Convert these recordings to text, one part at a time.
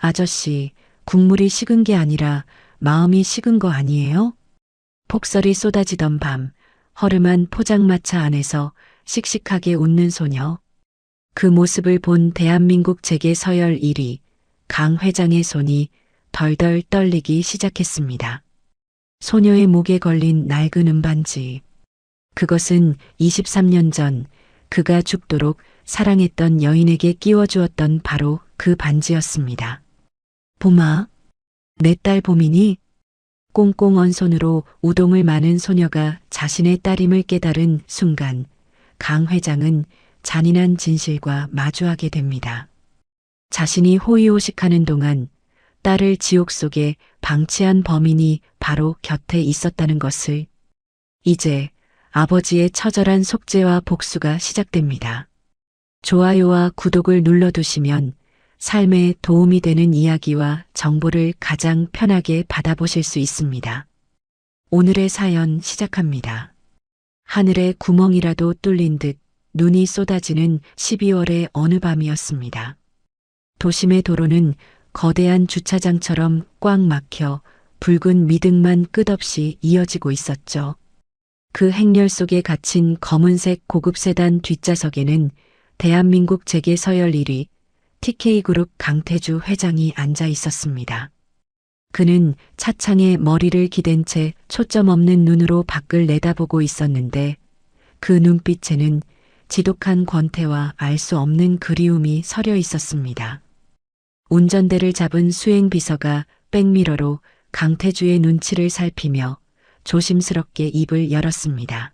아저씨, 국물이 식은 게 아니라 마음이 식은 거 아니에요? 폭설이 쏟아지던 밤, 허름한 포장마차 안에서 씩씩하게 웃는 소녀. 그 모습을 본 대한민국 재계 서열 1위 강 회장의 손이 덜덜 떨리기 시작했습니다. 소녀의 목에 걸린 낡은 은반지. 그것은 23년 전 그가 죽도록 사랑했던 여인에게 끼워주었던 바로 그 반지였습니다. 봄아, 내 딸 봄이니? 꽁꽁 언 손으로 우동을 마는 소녀가 자신의 딸임을 깨달은 순간 강 회장은 잔인한 진실과 마주하게 됩니다. 자신이 호의호식하는 동안 딸을 지옥 속에 방치한 범인이 바로 곁에 있었다는 것을. 이제 아버지의 처절한 속죄와 복수가 시작됩니다. 좋아요와 구독을 눌러두시면 삶에 도움이 되는 이야기와 정보를 가장 편하게 받아보실 수 있습니다. 오늘의 사연 시작합니다. 하늘에 구멍이라도 뚫린 듯 눈이 쏟아지는 12월의 어느 밤이었습니다. 도심의 도로는 거대한 주차장처럼 꽉 막혀 붉은 미등만 끝없이 이어지고 있었죠. 그 행렬 속에 갇힌 검은색 고급 세단 뒷좌석에는 대한민국 재계 서열 1위 TK그룹 강태주 회장이 앉아 있었습니다. 그는 차창에 머리를 기댄 채 초점 없는 눈으로 밖을 내다보고 있었는데 그 눈빛에는 지독한 권태와 알 수 없는 그리움이 서려 있었습니다. 운전대를 잡은 수행 비서가 백미러로 강태주의 눈치를 살피며 조심스럽게 입을 열었습니다.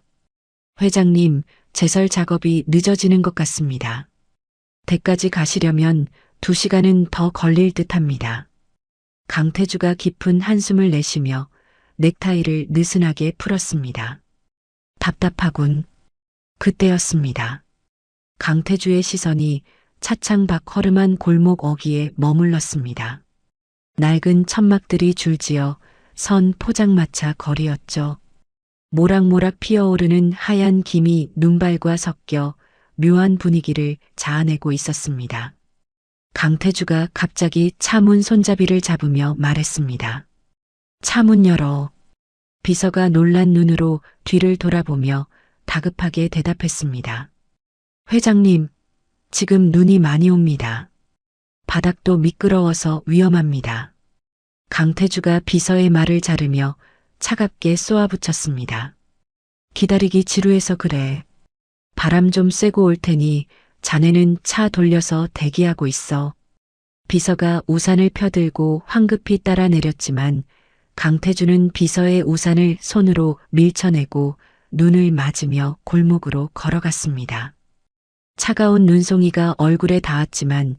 회장님, 제설 작업이 늦어지는 것 같습니다. 댁까지 가시려면 2시간은 더 걸릴 듯합니다. 강태주가 깊은 한숨을 내쉬며 넥타이를 느슨하게 풀었습니다. 답답하군. 그때였습니다. 강태주의 시선이 차창 밖 허름한 골목 어귀에 머물렀습니다. 낡은 천막들이 줄지어 선 포장마차 거리였죠. 모락모락 피어오르는 하얀 김이 눈발과 섞여 묘한 분위기를 자아내고 있었습니다. 강태주가 갑자기 차문 손잡이를 잡으며 말했습니다. 차문 열어. 비서가 놀란 눈으로 뒤를 돌아보며 다급하게 대답했습니다. 회장님, 지금 눈이 많이 옵니다. 바닥도 미끄러워서 위험합니다. 강태주가 비서의 말을 자르며 차갑게 쏘아붙였습니다. 기다리기 지루해서 그래. 바람 좀 쐬고 올 테니 자네는 차 돌려서 대기하고 있어. 비서가 우산을 펴들고 황급히 따라 내렸지만 강태주는 비서의 우산을 손으로 밀쳐내고 눈을 맞으며 골목으로 걸어갔습니다. 차가운 눈송이가 얼굴에 닿았지만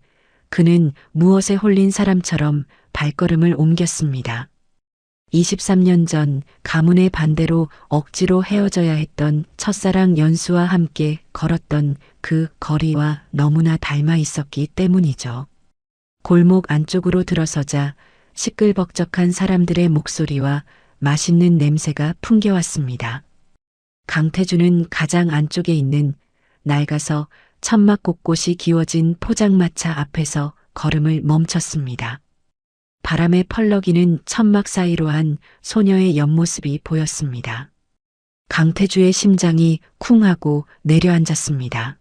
그는 무엇에 홀린 사람처럼 발걸음을 옮겼습니다. 23년 전 가문의 반대로 억지로 헤어져야 했던 첫사랑 연수와 함께 걸었던 그 거리와 너무나 닮아 있었기 때문이죠. 골목 안쪽으로 들어서자 시끌벅적한 사람들의 목소리와 맛있는 냄새가 풍겨왔습니다. 강태주는 가장 안쪽에 있는 낡아서 천막 곳곳이 기워진 포장마차 앞에서 걸음을 멈췄습니다. 바람에 펄럭이는 천막 사이로 한 소녀의 옆모습이 보였습니다. 강태주의 심장이 쿵하고 내려앉았습니다.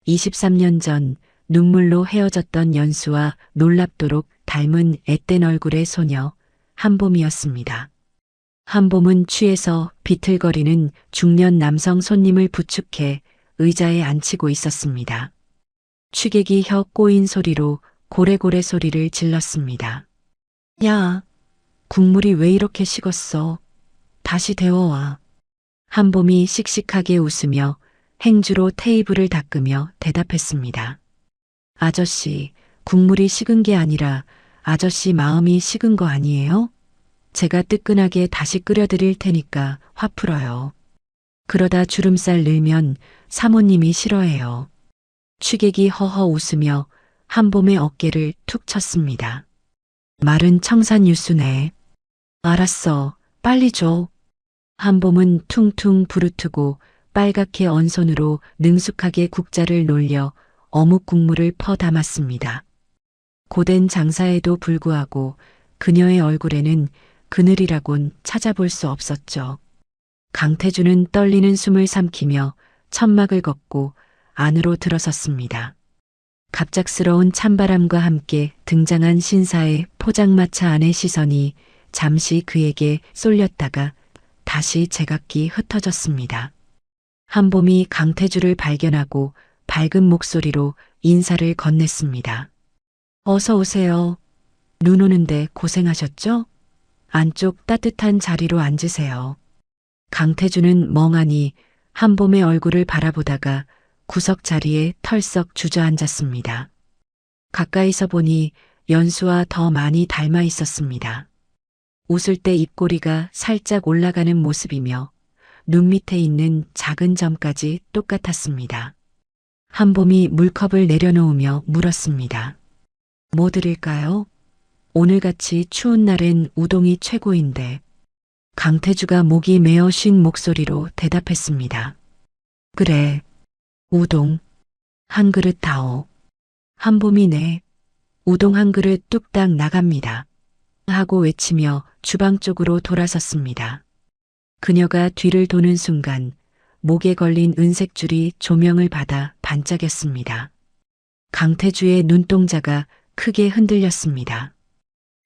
23년 전 눈물로 헤어졌던 연수와 놀랍도록 닮은 앳된 얼굴의 소녀 한봄이었습니다. 한봄은 취해서 비틀거리는 중년 남성 손님을 부축해 의자에 앉히고 있었습니다. 취객이 혀 꼬인 소리로 고래고래 소리를 질렀습니다. 야, 국물이 왜 이렇게 식었어? 다시 데워와. 한봄이 씩씩하게 웃으며 행주로 테이블을 닦으며 대답했습니다. 아저씨, 국물이 식은 게 아니라 아저씨 마음이 식은 거 아니에요? 제가 뜨끈하게 다시 끓여드릴 테니까 화 풀어요. 그러다 주름살 늘면 사모님이 싫어해요. 취객이 허허 웃으며 한봄의 어깨를 툭 쳤습니다. 말은 청산유수네. 알았어, 빨리 줘. 한봄은 퉁퉁 부르트고 빨갛게 언 손으로 능숙하게 국자를 놀려 어묵 국물을 퍼 담았습니다. 고된 장사에도 불구하고 그녀의 얼굴에는 그늘이라곤 찾아볼 수 없었죠. 강태주는 떨리는 숨을 삼키며 천막을 걷고 안으로 들어섰습니다. 갑작스러운 찬바람과 함께 등장한 신사의 포장마차 안의 시선이 잠시 그에게 쏠렸다가 다시 제각기 흩어졌습니다. 한봄이 강태주를 발견하고 밝은 목소리로 인사를 건넸습니다. 어서 오세요. 눈 오는데 고생하셨죠? 안쪽 따뜻한 자리로 앉으세요. 강태주는 멍하니 한봄의 얼굴을 바라보다가 구석 자리에 털썩 주저앉았습니다. 가까이서 보니 연수와 더 많이 닮아 있었습니다. 웃을 때 입꼬리가 살짝 올라가는 모습이며 눈 밑에 있는 작은 점까지 똑같았습니다. 한봄이 물컵을 내려놓으며 물었습니다. 뭐 드릴까요? 오늘같이 추운 날엔 우동이 최고인데. 강태주가 목이 메어 쉰 목소리로 대답했습니다. 그래, 우동. 한 그릇 다오. 한봄이 네. 우동 한 그릇 뚝딱 나갑니다. 하고 외치며 주방 쪽으로 돌아섰습니다. 그녀가 뒤를 도는 순간 목에 걸린 은색 줄이 조명을 받아 반짝였습니다. 강태주의 눈동자가 크게 흔들렸습니다.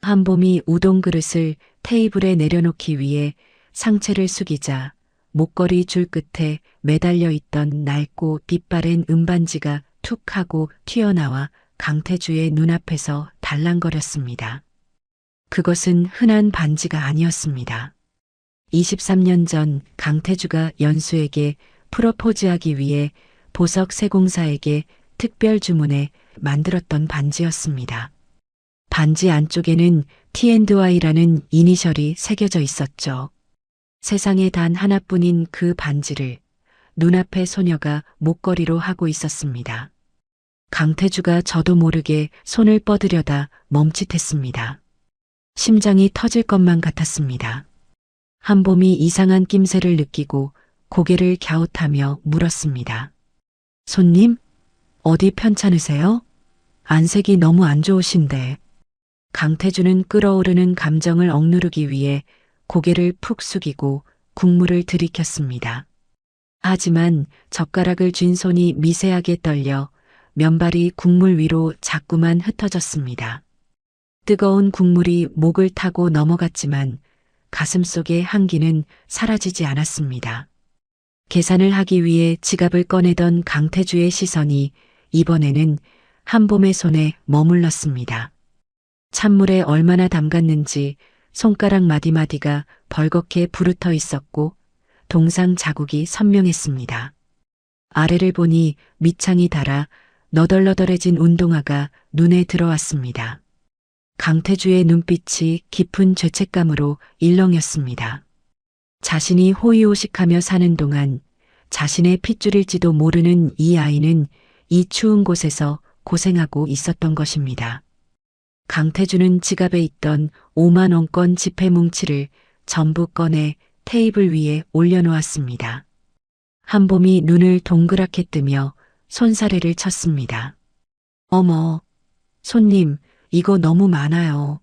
한봄이 우동 그릇을 테이블에 내려놓기 위해 상체를 숙이자 목걸이 줄 끝에 매달려 있던 낡고 빛바랜 은반지가 툭 하고 튀어나와 강태주의 눈앞에서 달랑거렸습니다. 그것은 흔한 반지가 아니었습니다. 23년 전 강태주가 연수에게 프로포즈하기 위해 보석 세공사에게 특별 주문해 만들었던 반지였습니다. 반지 안쪽에는 T&Y라는 이니셜이 새겨져 있었죠. 세상에 단 하나뿐인 그 반지를 눈앞의 소녀가 목걸이로 하고 있었습니다. 강태주가 저도 모르게 손을 뻗으려다 멈칫했습니다. 심장이 터질 것만 같았습니다. 한봄이 이상한 낌새를 느끼고 고개를 갸웃하며 물었습니다. 손님? 어디 편찮으세요? 안색이 너무 안 좋으신데. 강태주는 끓어오르는 감정을 억누르기 위해 고개를 푹 숙이고 국물을 들이켰습니다. 하지만 젓가락을 쥔 손이 미세하게 떨려 면발이 국물 위로 자꾸만 흩어졌습니다. 뜨거운 국물이 목을 타고 넘어갔지만 가슴속의 한기는 사라지지 않았습니다. 계산을 하기 위해 지갑을 꺼내던 강태주의 시선이 이번에는 한봄의 손에 머물렀습니다. 찬물에 얼마나 담갔는지 손가락 마디마디가 벌겋게 부르터 있었고 동상 자국이 선명했습니다. 아래를 보니 밑창이 닳아 너덜너덜해진 운동화가 눈에 들어왔습니다. 강태주의 눈빛이 깊은 죄책감으로 일렁였습니다. 자신이 호의호식하며 사는 동안 자신의 핏줄일지도 모르는 이 아이는 이 추운 곳에서 고생하고 있었던 것입니다. 강태주는 지갑에 있던 5만 원권 지폐 뭉치를 전부 꺼내 테이블 위에 올려놓았습니다. 한봄이 눈을 동그랗게 뜨며 손사래를 쳤습니다. 어머, 손님, 이거 너무 많아요.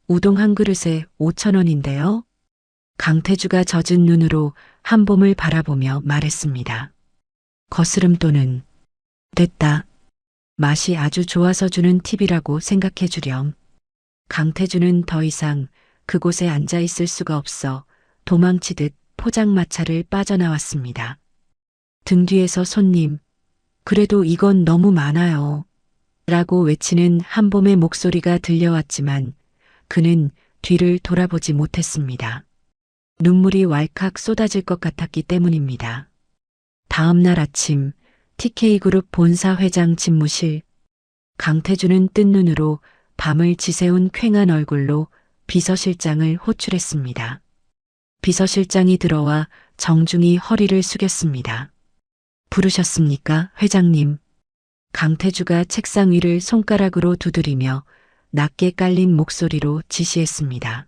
우동 한 그릇에 5천 원인데요. 강태주가 젖은 눈으로 한봄을 바라보며 말했습니다. 거스름돈은 됐다. 맛이 아주 좋아서 주는 팁이라고 생각해 주렴. 강태주는 더 이상 그곳에 앉아 있을 수가 없어 도망치듯 포장마차를 빠져나왔습니다. 등 뒤에서 손님, 그래도 이건 너무 많아요. 라고 외치는 한봄의 목소리가 들려왔지만 그는 뒤를 돌아보지 못했습니다. 눈물이 왈칵 쏟아질 것 같았기 때문입니다. 다음 날 아침 TK그룹 본사 회장 집무실. 강태주는 뜬 눈으로 밤을 지새운 퀭한 얼굴로 비서실장을 호출했습니다. 비서실장이 들어와 정중히 허리를 숙였습니다. 부르셨습니까, 회장님? 강태주가 책상 위를 손가락으로 두드리며 낮게 깔린 목소리로 지시했습니다.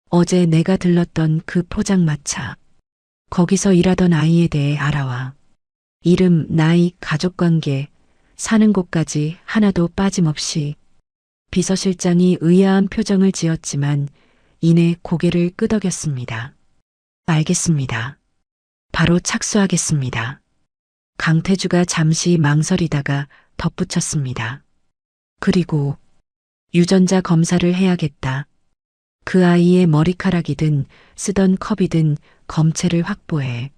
어제 내가 들렀던 그 포장마차. 거기서 일하던 아이에 대해 알아와. 이름, 나이, 가족관계, 사는 곳까지 하나도 빠짐없이. 비서실장이 의아한 표정을 지었지만 이내 고개를 끄덕였습니다. 알겠습니다. 바로 착수하겠습니다. 강태주가 잠시 망설이다가 덧붙였습니다. 그리고 유전자 검사를 해야겠다. 그 아이의 머리카락이든 쓰던 컵이든 검체를 확보해.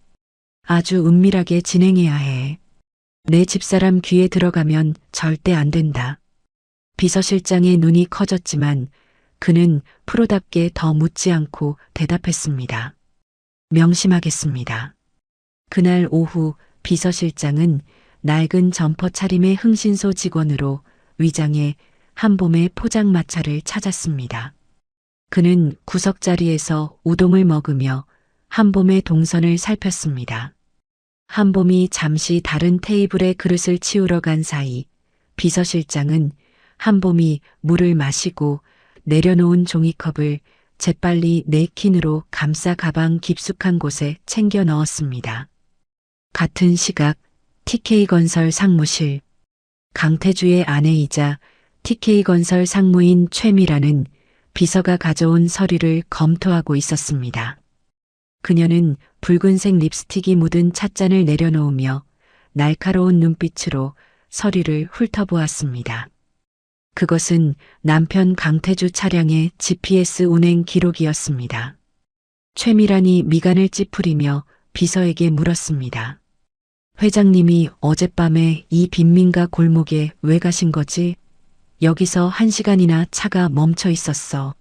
아주 은밀하게 진행해야 해. 내 집사람 귀에 들어가면 절대 안 된다. 비서실장의 눈이 커졌지만 그는 프로답게 더 묻지 않고 대답했습니다. 명심하겠습니다. 그날 오후 비서실장은 낡은 점퍼 차림의 흥신소 직원으로 위장해 한봄의 포장마차를 찾았습니다. 그는 구석자리에서 우동을 먹으며 한봄의 동선을 살폈습니다. 한봄이 잠시 다른 테이블에 그릇을 치우러 간 사이 비서실장은 한봄이 물을 마시고 내려놓은 종이컵을 재빨리 네킨으로 감싸 가방 깊숙한 곳에 챙겨 넣었습니다. 같은 시각 TK건설 상무실. 강태주의 아내이자 TK건설 상무인 최미라는 비서가 가져온 서류를 검토하고 있었습니다. 그녀는 붉은색 립스틱이 묻은 찻잔을 내려놓으며 날카로운 눈빛으로 서류를 훑어보았습니다. 그것은 남편 강태주 차량의 GPS 운행 기록이었습니다. 최미란이 미간을 찌푸리며 비서에게 물었습니다. 회장님이 어젯밤에 이 빈민가 골목에 왜 가신 거지? 여기서 1시간이나 차가 멈춰 있었어.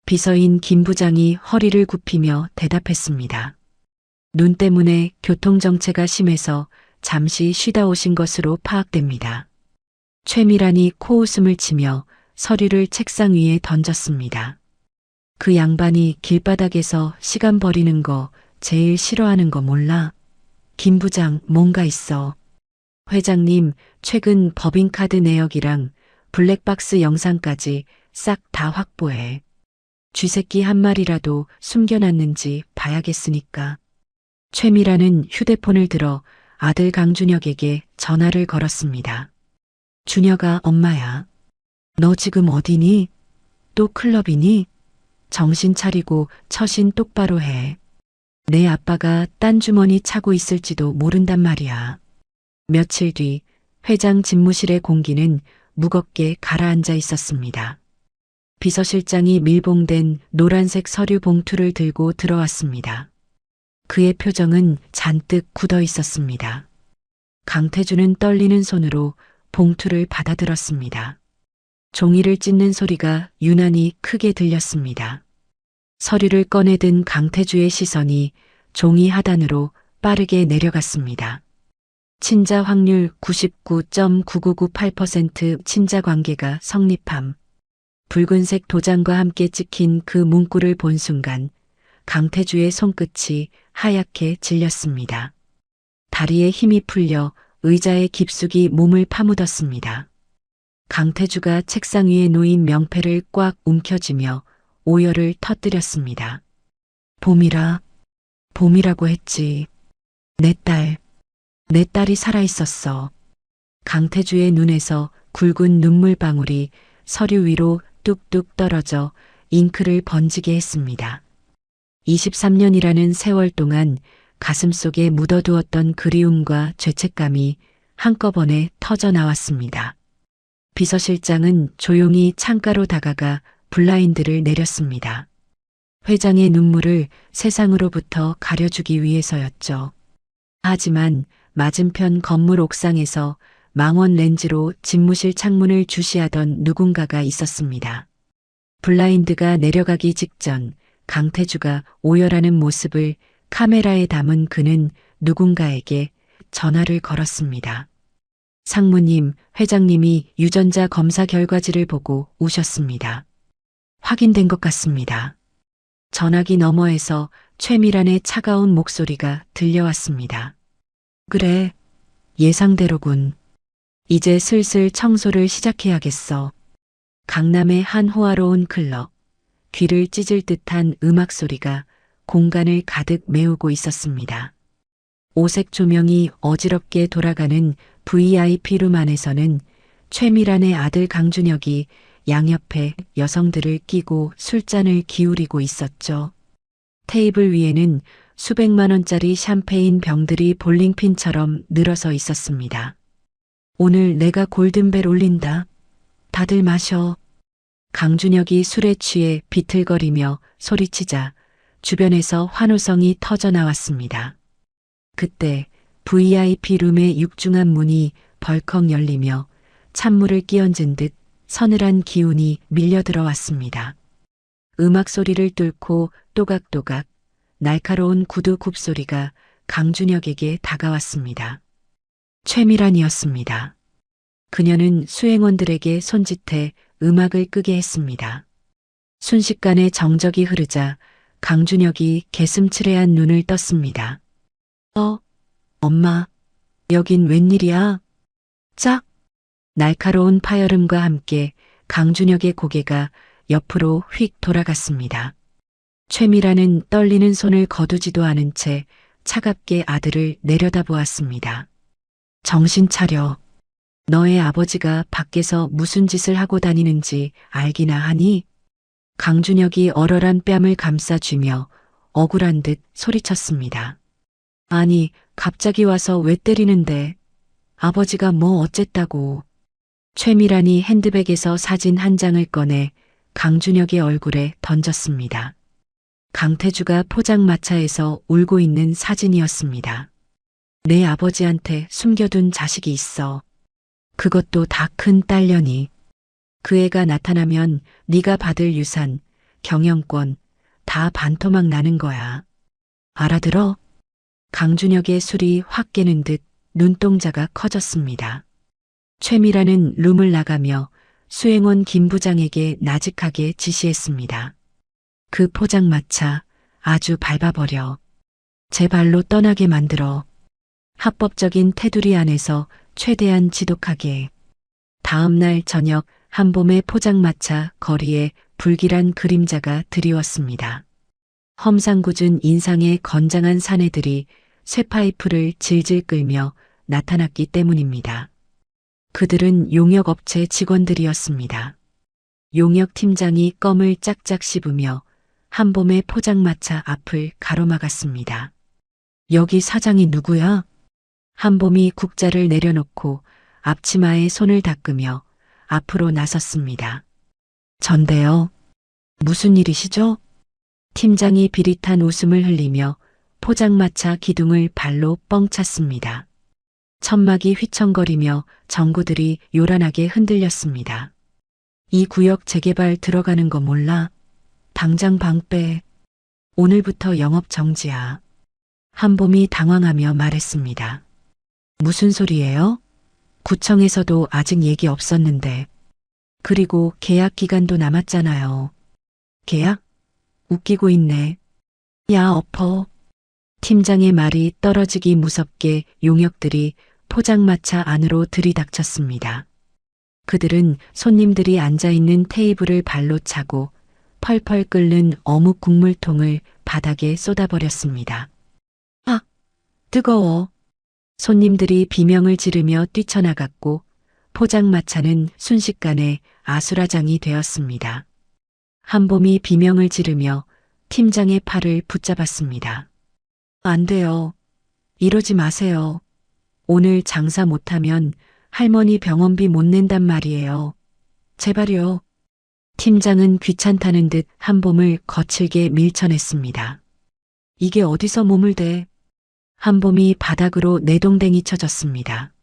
비서인 김 부장이 허리를 굽히며 대답했습니다. 눈 때문에 교통정체가 심해서 잠시 쉬다 오신 것으로 파악됩니다. 최미란이 코웃음을 치며 서류를 책상 위에 던졌습니다. 그 양반이 길바닥에서 시간 버리는 거 제일 싫어하는 거 몰라? 김 부장 뭔가 있어. 회장님 최근 법인카드 내역이랑 블랙박스 영상까지 싹 다 확보해. 쥐새끼 한 마리라도 숨겨놨는지 봐야겠으니까. 최미라는 휴대폰을 들어 아들 강준혁에게 전화를 걸었습니다. 준혁아 엄마야. 너 지금 어디니? 또 클럽이니? 정신 차리고 처신 똑바로 해. 내 아빠가 딴 주머니 차고 있을지도 모른단 말이야. 며칠 뒤 회장 집무실의 공기는 무겁게 가라앉아 있었습니다. 비서실장이 밀봉된 노란색 서류 봉투를 들고 들어왔습니다. 그의 표정은 잔뜩 굳어 있었습니다. 강태주는 떨리는 손으로 봉투를 받아들었습니다. 종이를 찢는 소리가 유난히 크게 들렸습니다. 서류를 꺼내든 강태주의 시선이 종이 하단으로 빠르게 내려갔습니다. 친자 확률 99.9998% 친자 관계가 성립함. 붉은색 도장과 함께 찍힌 그 문구를 본 순간 강태주의 손끝이 하얗게 질렸습니다. 다리에 힘이 풀려 의자에 깊숙이 몸을 파묻었습니다. 강태주가 책상 위에 놓인 명패를 꽉 움켜쥐며 오열을 터뜨렸습니다. 봄이라고 했지. 내 딸이 살아있었어. 강태주의 눈에서 굵은 눈물방울이 서류 위로 뚝뚝 떨어져 잉크를 번지게 했습니다. 23년이라는 세월 동안 가슴속에 묻어두었던 그리움과 죄책감이 한꺼번에 터져 나왔습니다. 비서실장은 조용히 창가로 다가가 블라인드를 내렸습니다. 회장의 눈물을 세상으로부터 가려주기 위해서였죠. 하지만 맞은편 건물 옥상에서 망원 렌즈로 집무실 창문을 주시하던 누군가가 있었습니다. 블라인드가 내려가기 직전 강태주가 오열하는 모습을 카메라에 담은 그는 누군가에게 전화를 걸었습니다. 상무님, 회장님이 유전자 검사 결과지를 보고 우셨습니다. 확인된 것 같습니다. 전화기 너머에서 최미란의 차가운 목소리가 들려왔습니다. 그래, 예상대로군. 이제 슬슬 청소를 시작해야겠어. 강남의 한 호화로운 클럽, 귀를 찢을 듯한 음악 소리가 공간을 가득 메우고 있었습니다. 오색 조명이 어지럽게 돌아가는 VIP룸 안에서는 최미란의 아들 강준혁이 양옆에 여성들을 끼고 술잔을 기울이고 있었죠. 테이블 위에는 수백만 원짜리 샴페인 병들이 볼링핀처럼 늘어서 있었습니다. 오늘 내가 골든벨 울린다. 다들 마셔. 강준혁이 술에 취해 비틀거리며 소리치자 주변에서 환호성이 터져 나왔습니다. 그때 VIP 룸의 육중한 문이 벌컥 열리며 찬물을 끼얹은 듯 서늘한 기운이 밀려 들어왔습니다. 음악 소리를 뚫고 또각또각 날카로운 구두 굽소리가 강준혁에게 다가왔습니다. 최미란이었습니다. 그녀는 수행원들에게 손짓해 음악을 끄게 했습니다. 순식간에 정적이 흐르자 강준혁이 개슴츠레한 눈을 떴습니다. 엄마, 여긴 웬일이야? 짝! 날카로운 파열음과 함께 강준혁의 고개가 옆으로 휙 돌아갔습니다. 최미라는 떨리는 손을 거두지도 않은 채 차갑게 아들을 내려다보았습니다. 정신 차려. 너의 아버지가 밖에서 무슨 짓을 하고 다니는지 알기나 하니? 강준혁이 얼얼한 뺨을 감싸쥐며 억울한 듯 소리쳤습니다. 아니, 갑자기 와서 왜 때리는데? 아버지가 뭐 어쨌다고. 최미란이 핸드백에서 사진 한 장을 꺼내 강준혁의 얼굴에 던졌습니다. 강태주가 포장마차에서 울고 있는 사진이었습니다. 내 아버지한테 숨겨둔 자식이 있어. 그것도 다 큰 딸려니. 그 애가 나타나면 네가 받을 유산, 경영권 다 반토막 나는 거야. 알아들어? 강준혁의 술이 확 깨는 듯 눈동자가 커졌습니다. 최미라는 룸을 나가며 수행원 김 부장에게 나직하게 지시했습니다. 그 포장마차 아주 밟아버려. 제 발로 떠나게 만들어. 합법적인 테두리 안에서 최대한 지독하게. 다음 날 저녁 한봄의 포장마차 거리에 불길한 그림자가 드리웠습니다. 험상궂은 인상의 건장한 사내들이 쇠파이프를 질질 끌며 나타났기 때문입니다. 그들은 용역업체 직원들이었습니다. 용역 팀장이 껌을 짝짝 씹으며 한봄의 포장마차 앞을 가로막았습니다. 여기 사장이 누구야? 한봄이 국자를 내려놓고 앞치마에 손을 닦으며 앞으로 나섰습니다. 전데요. 무슨 일이시죠? 팀장이 비릿한 웃음을 흘리며 포장마차 기둥을 발로 뻥 찼습니다. 천막이 휘청거리며 전구들이 요란하게 흔들렸습니다. 이 구역 재개발 들어가는 거 몰라? 당장 방 빼. 오늘부터 영업 정지야. 한봄이 당황하며 말했습니다. 무슨 소리예요? 구청에서도 아직 얘기 없었는데. 그리고 계약 기간도 남았잖아요. 계약? 웃기고 있네. 야, 엎어. 팀장의 말이 떨어지기 무섭게 용역들이 포장마차 안으로 들이닥쳤습니다. 그들은 손님들이 앉아있는 테이블을 발로 차고 펄펄 끓는 어묵 국물통을 바닥에 쏟아버렸습니다. 아, 뜨거워. 손님들이 비명을 지르며 뛰쳐나갔고 포장마차는 순식간에 아수라장이 되었습니다. 한봄이 비명을 지르며 팀장의 팔을 붙잡았습니다. 안 돼요. 이러지 마세요. 오늘 장사 못하면 할머니 병원비 못 낸단 말이에요. 제발요. 팀장은 귀찮다는 듯 한봄을 거칠게 밀쳐냈습니다. 이게 어디서 몸을 대? 한봄이 바닥으로 내동댕이 쳐졌습니다.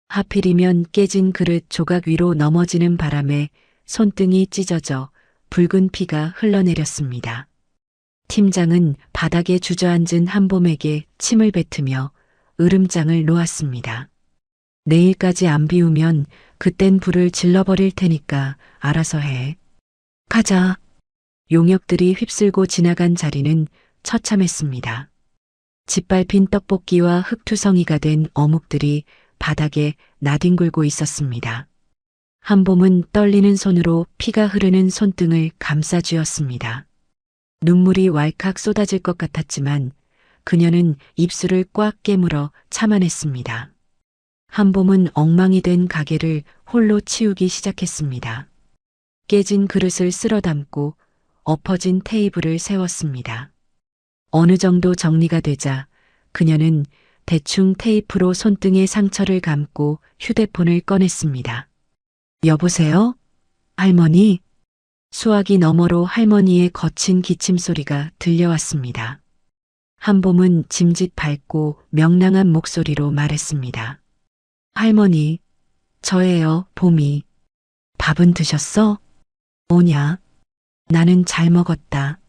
하필이면 깨진 그릇 조각 위로 넘어지는 바람에 손등이 찢어져 붉은 피가 흘러내렸습니다. 팀장은 바닥에 주저앉은 한봄에게 침을 뱉으며 으름장을 놓았습니다. 내일까지 안 비우면 그땐 불을 질러버릴 테니까 알아서 해. 가자. 용역들이 휩쓸고 지나간 자리는 처참했습니다. 짓밟힌 떡볶이와 흙투성이가 된 어묵들이 바닥에 나뒹굴고 있었습니다. 한봄은 떨리는 손으로 피가 흐르는 손등을 감싸쥐었습니다. 눈물이 왈칵 쏟아질 것 같았지만 그녀는 입술을 꽉 깨물어 참아냈습니다. 한봄은 엉망이 된 가게를 홀로 치우기 시작했습니다. 깨진 그릇을 쓸어 담고 엎어진 테이블을 세웠습니다. 어느 정도 정리가 되자 그녀는 대충 테이프로 손등에 상처를 감고 휴대폰을 꺼냈습니다. 여보세요? 할머니? 수화기 너머로 할머니의 거친 기침 소리가 들려왔습니다. 한봄은 짐짓 밝고 명랑한 목소리로 말했습니다. 할머니, 저예요, 봄이. 밥은 드셨어? 뭐냐? 나는 잘 먹었다.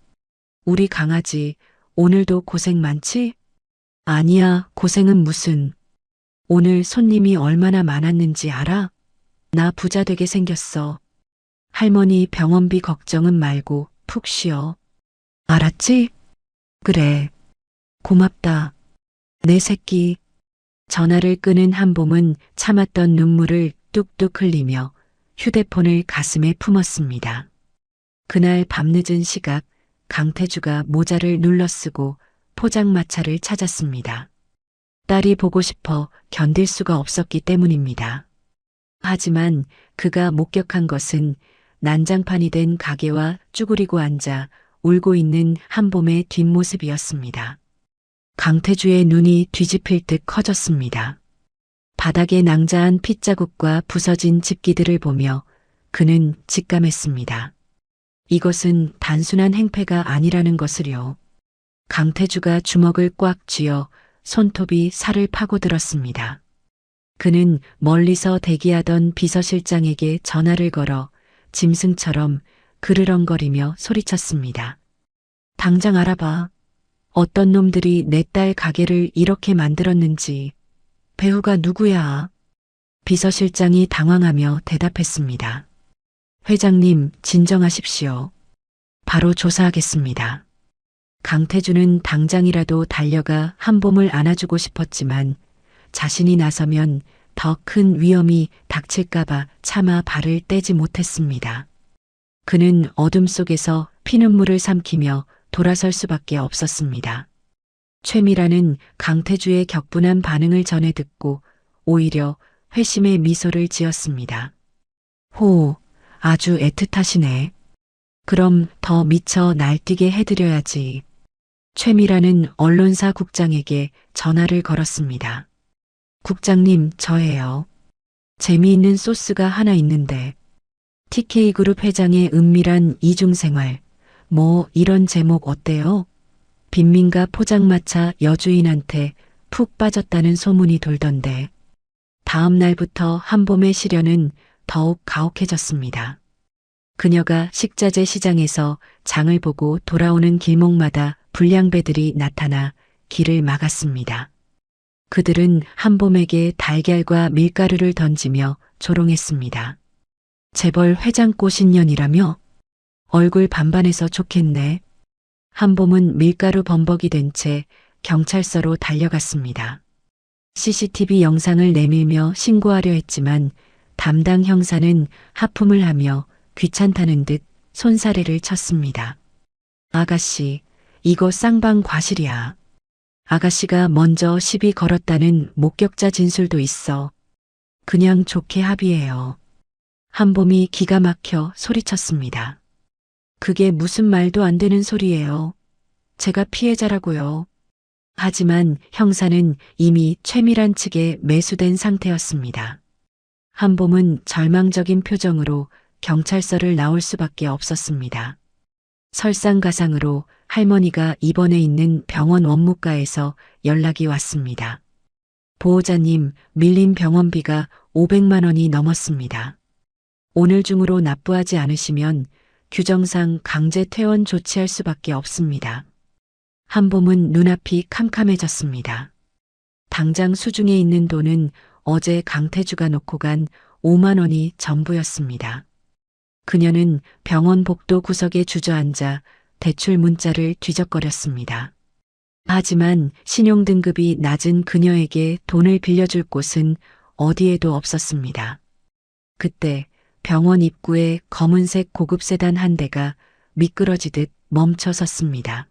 우리 강아지, 오늘도 고생 많지? 아니야, 고생은 무슨. 오늘 손님이 얼마나 많았는지 알아? 나 부자 되게 생겼어. 할머니 병원비 걱정은 말고 푹 쉬어. 알았지? 그래. 고맙다. 내 새끼. 전화를 끄는 한봄은 참았던 눈물을 뚝뚝 흘리며 휴대폰을 가슴에 품었습니다. 그날 밤늦은 시각 강태주가 모자를 눌러쓰고 포장마차를 찾았습니다. 딸이 보고 싶어 견딜 수가 없었기 때문입니다. 하지만 그가 목격한 것은 난장판이 된 가게와 쭈그리고 앉아 울고 있는 한봄의 뒷모습이었습니다. 강태주의 눈이 뒤집힐 듯 커졌습니다. 바닥에 낭자한 핏자국과 부서진 집기들을 보며 그는 직감했습니다. 이것은 단순한 행패가 아니라는 것을요. 강태주가 주먹을 꽉 쥐어 손톱이 살을 파고들었습니다. 그는 멀리서 대기하던 비서실장에게 전화를 걸어 짐승처럼 그르렁거리며 소리쳤습니다. 당장 알아봐. 어떤 놈들이 내 딸 가게를 이렇게 만들었는지. 배우가 누구야? 비서실장이 당황하며 대답했습니다. 회장님, 진정하십시오. 바로 조사하겠습니다. 강태주는 당장이라도 달려가 한봄을 안아주고 싶었지만 자신이 나서면 더 큰 위험이 닥칠까봐 차마 발을 떼지 못했습니다. 그는 어둠 속에서 피눈물을 삼키며 돌아설 수밖에 없었습니다. 최미라는 강태주의 격분한 반응을 전해 듣고 오히려 회심의 미소를 지었습니다. 호, 아주 애틋하시네. 그럼 더 미쳐 날뛰게 해드려야지. 최미라는 언론사 국장에게 전화를 걸었습니다. 국장님, 저예요. 재미있는 소스가 하나 있는데. TK그룹 회장의 은밀한 이중생활, 뭐 이런 제목 어때요? 빈민가 포장마차 여주인한테 푹 빠졌다는 소문이 돌던데. 다음 날부터 한봄의 시련은 더욱 가혹해졌습니다. 그녀가 식자재 시장에서 장을 보고 돌아오는 길목마다 불량배들이 나타나 길을 막았습니다. 그들은 한봄에게 달걀과 밀가루를 던지며 조롱했습니다. 재벌 회장 꼬신년이라며? 얼굴 반반해서 좋겠네. 한봄은 밀가루 범벅이 된 채 경찰서로 달려갔습니다. CCTV 영상을 내밀며 신고하려 했지만 담당 형사는 하품을 하며 귀찮다는 듯 손사래를 쳤습니다. 아가씨, 이거 쌍방 과실이야. 아가씨가 먼저 시비 걸었다는 목격자 진술도 있어. 그냥 좋게 합의해요. 한봄이 기가 막혀 소리쳤습니다. 그게 무슨 말도 안 되는 소리예요. 제가 피해자라고요. 하지만 형사는 이미 최미란 측에 매수된 상태였습니다. 한봄은 절망적인 표정으로 경찰서를 나올 수밖에 없었습니다. 설상가상으로 할머니가 입원해 있는 병원 원무과에서 연락이 왔습니다. 보호자님, 밀린 병원비가 500만 원이 넘었습니다. 오늘 중으로 납부하지 않으시면 규정상 강제 퇴원 조치할 수밖에 없습니다. 한봄은 눈앞이 캄캄해졌습니다. 당장 수중에 있는 돈은 어제 강태주가 놓고 간 5만 원이 전부였습니다. 그녀는 병원 복도 구석에 주저앉아 대출 문자를 뒤적거렸습니다. 하지만 신용등급이 낮은 그녀에게 돈을 빌려줄 곳은 어디에도 없었습니다. 그때 병원 입구에 검은색 고급 세단 한 대가 미끄러지듯 멈춰 섰습니다.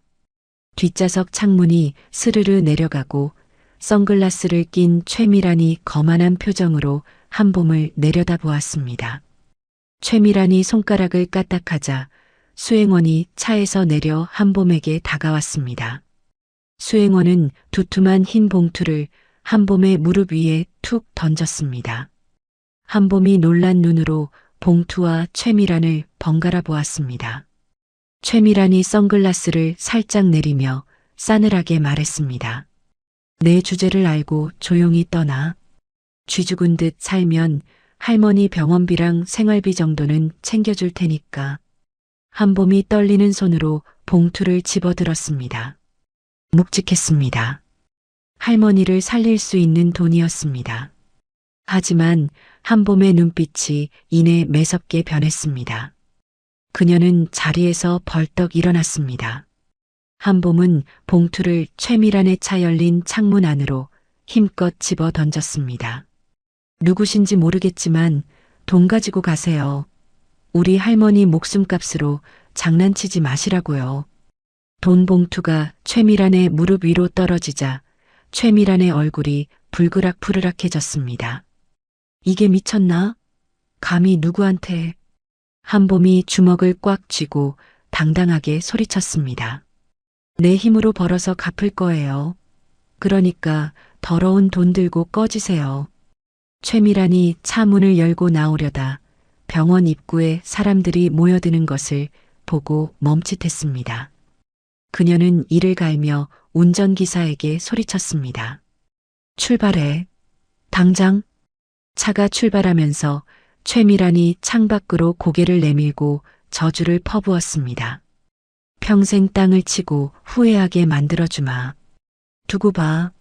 뒷좌석 창문이 스르르 내려가고 선글라스를 낀 최미란이 거만한 표정으로 한봄을 내려다보았습니다. 최미란이 손가락을 까딱하자 수행원이 차에서 내려 한봄에게 다가왔습니다. 수행원은 두툼한 흰 봉투를 한봄의 무릎 위에 툭 던졌습니다. 한봄이 놀란 눈으로 봉투와 최미란을 번갈아 보았습니다. 최미란이 선글라스를 살짝 내리며 싸늘하게 말했습니다. 내 주제를 알고 조용히 떠나. 쥐 죽은 듯 살면 할머니 병원비랑 생활비 정도는 챙겨줄 테니까. 한봄이 떨리는 손으로 봉투를 집어들었습니다. 묵직했습니다. 할머니를 살릴 수 있는 돈이었습니다. 하지만 한봄의 눈빛이 이내 매섭게 변했습니다. 그녀는 자리에서 벌떡 일어났습니다. 한봄은 봉투를 최미란의 차 열린 창문 안으로 힘껏 집어 던졌습니다. 누구신지 모르겠지만 돈 가지고 가세요. 우리 할머니 목숨값으로 장난치지 마시라고요. 돈 봉투가 최미란의 무릎 위로 떨어지자 최미란의 얼굴이 불그락푸르락해졌습니다. 이게 미쳤나? 감히 누구한테? 한봄이 주먹을 꽉 쥐고 당당하게 소리쳤습니다. 내 힘으로 벌어서 갚을 거예요. 그러니까 더러운 돈 들고 꺼지세요. 최미란이 차 문을 열고 나오려다 병원 입구에 사람들이 모여드는 것을 보고 멈칫했습니다. 그녀는 이를 갈며 운전기사에게 소리쳤습니다. 출발해. 당장. 차가 출발하면서 최미란이 창밖으로 고개를 내밀고 저주를 퍼부었습니다. 평생 땅을 치고 후회하게 만들어주마. 두고 봐.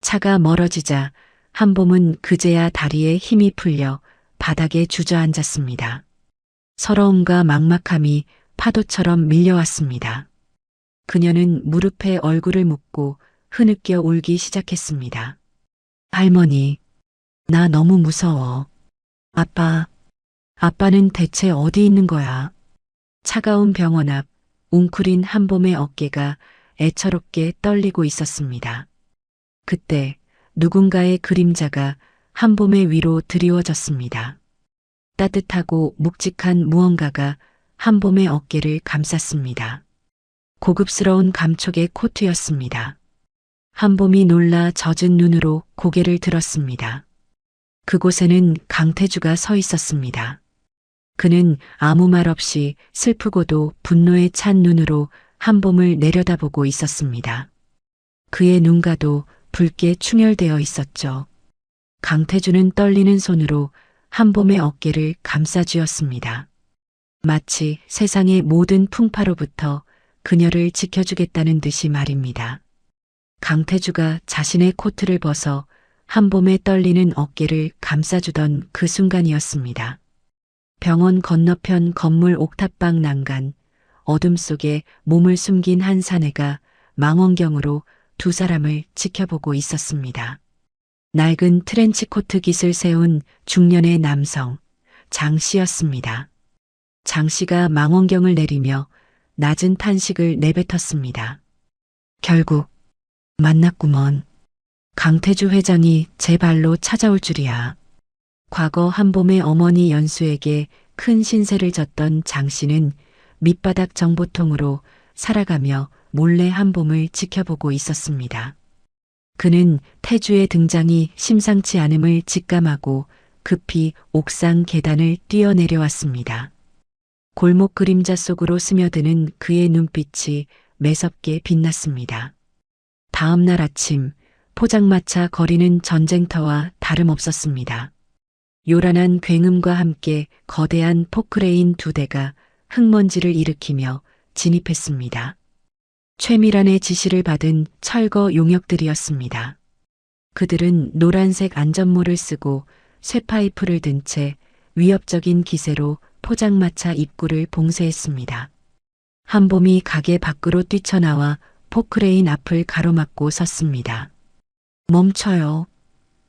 차가 멀어지자 한봄은 그제야 다리에 힘이 풀려 바닥에 주저앉았습니다. 서러움과 막막함이 파도처럼 밀려왔습니다. 그녀는 무릎에 얼굴을 묻고 흐느껴 울기 시작했습니다. 할머니, 나 너무 무서워. 아빠는 대체 어디 있는 거야? 차가운 병원 앞 웅크린 한봄의 어깨가 애처롭게 떨리고 있었습니다. 그때 누군가의 그림자가 한봄의 위로 드리워졌습니다. 따뜻하고 묵직한 무언가가 한봄의 어깨를 감쌌습니다. 고급스러운 감촉의 코트였습니다. 한봄이 놀라 젖은 눈으로 고개를 들었습니다. 그곳에는 강태주가 서 있었습니다. 그는 아무 말 없이 슬프고도 분노에 찬 눈으로 한봄을 내려다보고 있었습니다. 그의 눈가도 붉게 충혈되어 있었죠. 강태주는 떨리는 손으로 한봄의 어깨를 감싸쥐었습니다. 마치 세상의 모든 풍파로부터 그녀를 지켜주겠다는 듯이 말입니다. 강태주가 자신의 코트를 벗어 한봄에 떨리는 어깨를 감싸주던 그 순간이었습니다. 병원 건너편 건물 옥탑방 난간, 어둠 속에 몸을 숨긴 한 사내가 망원경으로 두 사람을 지켜보고 있었습니다. 낡은 트렌치코트 깃을 세운 중년의 남성, 장 씨였습니다. 장 씨가 망원경을 내리며 낮은 탄식을 내뱉었습니다. 결국 만났구먼. 강태주 회장이 제 발로 찾아올 줄이야. 과거 한봄의 어머니 연수에게 큰 신세를 졌던 장 씨는 밑바닥 정보통으로 살아가며 몰래 한봄을 지켜보고 있었습니다. 그는 태주의 등장이 심상치 않음을 직감하고 급히 옥상 계단을 뛰어내려왔습니다. 골목 그림자 속으로 스며드는 그의 눈빛이 매섭게 빛났습니다. 다음 날 아침 포장마차 거리는 전쟁터와 다름없었습니다. 요란한 굉음과 함께 거대한 포크레인 두 대가 흙먼지를 일으키며 진입했습니다. 최미란의 지시를 받은 철거 용역들이었습니다. 그들은 노란색 안전모를 쓰고 쇠파이프를 든 채 위협적인 기세로 포장마차 입구를 봉쇄했습니다. 한봄이 가게 밖으로 뛰쳐나와 포크레인 앞을 가로막고 섰습니다. 멈춰요.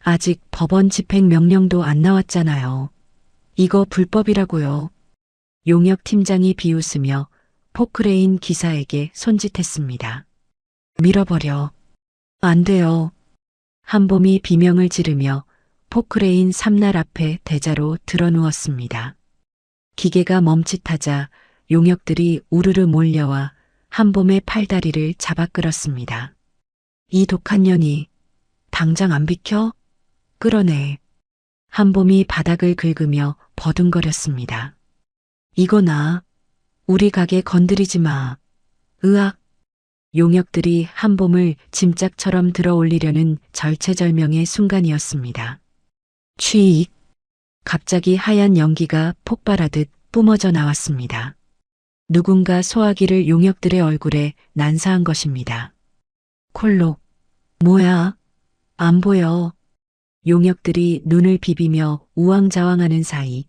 아직 법원 집행 명령도 안 나왔잖아요. 이거 불법이라고요. 용역 팀장이 비웃으며 포크레인 기사에게 손짓했습니다. 밀어버려. 안 돼요. 한봄이 비명을 지르며 포크레인 삼날 앞에 대자로 드러누웠습니다. 기계가 멈칫하자 용역들이 우르르 몰려와 한봄의 팔다리를 잡아 끌었습니다. 이 독한 년이 당장 안 비켜? 끌어내. 한봄이 바닥을 긁으며 버둥거렸습니다. 이거나 우리 가게 건드리지 마. 으악. 용역들이 한봄을 짐짝처럼 들어 올리려는 절체절명의 순간이었습니다. 취익. 갑자기 하얀 연기가 폭발하듯 뿜어져 나왔습니다. 누군가 소화기를 용역들의 얼굴에 난사한 것입니다. 콜록. 뭐야? 안 보여. 용역들이 눈을 비비며 우왕좌왕하는 사이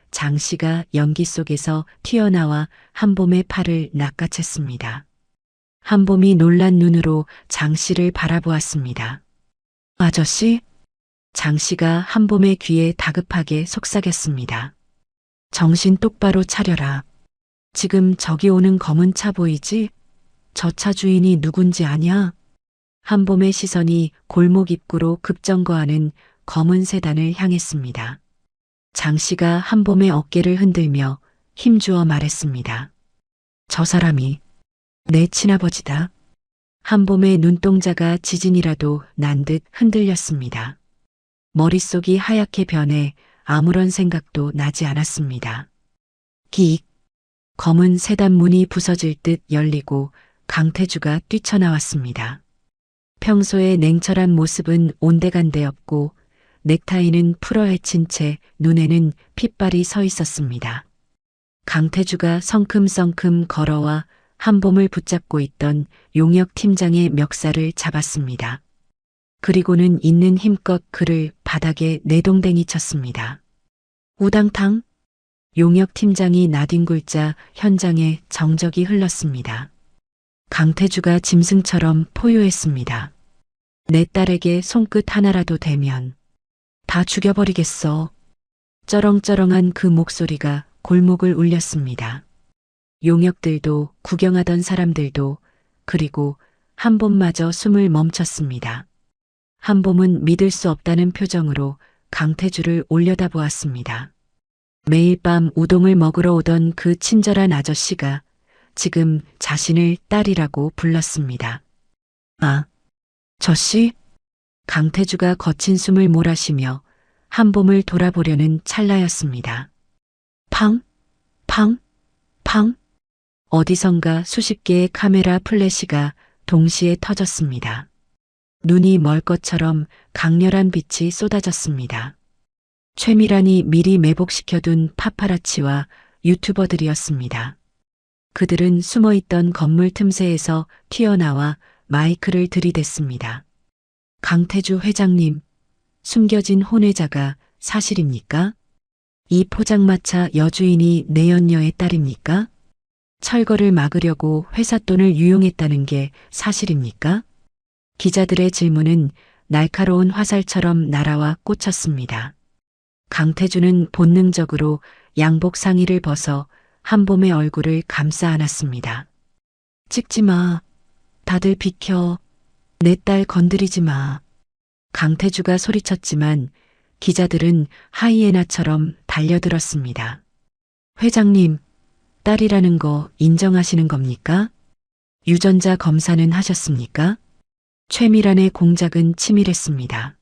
장 씨가 연기 속에서 튀어나와 한봄의 팔을 낚아챘습니다. 한봄이 놀란 눈으로 장 씨를 바라보았습니다. 아저씨? 장 씨가 한봄의 귀에 다급하게 속삭였습니다. 정신 똑바로 차려라. 지금 저기 오는 검은 차 보이지? 저 차 주인이 누군지 아냐? 한봄의 시선이 골목 입구로 급정거하는 검은 세단을 향했습니다. 장 씨가 한봄의 어깨를 흔들며 힘주어 말했습니다. 저 사람이 내 친아버지다. 한봄의 눈동자가 지진이라도 난 듯 흔들렸습니다. 머릿속이 하얗게 변해 아무런 생각도 나지 않았습니다. 기익. 검은 세단 문이 부서질 듯 열리고 강태주가 뛰쳐나왔습니다. 평소의 냉철한 모습은 온데간데 없고 넥타이는 풀어헤친 채 눈에는 핏발이 서 있었습니다. 강태주가 성큼성큼 걸어와 한봄을 붙잡고 있던 용역 팀장의 멱살을 잡았습니다. 그리고는 있는 힘껏 그를 바닥에 내동댕이 쳤습니다. 우당탕. 용역 팀장이 나뒹굴자 현장에 정적이 흘렀습니다. 강태주가 짐승처럼 포효했습니다. 내 딸에게 손끝 하나라도 대면 다 죽여버리겠어. 쩌렁쩌렁한 그 목소리가 골목을 울렸습니다. 용역들도 구경하던 사람들도 그리고 한봄마저 숨을 멈췄습니다. 한봄은 믿을 수 없다는 표정으로 강태주를 올려다보았습니다. 매일 밤 우동을 먹으러 오던 그 친절한 아저씨가 지금 자신을 딸이라고 불렀습니다. 아, 저씨? 강태주가 거친 숨을 몰아쉬며 한봄을 돌아보려는 찰나였습니다. 팡, 팡, 팡. 어디선가 수십 개의 카메라 플래시가 동시에 터졌습니다. 눈이 멀 것처럼 강렬한 빛이 쏟아졌습니다. 최미란이 미리 매복시켜둔 파파라치와 유튜버들이었습니다. 그들은 숨어있던 건물 틈새에서 튀어나와 마이크를 들이댔습니다. 강태주 회장님, 숨겨진 혼외자가 사실입니까? 이 포장마차 여주인이 내연녀의 딸입니까? 철거를 막으려고 회사 돈을 유용했다는 게 사실입니까? 기자들의 질문은 날카로운 화살처럼 날아와 꽂혔습니다. 강태주는 본능적으로 양복 상의를 벗어 한봄의 얼굴을 감싸 안았습니다. 찍지 마. 다들 비켜. 내 딸 건드리지 마. 강태주가 소리쳤지만 기자들은 하이에나처럼 달려들었습니다. 회장님, 딸이라는 거 인정하시는 겁니까? 유전자 검사는 하셨습니까? 최미란의 공작은 치밀했습니다.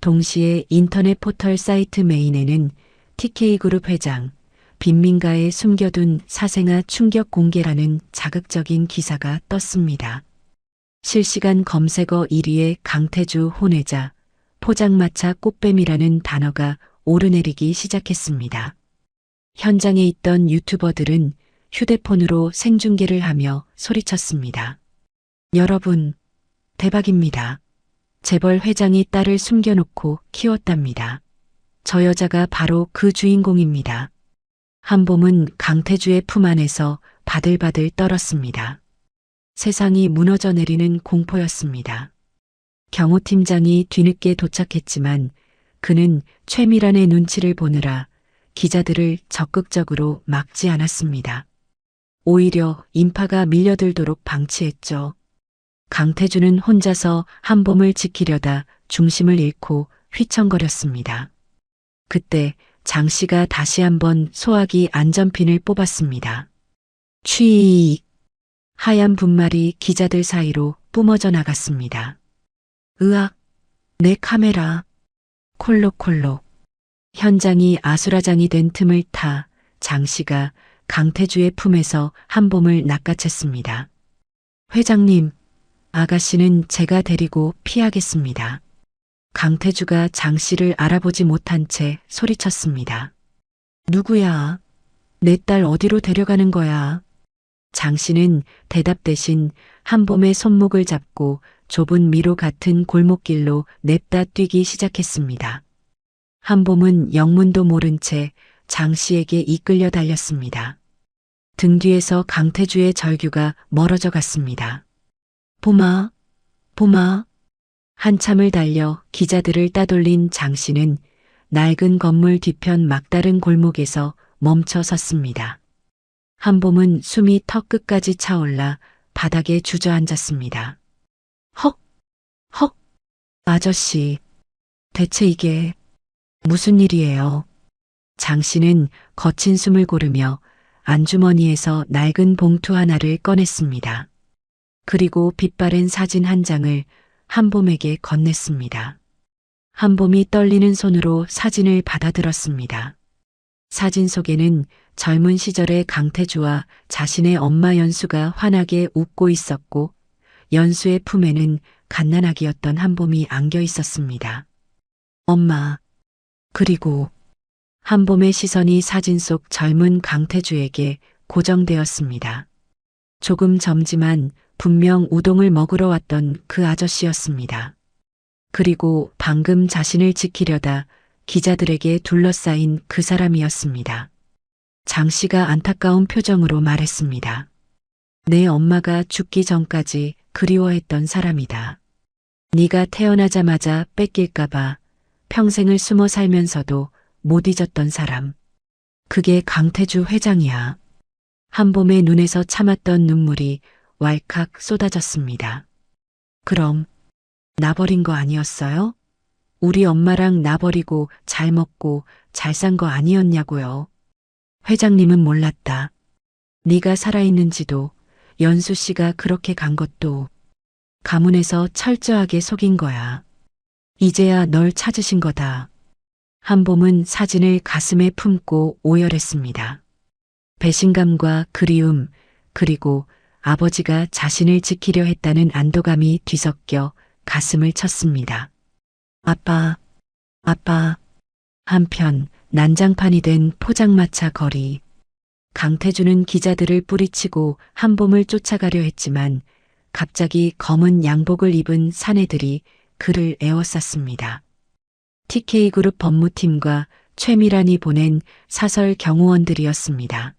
동시에 인터넷 포털 사이트 메인에는 TK그룹 회장, 빈민가에 숨겨둔 사생아 충격 공개라는 자극적인 기사가 떴습니다. 실시간 검색어 1위에 강태주 혼외자, 포장마차 꽃뱀이라는 단어가 오르내리기 시작했습니다. 현장에 있던 유튜버들은 휴대폰으로 생중계를 하며 소리쳤습니다. 여러분, 대박입니다. 재벌 회장이 딸을 숨겨놓고 키웠답니다. 저 여자가 바로 그 주인공입니다. 한봄은 강태주의 품 안에서 바들바들 떨었습니다. 세상이 무너져 내리는 공포였습니다. 경호팀장이 뒤늦게 도착했지만 그는 최미란의 눈치를 보느라 기자들을 적극적으로 막지 않았습니다. 오히려 인파가 밀려들도록 방치했죠. 강태주는 혼자서 한봄을 지키려다 중심을 잃고 휘청거렸습니다. 그때 장 씨가 다시 한번 소화기 안전핀을 뽑았습니다. 취익! 하얀 분말이 기자들 사이로 뿜어져 나갔습니다. 으악! 내 카메라! 콜록콜록. 현장이 아수라장이 된 틈을 타 장 씨가 강태주의 품에서 한봄을 낚아챘습니다. 회장님, 아가씨는 제가 데리고 피하겠습니다. 강태주가 장 씨를 알아보지 못한 채 소리쳤습니다. 누구야? 내 딸 어디로 데려가는 거야? 장 씨는 대답 대신 한봄의 손목을 잡고 좁은 미로 같은 골목길로 냅다 뛰기 시작했습니다. 한봄은 영문도 모른 채 장 씨에게 이끌려 달렸습니다. 등 뒤에서 강태주의 절규가 멀어져 갔습니다. 봄아, 봄아. 한참을 달려 기자들을 따돌린 장 씨는 낡은 건물 뒤편 막다른 골목에서 멈춰 섰습니다. 한봄은 숨이 턱 끝까지 차올라 바닥에 주저앉았습니다. 헉, 헉, 아저씨, 대체 이게 무슨 일이에요? 장 씨는 거친 숨을 고르며 안주머니에서 낡은 봉투 하나를 꺼냈습니다. 그리고 빛바랜 사진 한 장을 한봄에게 건넸습니다. 한봄이 떨리는 손으로 사진을 받아들었습니다. 사진 속에는 젊은 시절의 강태주와 자신의 엄마 연수가 환하게 웃고 있었고 연수의 품에는 갓난아기였던 한봄이 안겨 있었습니다. 엄마, 그리고 한봄의 시선이 사진 속 젊은 강태주에게 고정되었습니다. 조금 젊지만 분명 우동을 먹으러 왔던 그 아저씨였습니다. 그리고 방금 자신을 지키려다 기자들에게 둘러싸인 그 사람이었습니다. 장 씨가 안타까운 표정으로 말했습니다. 내 엄마가 죽기 전까지 그리워했던 사람이다. 네가 태어나자마자 뺏길까봐 평생을 숨어 살면서도 못 잊었던 사람. 그게 강태주 회장이야. 한봄의 눈에서 참았던 눈물이 왈칵 쏟아졌습니다. 그럼 나버린 거 아니었어요? 우리 엄마랑 나버리고 잘 먹고 잘 산 거 아니었냐고요. 회장님은 몰랐다. 네가 살아있는지도 연수 씨가 그렇게 간 것도 가문에서 철저하게 속인 거야. 이제야 널 찾으신 거다. 한봄은 사진을 가슴에 품고 오열했습니다. 배신감과 그리움, 그리고 아버지가 자신을 지키려 했다는 안도감이 뒤섞여 가슴을 쳤습니다. 아빠, 아빠. 한편 난장판이 된 포장마차 거리. 강태주는 기자들을 뿌리치고 한봄을 쫓아가려 했지만 갑자기 검은 양복을 입은 사내들이 그를 에워쌌습니다. TK그룹 법무팀과 최미란이 보낸 사설 경호원들이었습니다.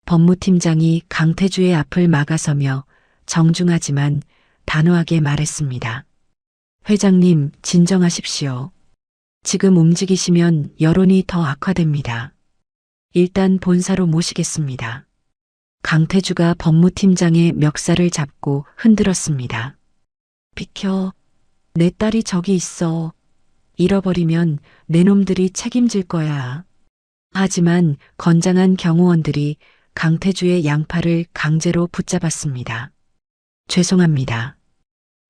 법무팀장이 강태주의 앞을 막아서며 정중하지만 단호하게 말했습니다. 회장님, 진정하십시오. 지금 움직이시면 여론이 더 악화됩니다. 일단 본사로 모시겠습니다. 강태주가 법무팀장의 멱살을 잡고 흔들었습니다. 비켜. 내 딸이 저기 있어. 잃어버리면 내 놈들이 책임질 거야. 하지만 건장한 경호원들이 강태주의 양팔을 강제로 붙잡았습니다. 죄송합니다.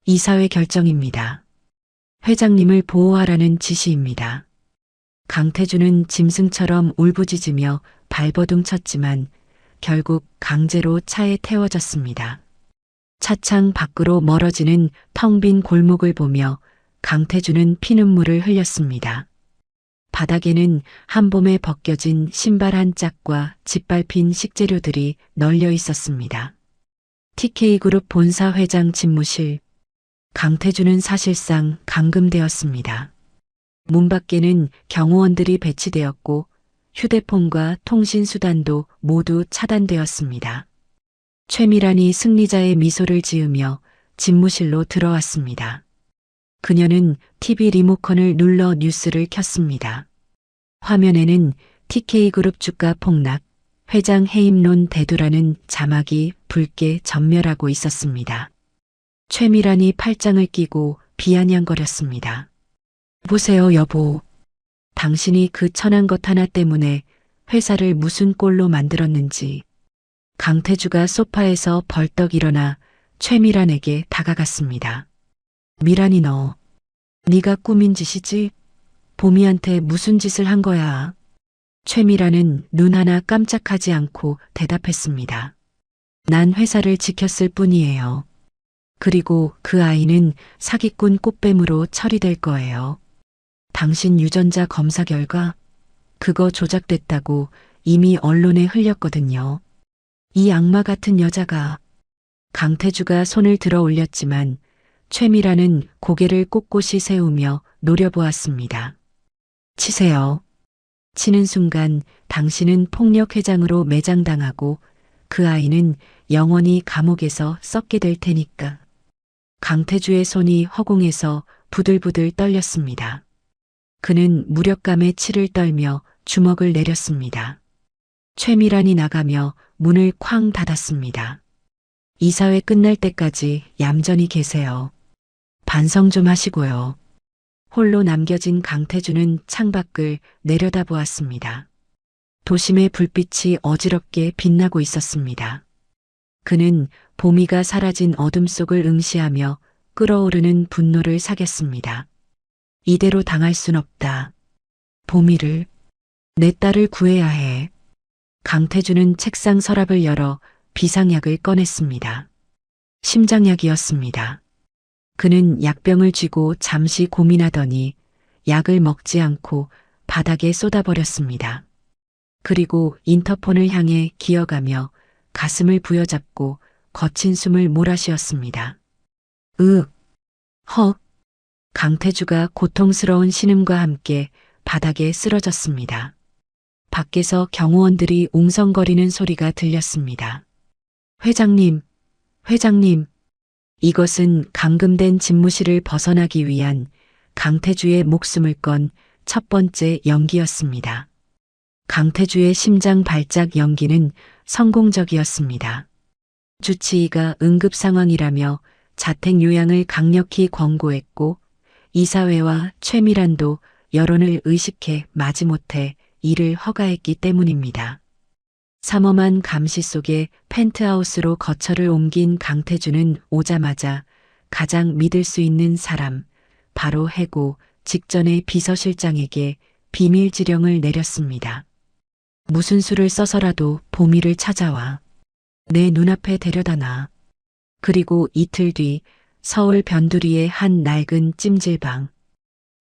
이사회 결정입니다. 회장님을 보호하라는 지시입니다. 강태주는 짐승처럼 울부짖으며 발버둥 쳤지만 결국 강제로 차에 태워졌습니다. 차창 밖으로 멀어지는 텅 빈 골목을 보며 강태주는 피눈물을 흘렸습니다. 바닥에는 한봄에 벗겨진 신발 한 짝과 짓밟힌 식재료들이 널려 있었습니다. TK그룹 본사 회장 집무실. 강태주는 사실상 감금되었습니다. 문 밖에는 경호원들이 배치되었고 휴대폰과 통신수단도 모두 차단되었습니다. 최미란이 승리자의 미소를 지으며 집무실로 들어왔습니다. 그녀는 TV 리모컨을 눌러 뉴스를 켰습니다. 화면에는 TK그룹 주가 폭락, 회장 해임론 대두라는 자막이 붉게 전멸하고 있었습니다. 최미란이 팔짱을 끼고 비아냥거렸습니다. 보세요, 여보. 당신이 그 천한 것 하나 때문에 회사를 무슨 꼴로 만들었는지. 강태주가 소파에서 벌떡 일어나 최미란에게 다가갔습니다. 미란이 네가 꾸민 짓이지? 보미한테 무슨 짓을 한 거야? 최미란은 눈 하나 깜짝하지 않고 대답했습니다. 난 회사를 지켰을 뿐이에요. 그리고 그 아이는 사기꾼 꽃뱀으로 처리될 거예요. 당신 유전자 검사 결과 그거 조작됐다고 이미 언론에 흘렸거든요. 이 악마 같은 여자가. 강태주가 손을 들어 올렸지만 최미란은 고개를 꼿꼿이 세우며 노려보았습니다. 치세요. 치는 순간 당신은 폭력회장으로 매장당하고 그 아이는 영원히 감옥에서 썩게 될 테니까. 강태주의 손이 허공에서 부들부들 떨렸습니다. 그는 무력감에 치를 떨며 주먹을 내렸습니다. 최미란이 나가며 문을 쾅 닫았습니다. 이사회 끝날 때까지 얌전히 계세요. 반성 좀 하시고요. 홀로 남겨진 강태주는 창밖을 내려다보았습니다. 도심의 불빛이 어지럽게 빛나고 있었습니다. 그는 보미가 사라진 어둠 속을 응시하며 끓어오르는 분노를 사겠습니다. 이대로 당할 순 없다. 보미를, 내 딸을 구해야 해. 강태주는 책상 서랍을 열어 비상약을 꺼냈습니다. 심장약이었습니다. 그는 약병을 쥐고 잠시 고민하더니 약을 먹지 않고 바닥에 쏟아버렸습니다. 그리고 인터폰을 향해 기어가며 가슴을 부여잡고 거친 숨을 몰아쉬었습니다. 헉. 강태주가 고통스러운 신음과 함께 바닥에 쓰러졌습니다. 밖에서 경호원들이 웅성거리는 소리가 들렸습니다. 회장님, 회장님. 이것은 감금된 집무실을 벗어나기 위한 강태주의 목숨을 건 첫 번째 연기였습니다. 강태주의 심장 발작 연기는 성공적이었습니다. 주치의가 응급 상황이라며 자택 요양을 강력히 권고했고 이사회와 최미란도 여론을 의식해 마지못해 이를 허가했기 때문입니다. 삼엄한 감시 속에 펜트하우스로 거처를 옮긴 강태주는 오자마자 가장 믿을 수 있는 사람, 바로 해고 직전의 비서실장에게 비밀 지령을 내렸습니다. 무슨 수를 써서라도 보미를 찾아와. 내 눈앞에 데려다 놔. 그리고 이틀 뒤 서울 변두리의 한 낡은 찜질방.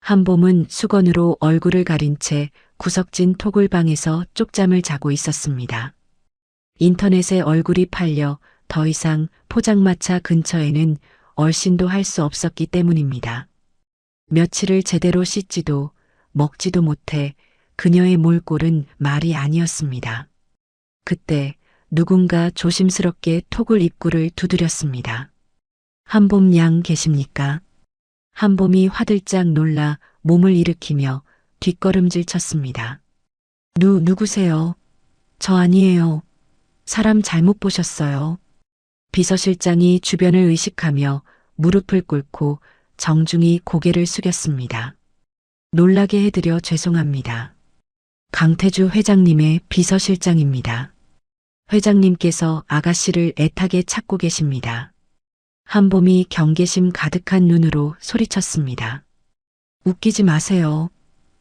한봄은 수건으로 얼굴을 가린 채 구석진 토굴방에서 쪽잠을 자고 있었습니다. 인터넷에 얼굴이 팔려 더 이상 포장마차 근처에는 얼씬도 할 수 없었기 때문입니다. 며칠을 제대로 씻지도 먹지도 못해 그녀의 몰골은 말이 아니었습니다. 그때 누군가 조심스럽게 토굴 입구를 두드렸습니다. 한봄 양 계십니까? 한봄이 화들짝 놀라 몸을 일으키며 뒷걸음질 쳤습니다. 누구세요? 저 아니에요. 사람 잘못 보셨어요. 비서실장이 주변을 의식하며 무릎을 꿇고 정중히 고개를 숙였습니다. 놀라게 해드려 죄송합니다. 강태주 회장님의 비서실장입니다. 회장님께서 아가씨를 애타게 찾고 계십니다. 한봄이 경계심 가득한 눈으로 소리쳤습니다. 웃기지 마세요.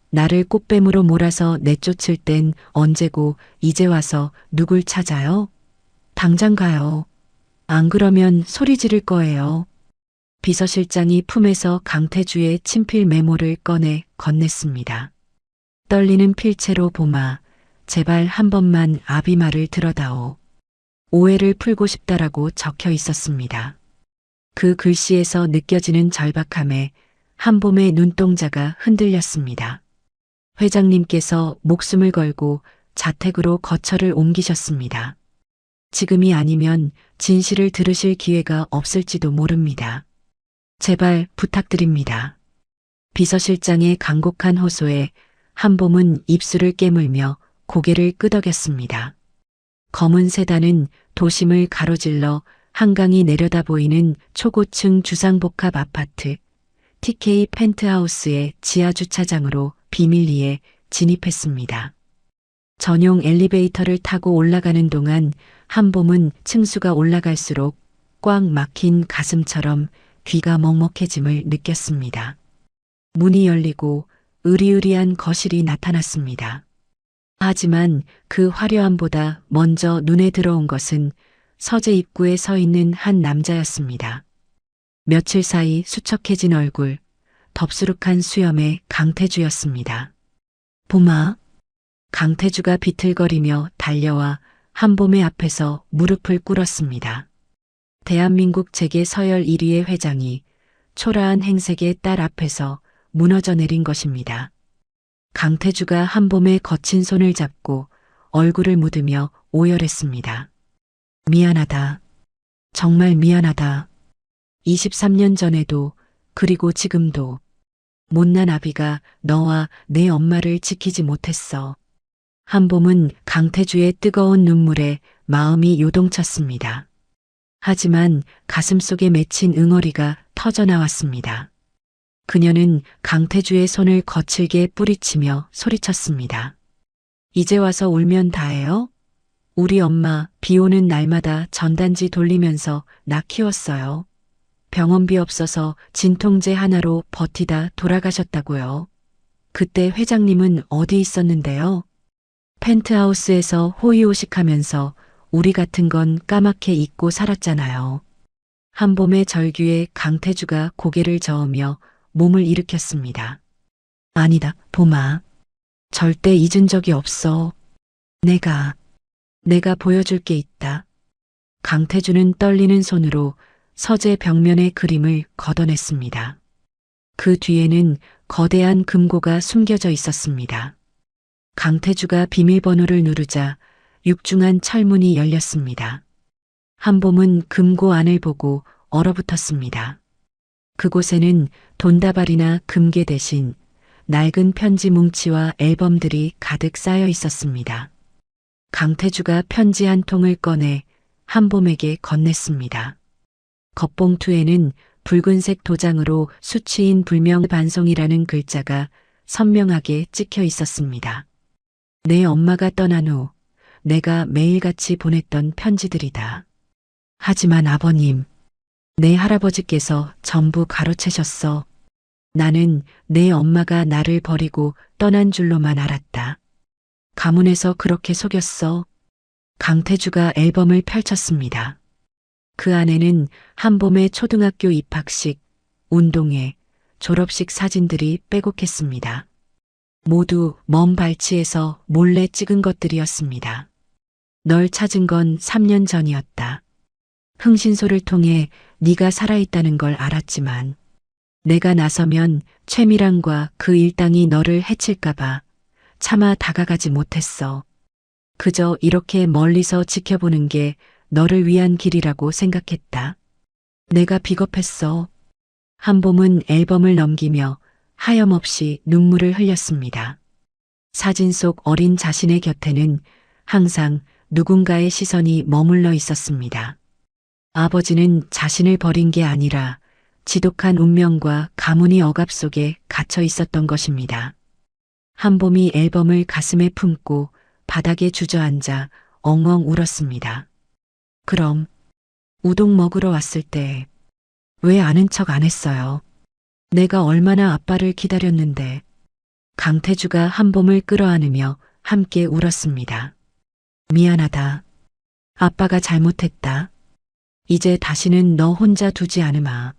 나를 꽃뱀으로 몰아서 내쫓을 땐 언제고 이제 와서 누굴 찾아요? 당장 가요. 안 그러면 소리 지를 거예요. 비서실장이 품에서 강태주의 친필 메모를 꺼내 건넸습니다. 떨리는 필체로 봄아, 제발 한 번만 아비 말을 들어다오. 오해를 풀고 싶다라고 적혀 있었습니다. 그 글씨에서 느껴지는 절박함에 한봄의 눈동자가 흔들렸습니다. 회장님께서 목숨을 걸고 자택으로 거처를 옮기셨습니다. 지금이 아니면 진실을 들으실 기회가 없을지도 모릅니다. 제발 부탁드립니다. 비서실장의 간곡한 호소에 한봄은 입술을 깨물며 고개를 끄덕였습니다. 검은 세단은 도심을 가로질러 한강이 내려다 보이는 초고층 주상복합 아파트 TK 펜트하우스의 지하 주차장으로 비밀리에 진입했습니다. 전용 엘리베이터를 타고 올라가는 동안 한봄은 층수가 올라갈수록 꽉 막힌 가슴처럼 귀가 먹먹해짐을 느꼈습니다. 문이 열리고 으리으리한 거실이 나타났습니다. 하지만 그 화려함보다 먼저 눈에 들어온 것은 서재 입구에 서 있는 한 남자였습니다. 며칠 사이 수척해진 얼굴, 덥수룩한 수염의 강태주였습니다. 봄아. 강태주가 비틀거리며 달려와 한봄의 앞에서 무릎을 꿇었습니다. 대한민국 재계 서열 1위의 회장이 초라한 행색의 딸 앞에서 무너져 내린 것입니다. 강태주가 한봄의 거친 손을 잡고 얼굴을 묻으며 오열했습니다. 미안하다. 정말 미안하다. 23년 전에도 그리고 지금도 못난 아비가 너와 내 엄마를 지키지 못했어. 한봄은 강태주의 뜨거운 눈물에 마음이 요동쳤습니다. 하지만 가슴속에 맺힌 응어리가 터져나왔습니다. 그녀는 강태주의 손을 거칠게 뿌리치며 소리쳤습니다. 이제 와서 울면 다해요? 우리 엄마 비 오는 날마다 전단지 돌리면서 나 키웠어요. 병원비 없어서 진통제 하나로 버티다 돌아가셨다고요. 그때 회장님은 어디 있었는데요? 펜트하우스에서 호의호식하면서 우리 같은 건 까맣게 잊고 살았잖아요. 한봄의 절규에 강태주가 고개를 저으며 몸을 일으켰습니다. 아니다, 봄아. 절대 잊은 적이 없어. 내가 보여줄 게 있다. 강태주는 떨리는 손으로 서재 벽면의 그림을 걷어냈습니다. 그 뒤에는 거대한 금고가 숨겨져 있었습니다. 강태주가 비밀번호를 누르자 육중한 철문이 열렸습니다. 한봄은 금고 안을 보고 얼어붙었습니다. 그곳에는 돈다발이나 금괴 대신 낡은 편지 뭉치와 앨범들이 가득 쌓여 있었습니다. 강태주가 편지 한 통을 꺼내 한봄에게 건넸습니다. 겉봉투에는 붉은색 도장으로 수치인 불명반송이라는 글자가 선명하게 찍혀 있었습니다. 내 엄마가 떠난 후 내가 매일같이 보냈던 편지들이다. 하지만 아버님, 내 할아버지께서 전부 가로채셨어. 나는 내 엄마가 나를 버리고 떠난 줄로만 알았다. 가문에서 그렇게 속였어. 강태주가 앨범을 펼쳤습니다. 그 안에는 한봄의 초등학교 입학식, 운동회, 졸업식 사진들이 빼곡했습니다. 모두 먼 발치에서 몰래 찍은 것들이었습니다. 널 찾은 건 3년 전이었다. 흥신소를 통해 네가 살아있다는 걸 알았지만 내가 나서면 최미랑과 그 일당이 너를 해칠까봐 차마 다가가지 못했어. 그저 이렇게 멀리서 지켜보는 게 너를 위한 길이라고 생각했다. 내가 비겁했어. 한봄은 앨범을 넘기며 하염없이 눈물을 흘렸습니다. 사진 속 어린 자신의 곁에는 항상 누군가의 시선이 머물러 있었습니다. 아버지는 자신을 버린 게 아니라 지독한 운명과 가문의 억압 속에 갇혀 있었던 것입니다. 한봄이 앨범을 가슴에 품고 바닥에 주저앉아 엉엉 울었습니다. 그럼 우동 먹으러 왔을 때 왜 아는 척 안 했어요? 내가 얼마나 아빠를 기다렸는데. 강태주가 한봄을 끌어안으며 함께 울었습니다. 미안하다. 아빠가 잘못했다. 이제 다시는 너 혼자 두지 않으마.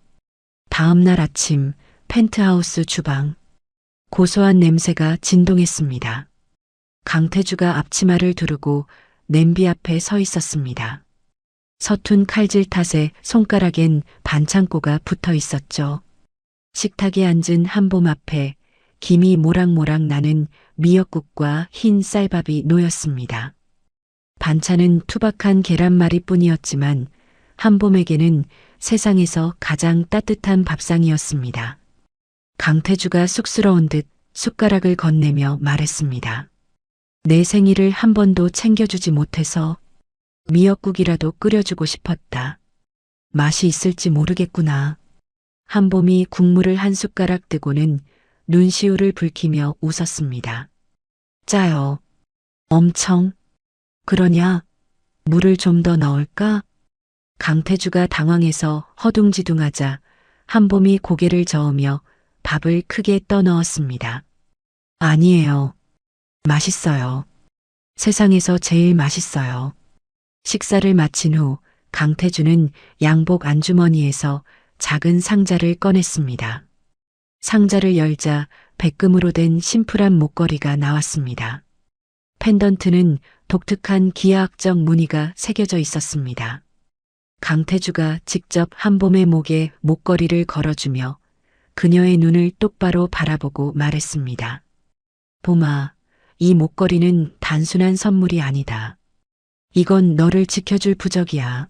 다음 날 아침 펜트하우스 주방. 고소한 냄새가 진동했습니다. 강태주가 앞치마를 두르고 냄비 앞에 서 있었습니다. 서툰 칼질 탓에 손가락엔 반창고가 붙어 있었죠. 식탁에 앉은 한봄 앞에 김이 모락모락 나는 미역국과 흰 쌀밥이 놓였습니다. 반찬은 투박한 계란말이 뿐이었지만 한봄에게는 세상에서 가장 따뜻한 밥상이었습니다. 강태주가 쑥스러운 듯 숟가락을 건네며 말했습니다. 내 생일을 한 번도 챙겨주지 못해서 미역국이라도 끓여주고 싶었다. 맛이 있을지 모르겠구나. 한봄이 국물을 한 숟가락 뜨고는 눈시울을 붉히며 웃었습니다. 짜요. 엄청. 그러냐? 물을 좀 더 넣을까? 강태주가 당황해서 허둥지둥하자 한봄이 고개를 저으며 밥을 크게 떠넣었습니다. 아니에요. 맛있어요. 세상에서 제일 맛있어요. 식사를 마친 후 강태주는 양복 안주머니에서 작은 상자를 꺼냈습니다. 상자를 열자 백금으로 된 심플한 목걸이가 나왔습니다. 펜던트는 독특한 기하학적 무늬가 새겨져 있었습니다. 강태주가 직접 한봄의 목에 목걸이를 걸어주며 그녀의 눈을 똑바로 바라보고 말했습니다. 봄아, 이 목걸이는 단순한 선물이 아니다. 이건 너를 지켜줄 부적이야.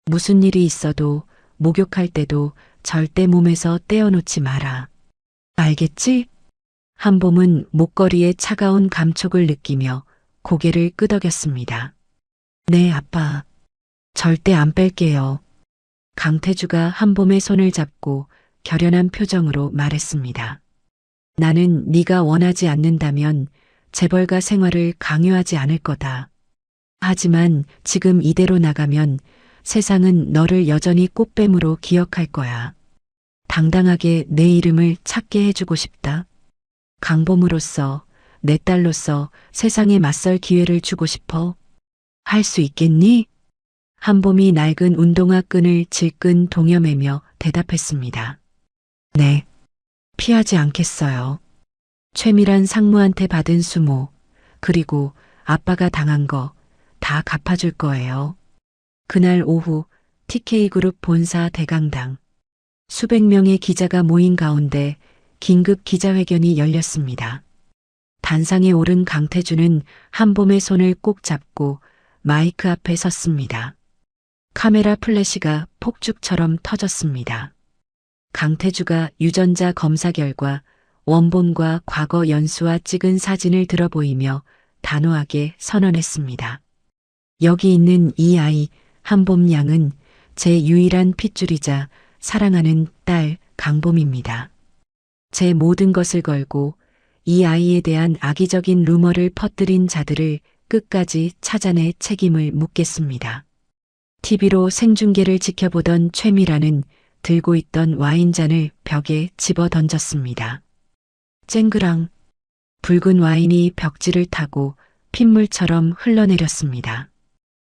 무슨 일이 있어도 목욕할 때도 절대 몸에서 떼어놓지 마라. 알겠지? 한봄은 목걸이의 차가운 감촉을 느끼며 고개를 끄덕였습니다. 네, 아빠. 절대 안 뺄게요. 강태주가 한봄의 손을 잡고 결연한 표정으로 말했습니다. 나는 네가 원하지 않는다면 재벌가 생활을 강요하지 않을 거다. 하지만 지금 이대로 나가면 세상은 너를 여전히 꽃뱀으로 기억할 거야. 당당하게 내 이름을 찾게 해주고 싶다. 강봄으로서, 내 딸로서 세상에 맞설 기회를 주고 싶어. 할 수 있겠니? 한봄이 낡은 운동화 끈을 질끈 동여매며 대답했습니다. 네. 피하지 않겠어요. 최밀한 상무한테 받은 수모, 그리고 아빠가 당한 거 다 갚아줄 거예요. 그날 오후 TK그룹 본사 대강당. 수백 명의 기자가 모인 가운데 긴급 기자회견이 열렸습니다. 단상에 오른 강태주는 한봄의 손을 꼭 잡고 마이크 앞에 섰습니다. 카메라 플래시가 폭죽처럼 터졌습니다. 강태주가 유전자 검사 결과 원본과 과거 연수와 찍은 사진을 들어보이며 단호하게 선언했습니다. 여기 있는 이 아이 한봄 양은 제 유일한 핏줄이자 사랑하는 딸 강봄입니다. 제 모든 것을 걸고 이 아이에 대한 악의적인 루머를 퍼뜨린 자들을 끝까지 찾아내 책임을 묻겠습니다. TV로 생중계를 지켜보던 최미라는 들고 있던 와인잔을 벽에 집어 던졌습니다. 쨍그랑 붉은 와인이 벽지를 타고 핏물처럼 흘러내렸습니다.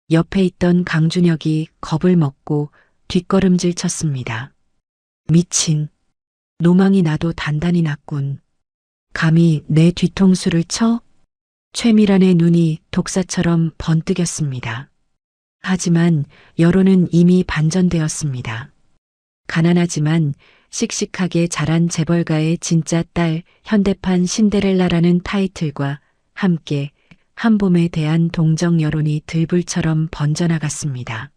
옆에 있던 강준혁이 겁을 먹고 뒷걸음질 쳤습니다. 미친. 노망이 나도 단단히 났군. 감히 내 뒤통수를 쳐? 최미란의 눈이 독사처럼 번뜩였습니다. 하지만 여론은 이미 반전되었습니다. 가난하지만 씩씩하게 자란 재벌가의 진짜 딸 현대판 신데렐라라는 타이틀과 함께 한봄에 대한 동정 여론이 들불처럼 번져나갔습니다.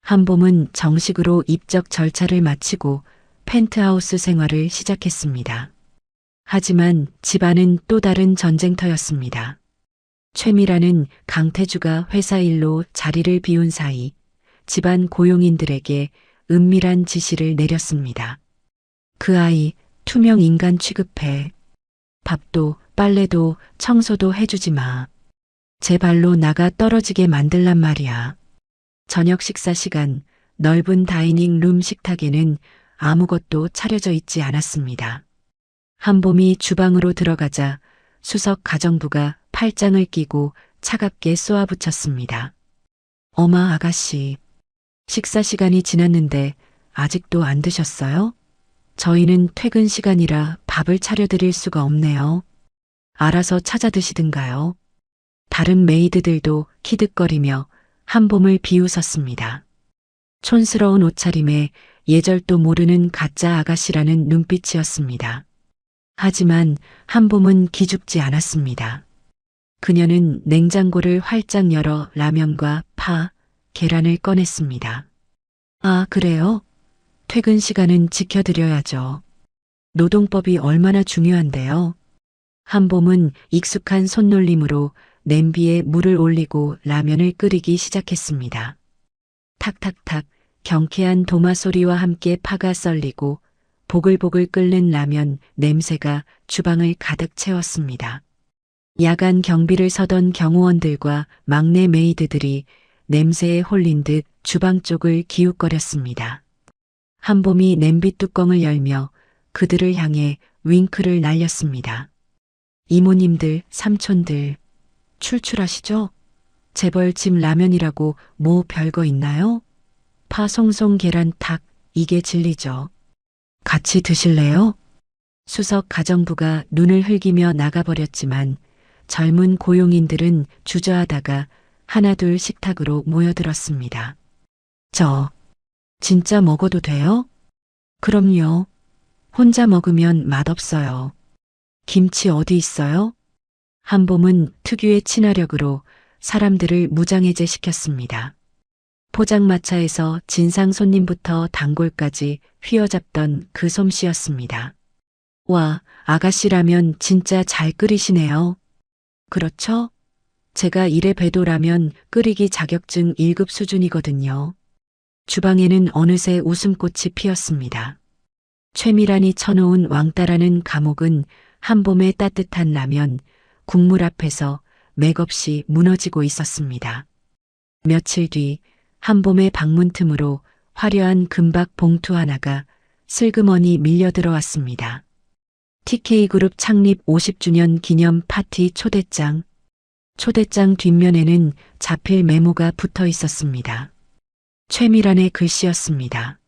한봄은 정식으로 입적 절차를 마치고 펜트하우스 생활을 시작했습니다. 하지만 집안은 또 다른 전쟁터였습니다. 최미라는 강태주가 회사 일로 자리를 비운 사이 집안 고용인들에게 은밀한 지시를 내렸습니다. 그 아이 투명 인간 취급해. 밥도 빨래도 청소도 해주지 마. 제 발로 나가 떨어지게 만들란 말이야. 저녁 식사 시간 넓은 다이닝 룸 식탁에는 아무것도 차려져 있지 않았습니다. 한봄이 주방으로 들어가자 수석 가정부가 팔짱을 끼고 차갑게 쏘아붙였습니다. 어마 아가씨, 식사 시간이 지났는데 아직도 안 드셨어요? 저희는 퇴근 시간이라 밥을 차려드릴 수가 없네요. 알아서 찾아 드시든가요. 다른 메이드들도 키득거리며 한봄을 비웃었습니다. 촌스러운 옷차림에 예절도 모르는 가짜 아가씨라는 눈빛이었습니다. 하지만 한봄은 기죽지 않았습니다. 그녀는 냉장고를 활짝 열어 라면과 파, 계란을 꺼냈습니다. 아, 그래요? 퇴근 시간은 지켜드려야죠. 노동법이 얼마나 중요한데요. 한봄은 익숙한 손놀림으로 냄비에 물을 올리고 라면을 끓이기 시작했습니다. 탁탁탁 경쾌한 도마 소리와 함께 파가 썰리고 보글보글 끓는 라면 냄새가 주방을 가득 채웠습니다. 야간 경비를 서던 경호원들과 막내 메이드들이 냄새에 홀린 듯 주방 쪽을 기웃거렸습니다. 한봄이 냄비 뚜껑을 열며 그들을 향해 윙크를 날렸습니다. 이모님들, 삼촌들, 출출하시죠? 재벌집 라면이라고 뭐 별거 있나요? 파 송송 계란탁, 이게 진리죠. 같이 드실래요? 수석 가정부가 눈을 흘기며 나가버렸지만 젊은 고용인들은 주저하다가 하나둘 식탁으로 모여들었습니다. 저, 진짜 먹어도 돼요? 그럼요. 혼자 먹으면 맛없어요. 김치 어디 있어요? 한봄은 특유의 친화력으로 사람들을 무장해제시켰습니다. 포장마차에서 진상 손님부터 단골까지 휘어잡던 그 솜씨였습니다. 와, 아가씨라면 진짜 잘 끓이시네요. 그렇죠? 제가 이래 배도라면 끓이기 자격증 1급 수준이거든요. 주방에는 어느새 웃음꽃이 피었습니다. 최미란이 쳐놓은 왕따라는 감옥은 한봄의 따뜻한 라면, 국물 앞에서 맥없이 무너지고 있었습니다. 며칠 뒤 한봄의 방문 틈으로 화려한 금박 봉투 하나가 슬그머니 밀려 들어왔습니다. TK그룹 창립 50주년 기념 파티 초대장. 초대장 뒷면에는 자필 메모가 붙어 있었습니다. 최미란의 글씨였습니다.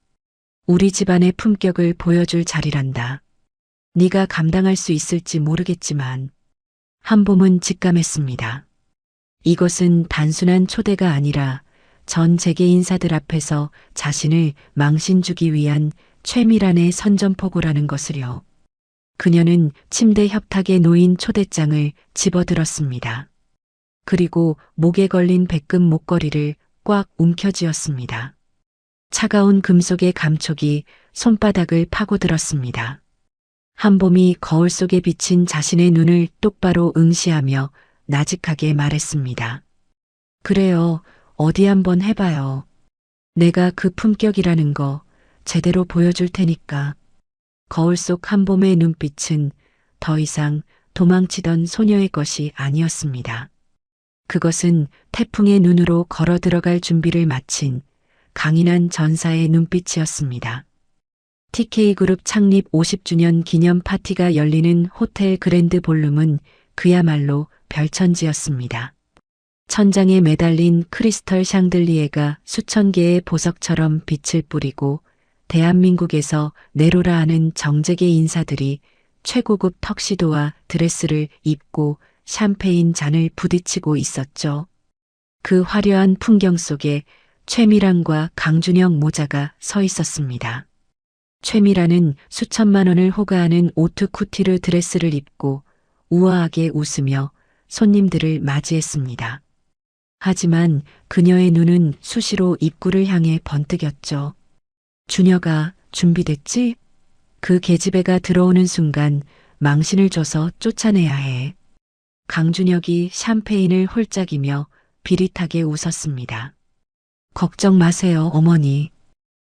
우리 집안의 품격을 보여줄 자리란다. 네가 감당할 수 있을지 모르겠지만 한봄은 직감했습니다. 이것은 단순한 초대가 아니라 전 재계 인사들 앞에서 자신을 망신 주기 위한 최미란의 선전포고라는 것을요. 그녀는 침대 협탁에 놓인 초대장을 집어들었습니다. 그리고 목에 걸린 백금 목걸이를 꽉 움켜쥐었습니다. 차가운 금속의 감촉이 손바닥을 파고들었습니다. 한봄이 거울 속에 비친 자신의 눈을 똑바로 응시하며 나직하게 말했습니다. 그래요, 어디 한번 해봐요. 내가 그 품격이라는 거 제대로 보여줄 테니까. 거울 속 한봄의 눈빛은 더 이상 도망치던 소녀의 것이 아니었습니다. 그것은 태풍의 눈으로 걸어 들어갈 준비를 마친 강인한 전사의 눈빛이었습니다. TK그룹 창립 50주년 기념 파티가 열리는 호텔 그랜드 볼룸은 그야말로 별천지였습니다. 천장에 매달린 크리스털 샹들리에가 수천 개의 보석처럼 빛을 뿌리고 대한민국에서 내로라 하는 정재계 인사들이 최고급 턱시도와 드레스를 입고 샴페인 잔을 부딪히고 있었죠. 그 화려한 풍경 속에 최미란과 강준영 모자가 서 있었습니다. 최미란은 수천만 원을 호가하는 오트쿠티르 드레스를 입고 우아하게 웃으며 손님들을 맞이했습니다. 하지만 그녀의 눈은 수시로 입구를 향해 번뜩였죠. 준혁아, 준비됐지? 그 계집애가 들어오는 순간 망신을 줘서 쫓아내야 해. 강준혁이 샴페인을 홀짝이며 비릿하게 웃었습니다. 걱정 마세요, 어머니.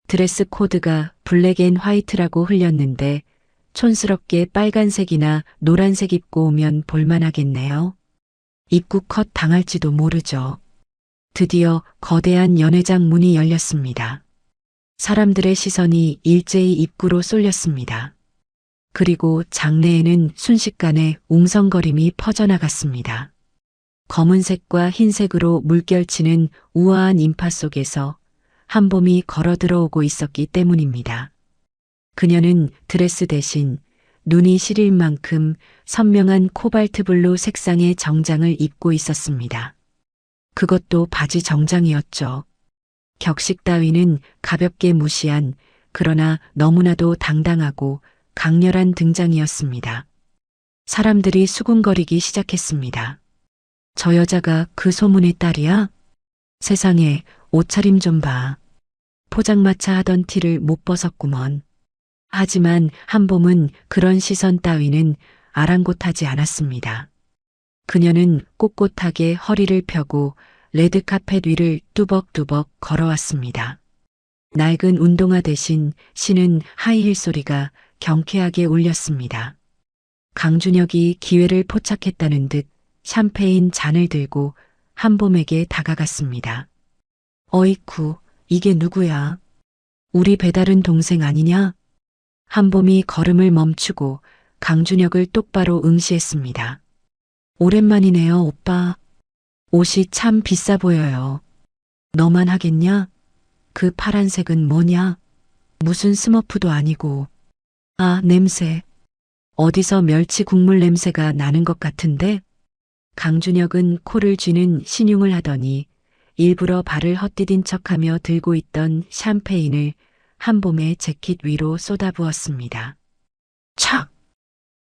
드레스 코드가 블랙 앤 화이트라고 흘렸는데 촌스럽게 빨간색이나 노란색 입고 오면 볼만하겠네요. 입구 컷 당할지도 모르죠. 드디어 거대한 연회장 문이 열렸습니다. 사람들의 시선이 일제히 입구로 쏠렸습니다. 그리고 장내에는 순식간에 웅성거림이 퍼져나갔습니다. 검은색과 흰색으로 물결치는 우아한 인파 속에서 한봄이 걸어 들어오고 있었기 때문입니다. 그녀는 드레스 대신 눈이 시릴 만큼 선명한 코발트 블루 색상의 정장을 입고 있었습니다. 그것도 바지 정장이었죠. 격식 따위는 가볍게 무시한 그러나 너무나도 당당하고 강렬한 등장이었습니다. 사람들이 수군거리기 시작했습니다. 저 여자가 그 소문의 딸이야? 세상에, 옷차림 좀 봐. 포장마차 하던 티를 못 벗었구먼. 하지만 한봄은 그런 시선 따위는 아랑곳하지 않았습니다. 그녀는 꼿꼿하게 허리를 펴고 레드카펫 위를 뚜벅뚜벅 걸어왔습니다. 낡은 운동화 대신 신은 하이힐 소리가 경쾌하게 울렸습니다. 강준혁이 기회를 포착했다는 듯 샴페인 잔을 들고 한봄에게 다가갔습니다. 어이쿠, 이게 누구야? 우리 배다른 동생 아니냐? 한봄이 걸음을 멈추고 강준혁을 똑바로 응시했습니다. 오랜만이네요, 오빠. 옷이 참 비싸 보여요. 너만 하겠냐? 그 파란색은 뭐냐? 무슨 스머프도 아니고. 아, 냄새. 어디서 멸치 국물 냄새가 나는 것 같은데? 강준혁은 코를 쥐는 신용을 하더니 일부러 발을 헛디딘 척하며 들고 있던 샴페인을 한봄의 재킷 위로 쏟아부었습니다. 촥!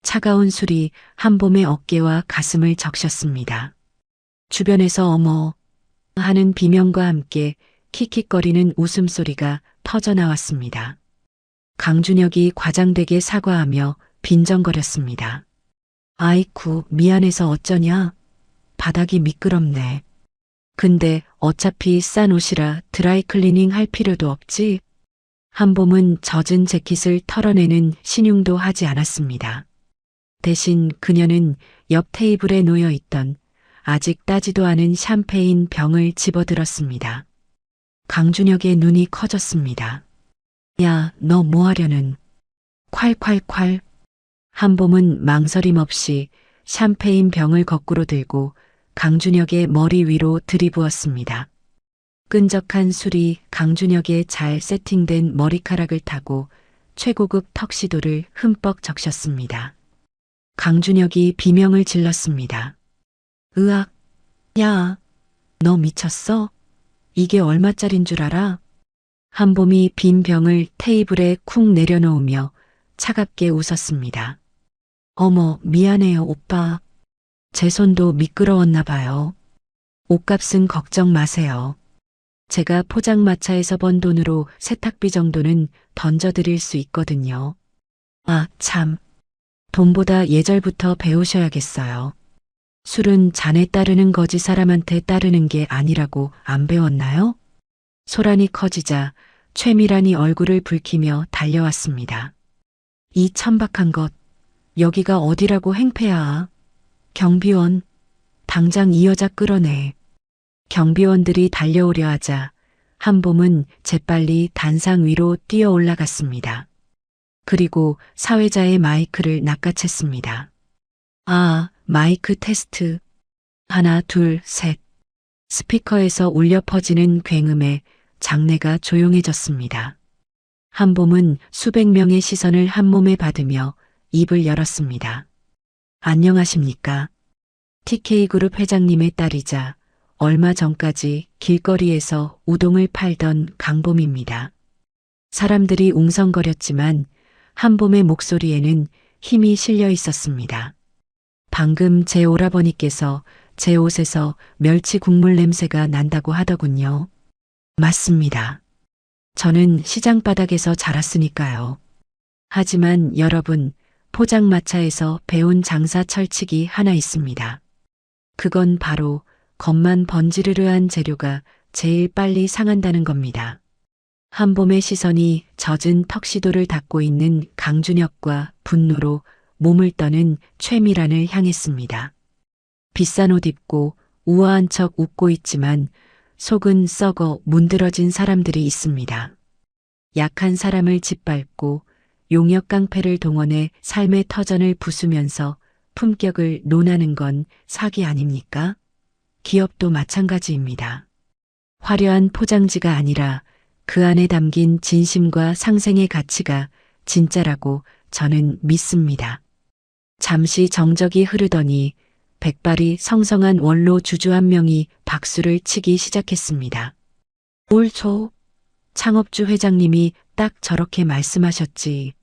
차가운 술이 한봄의 어깨와 가슴을 적셨습니다. 주변에서 어머 하는 비명과 함께 킥킥거리는 웃음소리가 터져나왔습니다. 강준혁이 과장되게 사과하며 빈정거렸습니다. 아이쿠, 미안해서 어쩌냐? 바닥이 미끄럽네. 근데 어차피 싼 옷이라 드라이클리닝 할 필요도 없지? 한봄은 젖은 재킷을 털어내는 신용도 하지 않았습니다. 대신 그녀는 옆 테이블에 놓여 있던 아직 따지도 않은 샴페인 병을 집어들었습니다. 강준혁의 눈이 커졌습니다. 야, 너 뭐 하려는? 콸콸콸. 한봄은 망설임 없이 샴페인 병을 거꾸로 들고 강준혁의 머리 위로 들이부었습니다. 끈적한 술이 강준혁의 잘 세팅된 머리카락을 타고 최고급 턱시도를 흠뻑 적셨습니다. 강준혁이 비명을 질렀습니다. 으악, 야, 너 미쳤어? 이게 얼마짜린 줄 알아? 한봄이 빈 병을 테이블에 쿵 내려놓으며 차갑게 웃었습니다. 어머, 미안해요, 오빠. 제 손도 미끄러웠나 봐요. 옷값은 걱정 마세요. 제가 포장마차에서 번 돈으로 세탁비 정도는 던져드릴 수 있거든요. 아, 참. 돈보다 예절부터 배우셔야겠어요. 술은 잔에 따르는 거지 사람한테 따르는 게 아니라고 안 배웠나요? 소란이 커지자 최미란이 얼굴을 붉히며 달려왔습니다. 이 천박한 것, 여기가 어디라고 행패야. 경비원, 당장 이 여자 끌어내. 경비원들이 달려오려 하자 한봄은 재빨리 단상 위로 뛰어 올라갔습니다. 그리고 사회자의 마이크를 낚아챘습니다. 아, 마이크 테스트. 하나, 둘, 셋. 스피커에서 울려 퍼지는 굉음에 장내가 조용해졌습니다. 한봄은 수백 명의 시선을 한몸에 받으며 입을 열었습니다. 안녕하십니까. TK그룹 회장님의 딸이자 얼마 전까지 길거리에서 우동을 팔던 강봄입니다. 사람들이 웅성거렸지만 한봄의 목소리에는 힘이 실려 있었습니다. 방금 제 오라버니께서 제 옷에서 멸치 국물 냄새가 난다고 하더군요. 맞습니다. 저는 시장 바닥에서 자랐으니까요. 하지만 여러분, 포장마차에서 배운 장사 철칙이 하나 있습니다. 그건 바로 겉만 번지르르한 재료가 제일 빨리 상한다는 겁니다. 한봄의 시선이 젖은 턱시도를 닦고 있는 강준혁과 분노로 몸을 떠는 최미란을 향했습니다. 비싼 옷 입고 우아한 척 웃고 있지만 속은 썩어 문드러진 사람들이 있습니다. 약한 사람을 짓밟고 용역 깡패를 동원해 삶의 터전을 부수면서 품격을 논하는 건 사기 아닙니까? 기업도 마찬가지입니다. 화려한 포장지가 아니라 그 안에 담긴 진심과 상생의 가치가 진짜라고 저는 믿습니다. 잠시 정적이 흐르더니 백발이 성성한 원로 주주 한 명이 박수를 치기 시작했습니다. 옳죠. 창업주 회장님이 딱 저렇게 말씀하셨지.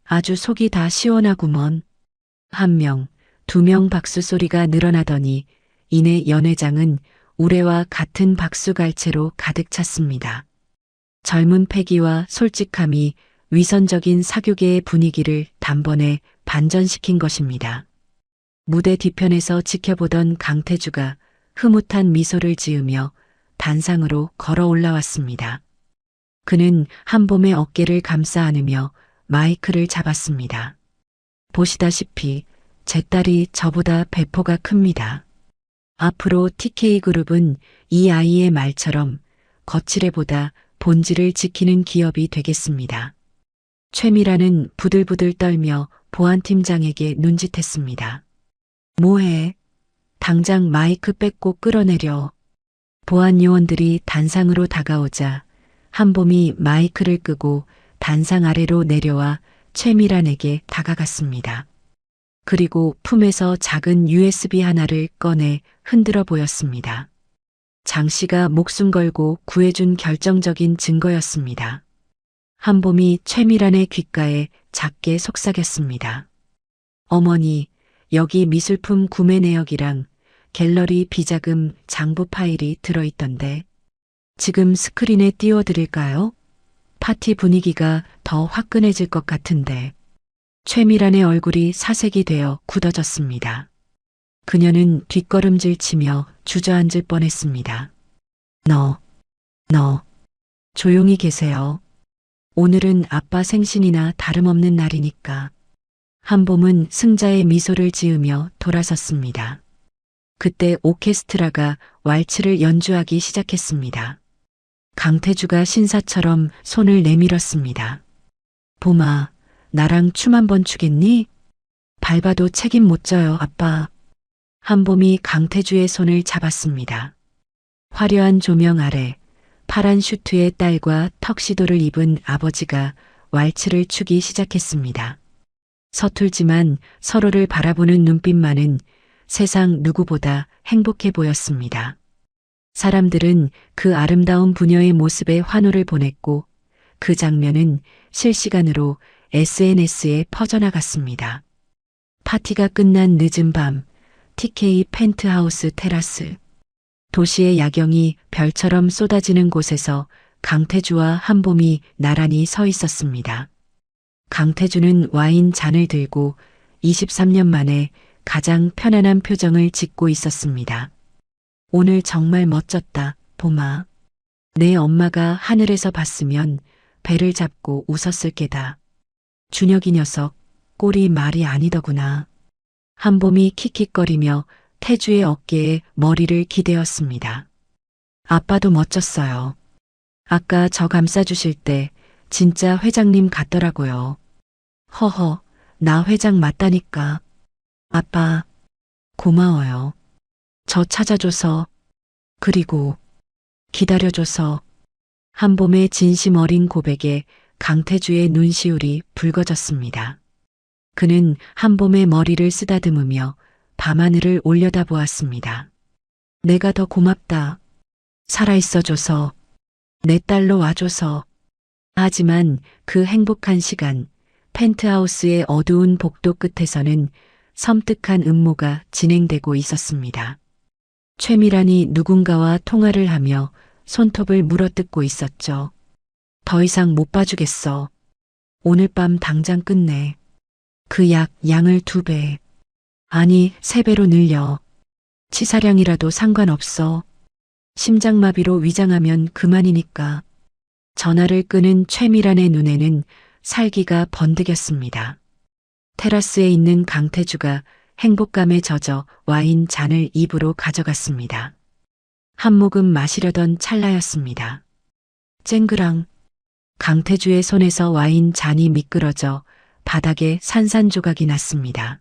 아주 속이 다 시원하구먼. 한 명, 두 명 박수 소리가 늘어나더니 이내 연회장은 우레와 같은 박수갈채로 가득 찼습니다. 젊은 패기와 솔직함이 위선적인 사교계의 분위기를 단번에 반전시킨 것입니다. 무대 뒤편에서 지켜보던 강태주가 흐뭇한 미소를 지으며 단상으로 걸어 올라왔습니다. 그는 한봄의 어깨를 감싸 안으며 마이크를 잡았습니다. 보시다시피 제 딸이 저보다 배포가 큽니다. 앞으로 TK그룹은 이 아이의 말처럼 거칠애보다 본질을 지키는 기업이 되겠습니다. 최미라는 부들부들 떨며 보안팀장에게 눈짓했습니다. 뭐해? 당장 마이크 뺏고 끌어내려. 보안 요원들이 단상으로 다가오자 한봄이 마이크를 끄고 단상 아래로 내려와 최미란에게 다가갔습니다. 그리고 품에서 작은 USB 하나를 꺼내 흔들어 보였습니다. 장 씨가 목숨 걸고 구해준 결정적인 증거였습니다. 한봄이 최미란의 귓가에 작게 속삭였습니다. 어머니, 여기 미술품 구매 내역이랑 갤러리 비자금 장부 파일이 들어있던데 지금 스크린에 띄워드릴까요? 파티 분위기가 더 화끈해질 것 같은데. 최미란의 얼굴이 사색이 되어 굳어졌습니다. 그녀는 뒷걸음질 치며 주저앉을 뻔했습니다. 너, 조용히 계세요. 오늘은 아빠 생신이나 다름없는 날이니까. 한봄은 승자의 미소를 지으며 돌아섰습니다. 그때 오케스트라가 왈츠를 연주하기 시작했습니다. 강태주가 신사처럼 손을 내밀었습니다. 봄아, 나랑 춤 한번 추겠니? 밟아도 책임 못 져요, 아빠. 한봄이 강태주의 손을 잡았습니다. 화려한 조명 아래 파란 슈트의 딸과 턱시도를 입은 아버지가 왈츠를 추기 시작했습니다. 서툴지만 서로를 바라보는 눈빛만은 세상 누구보다 행복해 보였습니다. 사람들은 그 아름다운 부녀의 모습에 환호를 보냈고 그 장면은 실시간으로 SNS에 퍼져나갔습니다. 파티가 끝난 늦은 밤, TK 펜트하우스 테라스. 도시의 야경이 별처럼 쏟아지는 곳에서 강태주와 한봄이 나란히 서 있었습니다. 강태주는 와인 잔을 들고 23년 만에 가장 편안한 표정을 짓고 있었습니다. 오늘 정말 멋졌다, 봄아. 내 엄마가 하늘에서 봤으면 배를 잡고 웃었을 게다. 준혁이 녀석, 꼴이 말이 아니더구나. 한봄이 킥킥거리며 태주의 어깨에 머리를 기대었습니다. 아빠도 멋졌어요. 아까 저 감싸주실 때 진짜 회장님 같더라고요. 허허, 나 회장 맞다니까. 아빠, 고마워요. 저 찾아줘서, 그리고 기다려줘서. 한봄의 진심 어린 고백에 강태주의 눈시울이 붉어졌습니다. 그는 한봄의 머리를 쓰다듬으며 밤하늘을 올려다보았습니다. 내가 더 고맙다. 살아있어줘서, 내 딸로 와줘서. 하지만 그 행복한 시간, 펜트하우스의 어두운 복도 끝에서는 섬뜩한 음모가 진행되고 있었습니다. 최미란이 누군가와 통화를 하며 손톱을 물어뜯고 있었죠. 더 이상 못 봐주겠어. 오늘 밤 당장 끝내. 그 양을 2배. 아니, 3배로 늘려. 치사량이라도 상관없어. 심장마비로 위장하면 그만이니까. 전화를 끄는 최미란의 눈에는 살기가 번득였습니다. 테라스에 있는 강태주가 행복감에 젖어 와인 잔을 입으로 가져갔습니다. 한 모금 마시려던 찰나였습니다. 쨍그랑. 강태주의 손에서 와인 잔이 미끄러져 바닥에 산산조각이 났습니다.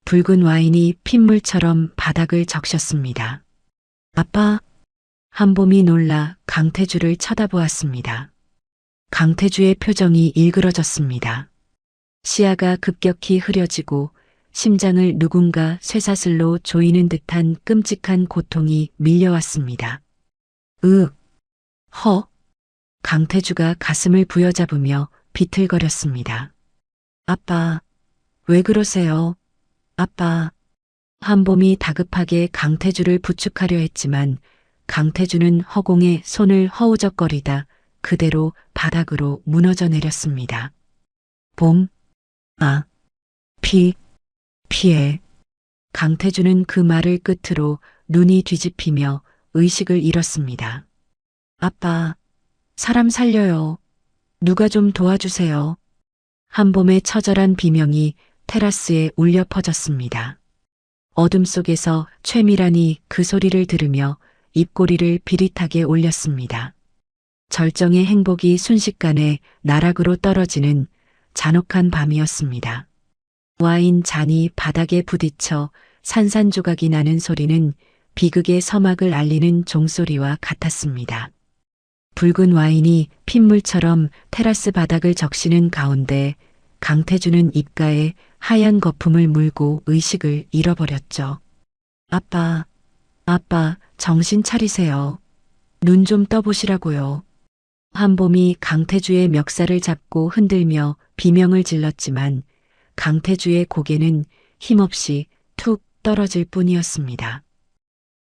붉은 와인이 핏물처럼 바닥을 적셨습니다. 아빠. 한봄이 놀라 강태주를 쳐다보았습니다. 강태주의 표정이 일그러졌습니다. 시야가 급격히 흐려지고 심장을 누군가 쇠사슬로 조이는 듯한 끔찍한 고통이 밀려왔습니다. 허. 강태주가 가슴을 부여잡으며 비틀거렸습니다. 아빠, 왜 그러세요? 아빠. 한봄이 다급하게 강태주를 부축하려 했지만 강태주는 허공에 손을 허우적거리다 그대로 바닥으로 무너져 내렸습니다. 봄, 피해. 강태주는 그 말을 끝으로 눈이 뒤집히며 의식을 잃었습니다. 아빠, 사람 살려요. 누가 좀 도와주세요. 한봄의 처절한 비명이 테라스에 울려 퍼졌습니다. 어둠 속에서 최미란이 그 소리를 들으며 입꼬리를 비릿하게 올렸습니다. 절정의 행복이 순식간에 나락으로 떨어지는 잔혹한 밤이었습니다. 와인 잔이 바닥에 부딪혀 산산조각이 나는 소리는 비극의 서막을 알리는 종소리와 같았습니다. 붉은 와인이 핏물처럼 테라스 바닥을 적시는 가운데 강태주는 입가에 하얀 거품을 물고 의식을 잃어버렸죠. 아빠, 아빠, 정신 차리세요. 눈 좀 떠보시라고요. 한봄이 강태주의 멱살을 잡고 흔들며 비명을 질렀지만 강태주의 고개는 힘없이 툭 떨어질 뿐이었습니다.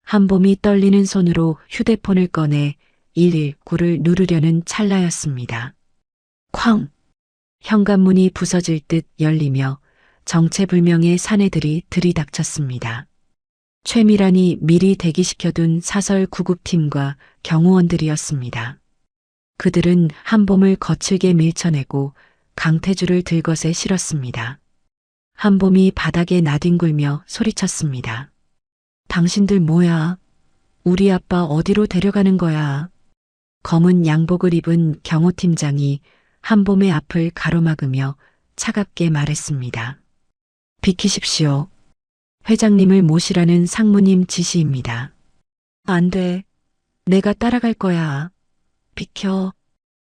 한봄이 떨리는 손으로 휴대폰을 꺼내 119를 누르려는 찰나였습니다. 쾅! 현관문이 부서질 듯 열리며 정체불명의 사내들이 들이닥쳤습니다. 최미란이 미리 대기시켜둔 사설 구급팀과 경호원들이었습니다. 그들은 한봄을 거칠게 밀쳐내고 강태주를 들것에 실었습니다. 한봄이 바닥에 나뒹굴며 소리쳤습니다. 당신들 뭐야? 우리 아빠 어디로 데려가는 거야? 검은 양복을 입은 경호팀장이 한봄의 앞을 가로막으며 차갑게 말했습니다. 비키십시오. 회장님을 모시라는 상무님 지시입니다. 안 돼. 내가 따라갈 거야. 비켜.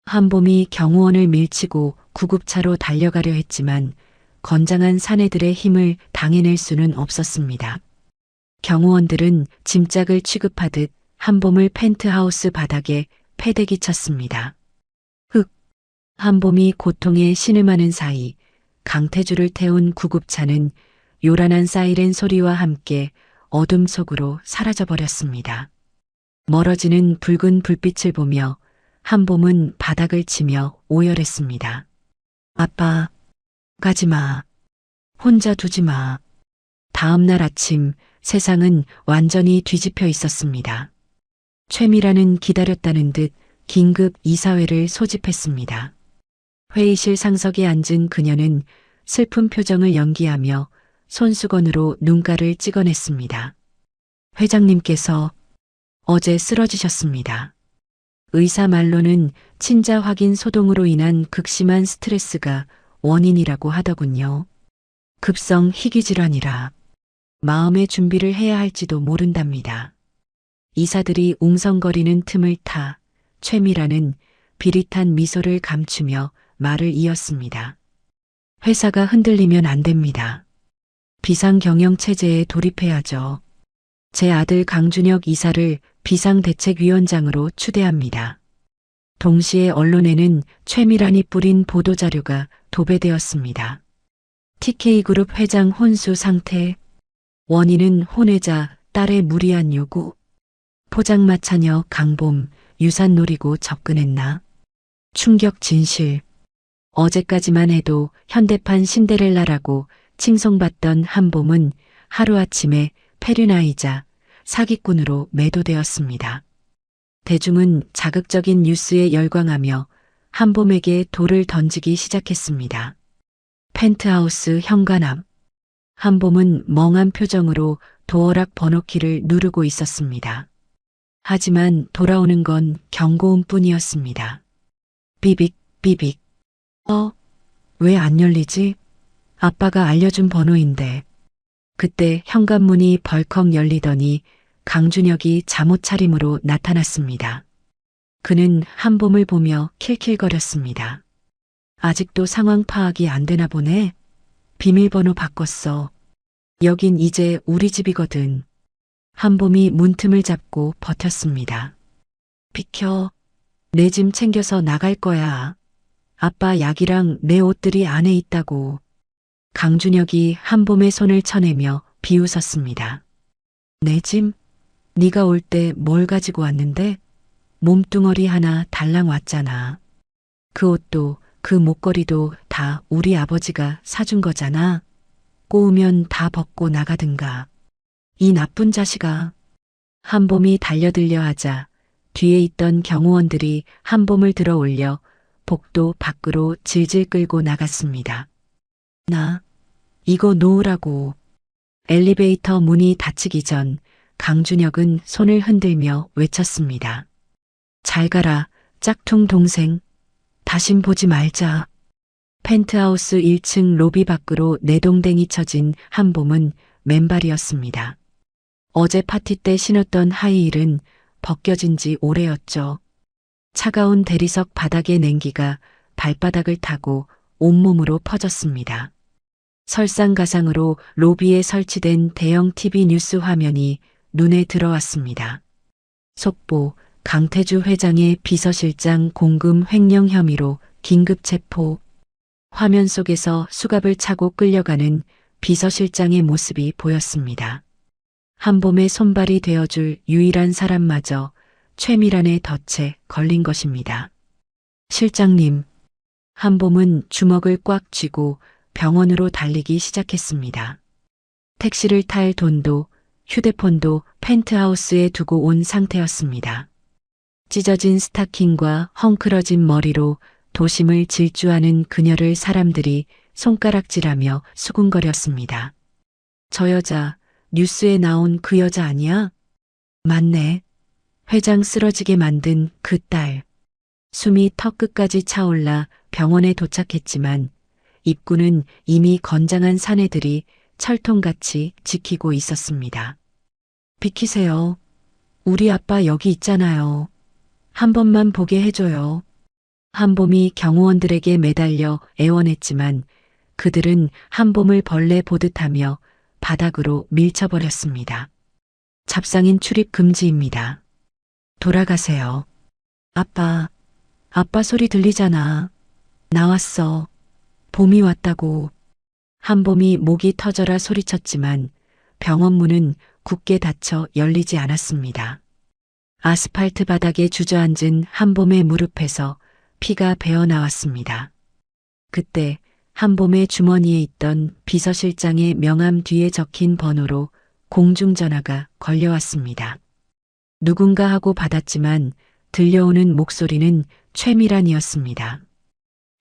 한봄이 경호원을 밀치고 구급차로 달려가려 했지만 건장한 사내들의 힘을 당해낼 수는 없었습니다. 경호원들은 짐짝을 취급하듯 한봄을 펜트하우스 바닥에 패대기 쳤습니다. 흑! 한봄이 고통에 신음하는 사이 강태주를 태운 구급차는 요란한 사이렌 소리와 함께 어둠 속으로 사라져버렸습니다. 멀어지는 붉은 불빛을 보며 한봄은 바닥을 치며 오열했습니다. 아빠, 가지마. 혼자 두지마. 다음 날 아침 세상은 완전히 뒤집혀 있었습니다. 최미란은 기다렸다는 듯 긴급 이사회를 소집했습니다. 회의실 상석에 앉은 그녀는 슬픈 표정을 연기하며 손수건으로 눈가를 찍어냈습니다. 회장님께서 어제 쓰러지셨습니다. 의사 말로는 친자 확인 소동으로 인한 극심한 스트레스가 원인이라고 하더군요. 급성 희귀질환이라 마음의 준비를 해야 할지도 모른답니다. 이사들이 웅성거리는 틈을 타 최미라는 비릿한 미소를 감추며 말을 이었습니다. 회사가 흔들리면 안 됩니다. 비상경영체제에 돌입해야죠. 제 아들 강준혁 이사를 비상대책위원장으로 추대합니다. 동시에 언론에는 최미란이 뿌린 보도자료가 도배되었습니다. TK그룹 회장 혼수 상태, 원인은 혼외자 딸의 무리한 요구, 포장마차녀 강봄 유산 노리고 접근했나, 충격 진실, 어제까지만 해도 현대판 신데렐라라고 칭송받던 한봄은 하루아침에 페르나이자 사기꾼으로 매도되었습니다. 대중은 자극적인 뉴스에 열광하며 한봄에게 돌을 던지기 시작했습니다. 펜트하우스 현관 앞, 한봄은 멍한 표정으로 도어락 번호키를 누르고 있었습니다. 하지만 돌아오는 건 경고음 뿐이었습니다. 비빅, 비빅. 왜 안 열리지? 아빠가 알려준 번호인데. 그때 현관문이 벌컥 열리더니 강준혁이 잠옷 차림으로 나타났습니다. 그는 한봄을 보며 킬킬거렸습니다. 아직도 상황 파악이 안 되나 보네. 비밀번호 바꿨어. 여긴 이제 우리 집이거든. 한봄이 문틈을 잡고 버텼습니다. 비켜. 내 짐 챙겨서 나갈 거야. 아빠 약이랑 내 옷들이 안에 있다고. 강준혁이 한봄의 손을 쳐내며 비웃었습니다. 내 짐? 네가 올 때 뭘 가지고 왔는데? 몸뚱어리 하나 달랑 왔잖아. 그 옷도 그 목걸이도 다 우리 아버지가 사준 거잖아. 꼬우면 다 벗고 나가든가. 이 나쁜 자식아. 한봄이 달려들려 하자 뒤에 있던 경호원들이 한봄을 들어 올려 복도 밖으로 질질 끌고 나갔습니다. 나, 이거 놓으라고. 엘리베이터 문이 닫히기 전 강준혁은 손을 흔들며 외쳤습니다. 잘 가라, 짝퉁 동생. 다신 보지 말자. 펜트하우스 1층 로비 밖으로 내동댕이 쳐진 한봄은 맨발이었습니다. 어제 파티 때 신었던 하이힐은 벗겨진 지 오래였죠. 차가운 대리석 바닥의 냉기가 발바닥을 타고 온몸으로 퍼졌습니다. 설상가상으로 로비에 설치된 대형 TV 뉴스 화면이 눈에 들어왔습니다. 속보, 강태주 회장의 비서실장 공금 횡령 혐의로 긴급 체포. 화면 속에서 수갑을 차고 끌려가는 비서실장의 모습이 보였습니다. 한봄의 손발이 되어줄 유일한 사람마저 최미란의 덫에 걸린 것입니다. 실장님, 한봄은 주먹을 꽉 쥐고 병원으로 달리기 시작했습니다. 택시를 탈 돈도 휴대폰도 펜트하우스에 두고 온 상태였습니다. 찢어진 스타킹과 헝클어진 머리로 도심을 질주하는 그녀를 사람들이 손가락질하며 수군거렸습니다. 저 여자, 뉴스에 나온 그 여자 아니야? 맞네. 회장 쓰러지게 만든 그 딸. 숨이 턱끝까지 차올라 병원에 도착했지만 입구는 이미 건장한 사내들이 철통같이 지키고 있었습니다. 비키세요. 우리 아빠 여기 있잖아요. 한 번만 보게 해줘요. 한봄이 경호원들에게 매달려 애원했지만 그들은 한봄을 벌레 보듯하며 바닥으로 밀쳐버렸습니다. 잡상인 출입 금지입니다. 돌아가세요. 아빠 소리 들리잖아. 나왔어. 봄이 왔다고. 한봄이 목이 터져라 소리쳤지만 병원 문은 굳게 닫혀 열리지 않았습니다. 아스팔트 바닥에 주저앉은 한봄의 무릎에서 피가 배어나왔습니다. 그때 한봄의 주머니에 있던 비서실장의 명함 뒤에 적힌 번호로 공중전화가 걸려왔습니다. 누군가 하고 받았지만 들려오는 목소리는 최미란이었습니다.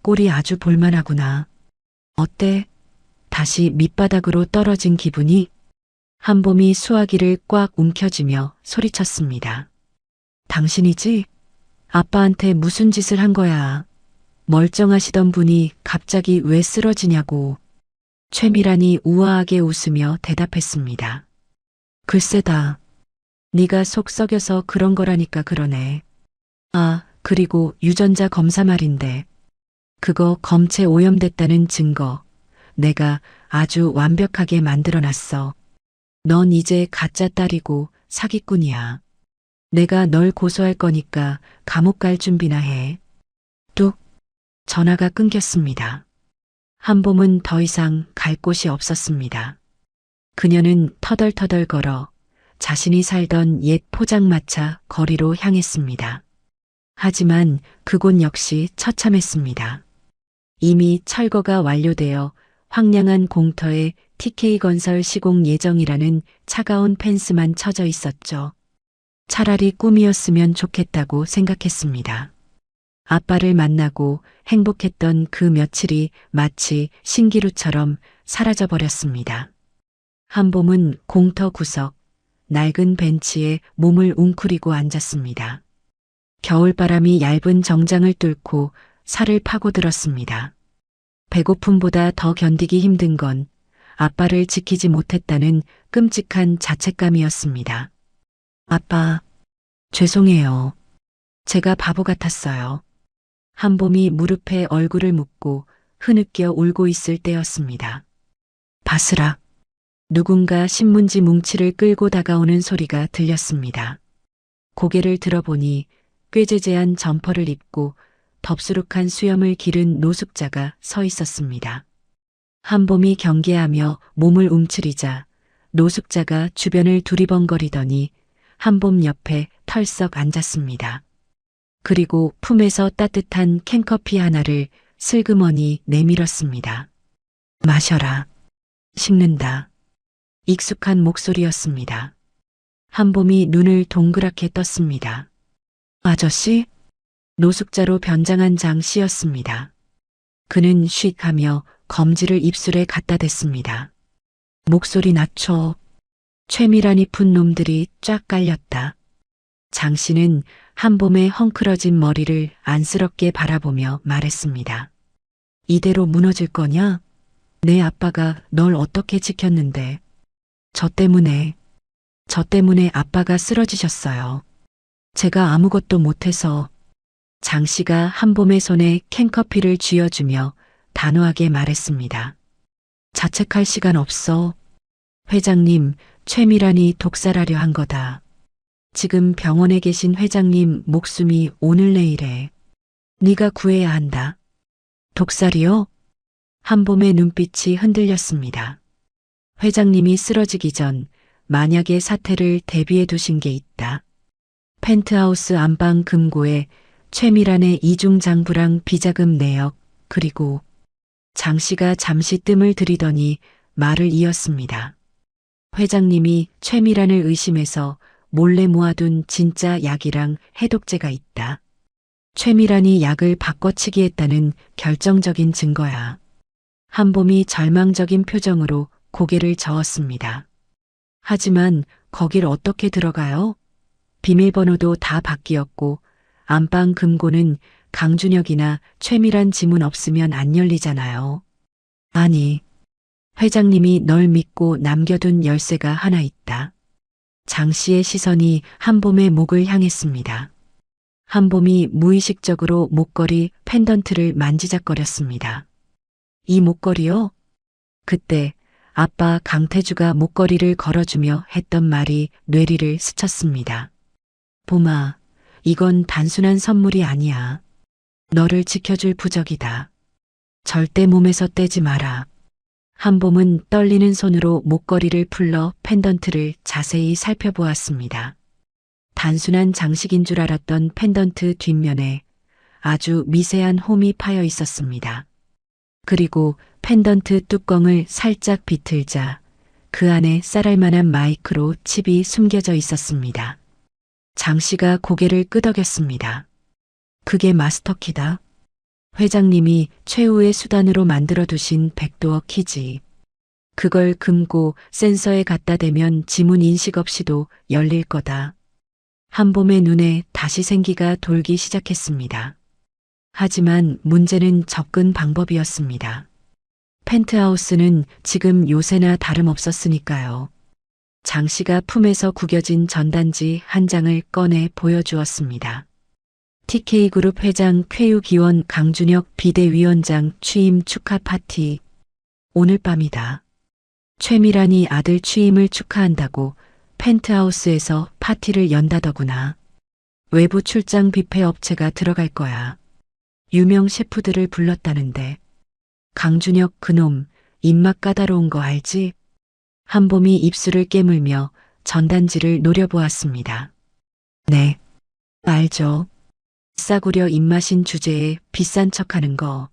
꼴이 아주 볼만하구나. 어때? 다시 밑바닥으로 떨어진 기분이? 한봄이 수화기를 꽉 움켜쥐며 소리쳤습니다. 당신이지? 아빠한테 무슨 짓을 한 거야? 멀쩡하시던 분이 갑자기 왜 쓰러지냐고. 최미란이 우아하게 웃으며 대답했습니다. 글쎄다. 네가 속 썩여서 그런 거라니까 그러네. 아, 그리고 유전자 검사 말인데. 그거 검체 오염됐다는 증거. 내가 아주 완벽하게 만들어놨어. 넌 이제 가짜 딸이고 사기꾼이야. 내가 널 고소할 거니까 감옥 갈 준비나 해. 뚝. 전화가 끊겼습니다. 한봄은 더 이상 갈 곳이 없었습니다. 그녀는 터덜터덜 걸어 자신이 살던 옛 포장마차 거리로 향했습니다. 하지만 그곳 역시 처참했습니다. 이미 철거가 완료되어 황량한 공터에 TK건설 시공 예정이라는 차가운 펜스만 쳐져 있었죠. 차라리 꿈이었으면 좋겠다고 생각했습니다. 아빠를 만나고 행복했던 그 며칠이 마치 신기루처럼 사라져버렸습니다. 한봄은 공터 구석, 낡은 벤치에 몸을 웅크리고 앉았습니다. 겨울바람이 얇은 정장을 뚫고 살을 파고들었습니다. 배고픔보다 더 견디기 힘든 건 아빠를 지키지 못했다는 끔찍한 자책감이었습니다. 아빠, 죄송해요. 제가 바보 같았어요. 한봄이 무릎에 얼굴을 묻고 흐느껴 울고 있을 때였습니다. 바스락. 누군가 신문지 뭉치를 끌고 다가오는 소리가 들렸습니다. 고개를 들어보니 꾀재재한 점퍼를 입고 덥수룩한 수염을 기른 노숙자가 서 있었습니다. 한봄이 경계하며 몸을 움츠리자 노숙자가 주변을 두리번거리더니 한봄 옆에 털썩 앉았습니다. 그리고 품에서 따뜻한 캔커피 하나를 슬그머니 내밀었습니다. 마셔라. 식는다. 익숙한 목소리였습니다. 한봄이 눈을 동그랗게 떴습니다. 아저씨? 노숙자로 변장한 장 씨였습니다. 그는 쉿 하며 검지를 입술에 갖다 댔습니다. 목소리 낮춰. 최미란이 푼 놈들이 쫙 깔렸다. 장 씨는 한봄의 헝클어진 머리를 안쓰럽게 바라보며 말했습니다. 이대로 무너질 거냐? 내 아빠가 널 어떻게 지켰는데. 저 때문에 아빠가 쓰러지셨어요. 제가 아무것도 못해서. 장 씨가 한봄의 손에 캔커피를 쥐어주며 단호하게 말했습니다. 자책할 시간 없어. 회장님, 최미란이 독살하려 한 거다. 지금 병원에 계신 회장님 목숨이 오늘 내일에. 네가 구해야 한다. 독살이요? 한봄의 눈빛이 흔들렸습니다. 회장님이 쓰러지기 전 만약의 사태를 대비해 두신 게 있다. 펜트하우스 안방 금고에 최미란의 이중장부랑 비자금 내역, 그리고 장 씨가 잠시 뜸을 들이더니 말을 이었습니다. 회장님이 최미란을 의심해서 몰래 모아둔 진짜 약이랑 해독제가 있다. 최미란이 약을 바꿔치기 했다는 결정적인 증거야. 한봄이 절망적인 표정으로 고개를 저었습니다. 하지만 거길 어떻게 들어가요? 비밀번호도 다 바뀌었고 안방 금고는 강준혁이나 최미란 지문 없으면 안 열리잖아요. 아니, 회장님이 널 믿고 남겨둔 열쇠가 하나 있다. 장 씨의 시선이 한봄의 목을 향했습니다. 한봄이 무의식적으로 목걸이 펜던트를 만지작거렸습니다. 이 목걸이요? 그때 아빠 강태주가 목걸이를 걸어주며 했던 말이 뇌리를 스쳤습니다. 봄아, 이건 단순한 선물이 아니야. 너를 지켜줄 부적이다. 절대 몸에서 떼지 마라. 한봄은 떨리는 손으로 목걸이를 풀러 펜던트를 자세히 살펴보았습니다. 단순한 장식인 줄 알았던 펜던트 뒷면에 아주 미세한 홈이 파여 있었습니다. 그리고 펜던트 뚜껑을 살짝 비틀자 그 안에 쌀알만한 마이크로 칩이 숨겨져 있었습니다. 장 씨가 고개를 끄덕였습니다. 그게 마스터키다. 회장님이 최후의 수단으로 만들어두신 백도어 키지. 그걸 금고 센서에 갖다 대면 지문 인식 없이도 열릴 거다. 한봄의 눈에 다시 생기가 돌기 시작했습니다. 하지만 문제는 접근 방법이었습니다. 펜트하우스는 지금 요새나 다름없었으니까요. 장 씨가 품에서 구겨진 전단지 한 장을 꺼내 보여주었습니다. TK그룹 회장 쾌유기원 강준혁 비대위원장 취임 축하 파티. 오늘 밤이다. 최미란이 아들 취임을 축하한다고 펜트하우스에서 파티를 연다더구나. 외부 출장 뷔페 업체가 들어갈 거야. 유명 셰프들을 불렀다는데. 강준혁 그놈 입맛 까다로운 거 알지? 한봄이 입술을 깨물며 전단지를 노려보았습니다. 네, 알죠. 싸구려 입맛인 주제에 비싼 척하는 거.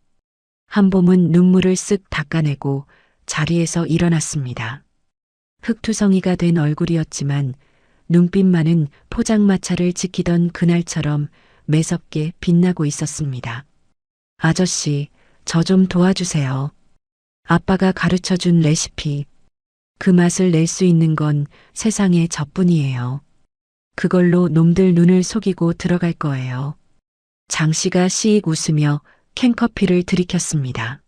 한봄은 눈물을 쓱 닦아내고 자리에서 일어났습니다. 흑투성이가 된 얼굴이었지만 눈빛만은 포장마차를 지키던 그날처럼 매섭게 빛나고 있었습니다. 아저씨, 저 좀 도와주세요. 아빠가 가르쳐준 레시피. 그 맛을 낼 수 있는 건 세상에 저뿐이에요. 그걸로 놈들 눈을 속이고 들어갈 거예요. 장 씨가 씩 웃으며 캔커피를 들이켰습니다.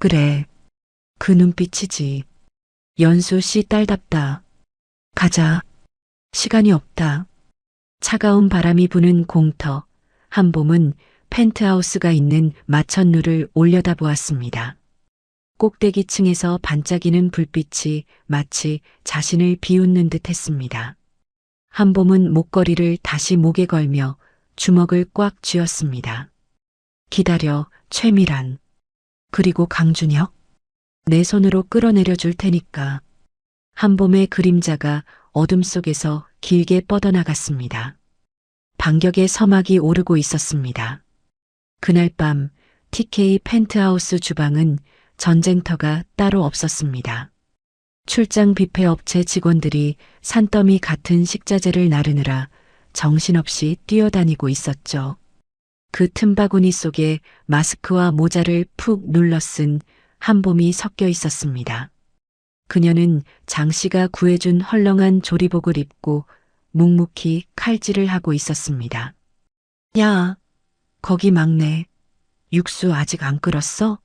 그래, 그 눈빛이지. 연수 씨 딸답다. 가자. 시간이 없다. 차가운 바람이 부는 공터. 한봄은 펜트하우스가 있는 마천루를 올려다보았습니다. 꼭대기층에서 반짝이는 불빛이 마치 자신을 비웃는 듯 했습니다. 한봄은 목걸이를 다시 목에 걸며 주먹을 꽉 쥐었습니다. 기다려, 최미란. 그리고 강준혁. 내 손으로 끌어내려 줄 테니까. 한봄의 그림자가 어둠 속에서 길게 뻗어나갔습니다. 반격의 서막이 오르고 있었습니다. 그날 밤 TK 펜트하우스 주방은 전쟁터가 따로 없었습니다. 출장 뷔페 업체 직원들이 산더미 같은 식자재를 나르느라 정신없이 뛰어다니고 있었죠. 그 틈바구니 속에 마스크와 모자를 푹 눌러 쓴 한봄이 섞여 있었습니다. 그녀는 장 씨가 구해준 헐렁한 조리복을 입고 묵묵히 칼질을 하고 있었습니다. 야, 거기 막내. 육수 아직 안 끓었어?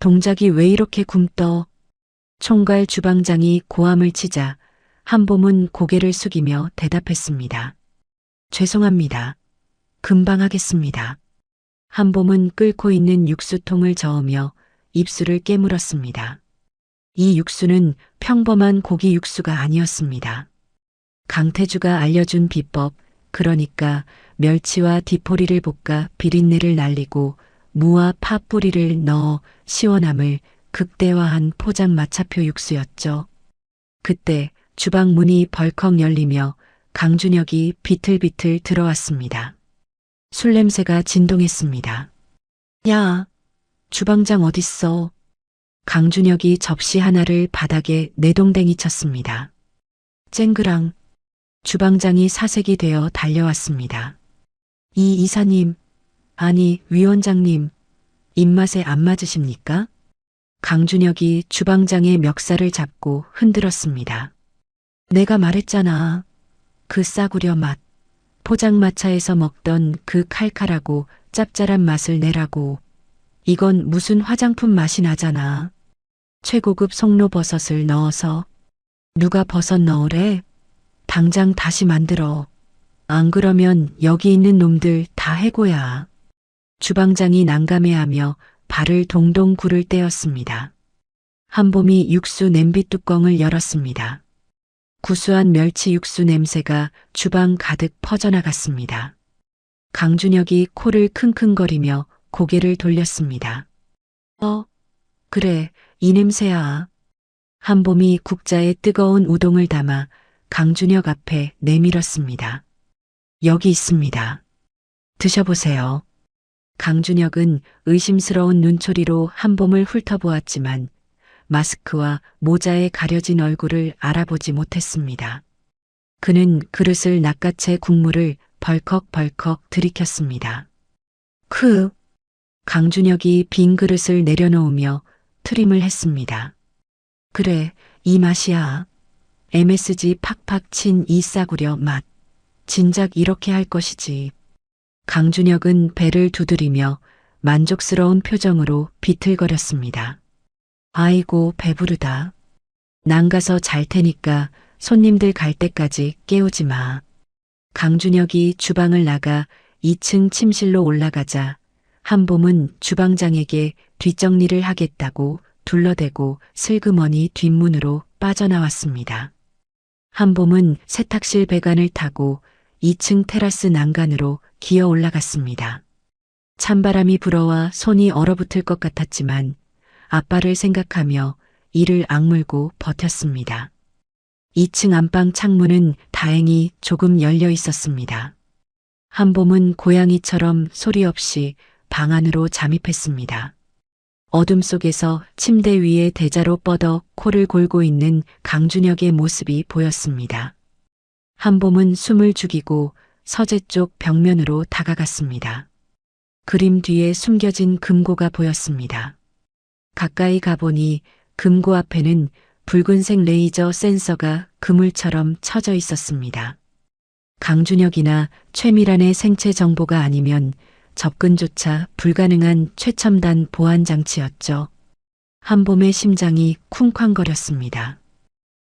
동작이 왜 이렇게 굼떠? 총괄 주방장이 고함을 치자 한봄은 고개를 숙이며 대답했습니다. 죄송합니다. 금방 하겠습니다. 한봄은 끓고 있는 육수통을 저으며 입술을 깨물었습니다. 이 육수는 평범한 고기 육수가 아니었습니다. 강태주가 알려준 비법, 그러니까 멸치와 디포리를 볶아 비린내를 날리고 무와 파 뿌리를 넣어 시원함을 극대화한 포장마차표 육수였죠. 그때 주방 문이 벌컥 열리며 강준혁이 비틀비틀 들어왔습니다. 술 냄새가 진동했습니다. 야, 주방장 어딨어? 강준혁이 접시 하나를 바닥에 내동댕이 쳤습니다. 쨍그랑 주방장이 사색이 되어 달려왔습니다. 이 이사님, 아니 위원장님, 입맛에 안 맞으십니까? 강준혁이 주방장의 멱살을 잡고 흔들었습니다. 내가 말했잖아. 그 싸구려 맛. 포장마차에서 먹던 그 칼칼하고 짭짤한 맛을 내라고. 이건 무슨 화장품 맛이 나잖아. 최고급 송로버섯을 넣어서. 누가 버섯 넣으래? 당장 다시 만들어. 안 그러면 여기 있는 놈들 다 해고야. 주방장이 난감해하며 발을 동동 구를 떼었습니다. 한봄이 육수 냄비 뚜껑을 열었습니다. 구수한 멸치 육수 냄새가 주방 가득 퍼져나갔습니다. 강준혁이 코를 킁킁거리며 고개를 돌렸습니다. 그래, 이 냄새야. 한봄이 국자에 뜨거운 우동을 담아 강준혁 앞에 내밀었습니다. 여기 있습니다. 드셔보세요. 강준혁은 의심스러운 눈초리로 한봄을 훑어보았지만 마스크와 모자에 가려진 얼굴을 알아보지 못했습니다. 그는 그릇을 낚아채 국물을 벌컥벌컥 들이켰습니다. 강준혁이 빈 그릇을 내려놓으며 트림을 했습니다. 그래, 이 맛이야. MSG 팍팍 친 이 싸구려 맛. 진작 이렇게 할 것이지. 강준혁은 배를 두드리며 만족스러운 표정으로 비틀거렸습니다. 아이고 배부르다. 난 가서 잘 테니까 손님들 갈 때까지 깨우지 마. 강준혁이 주방을 나가 2층 침실로 올라가자 한봄은 주방장에게 뒷정리를 하겠다고 둘러대고 슬그머니 뒷문으로 빠져나왔습니다. 한봄은 세탁실 배관을 타고 2층 테라스 난간으로 기어 올라갔습니다. 찬바람이 불어와 손이 얼어붙을 것 같았지만 아빠를 생각하며 이를 악물고 버텼습니다. 2층 안방 창문은 다행히 조금 열려 있었습니다. 한봄은 고양이처럼 소리 없이 방 안으로 잠입했습니다. 어둠 속에서 침대 위에 대자로 뻗어 코를 골고 있는 강준혁의 모습이 보였습니다. 한봄은 숨을 죽이고 서재 쪽 벽면으로 다가갔습니다. 그림 뒤에 숨겨진 금고가 보였습니다. 가까이 가보니 금고 앞에는 붉은색 레이저 센서가 그물처럼 쳐져 있었습니다. 강준혁이나 최미란의 생체 정보가 아니면 접근조차 불가능한 최첨단 보안 장치였죠. 한봄의 심장이 쿵쾅거렸습니다.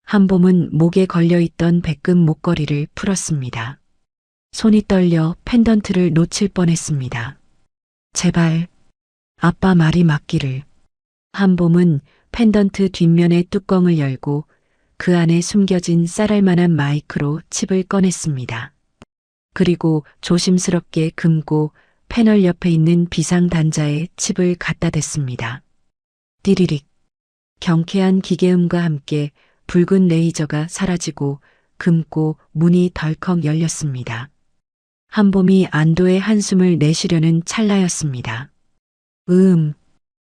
한봄은 목에 걸려있던 백금 목걸이를 풀었습니다. 손이 떨려 펜던트를 놓칠 뻔했습니다. 제발 아빠 말이 맞기를. 한봄은 펜던트 뒷면의 뚜껑을 열고 그 안에 숨겨진 쌀알만한 마이크로 칩을 꺼냈습니다. 그리고 조심스럽게 금고 패널 옆에 있는 비상 단자에 칩을 갖다 댔습니다. 띠리릭. 경쾌한 기계음과 함께 붉은 레이저가 사라지고 금고 문이 덜컥 열렸습니다. 한봄이 안도의 한숨을 내쉬려는 찰나였습니다.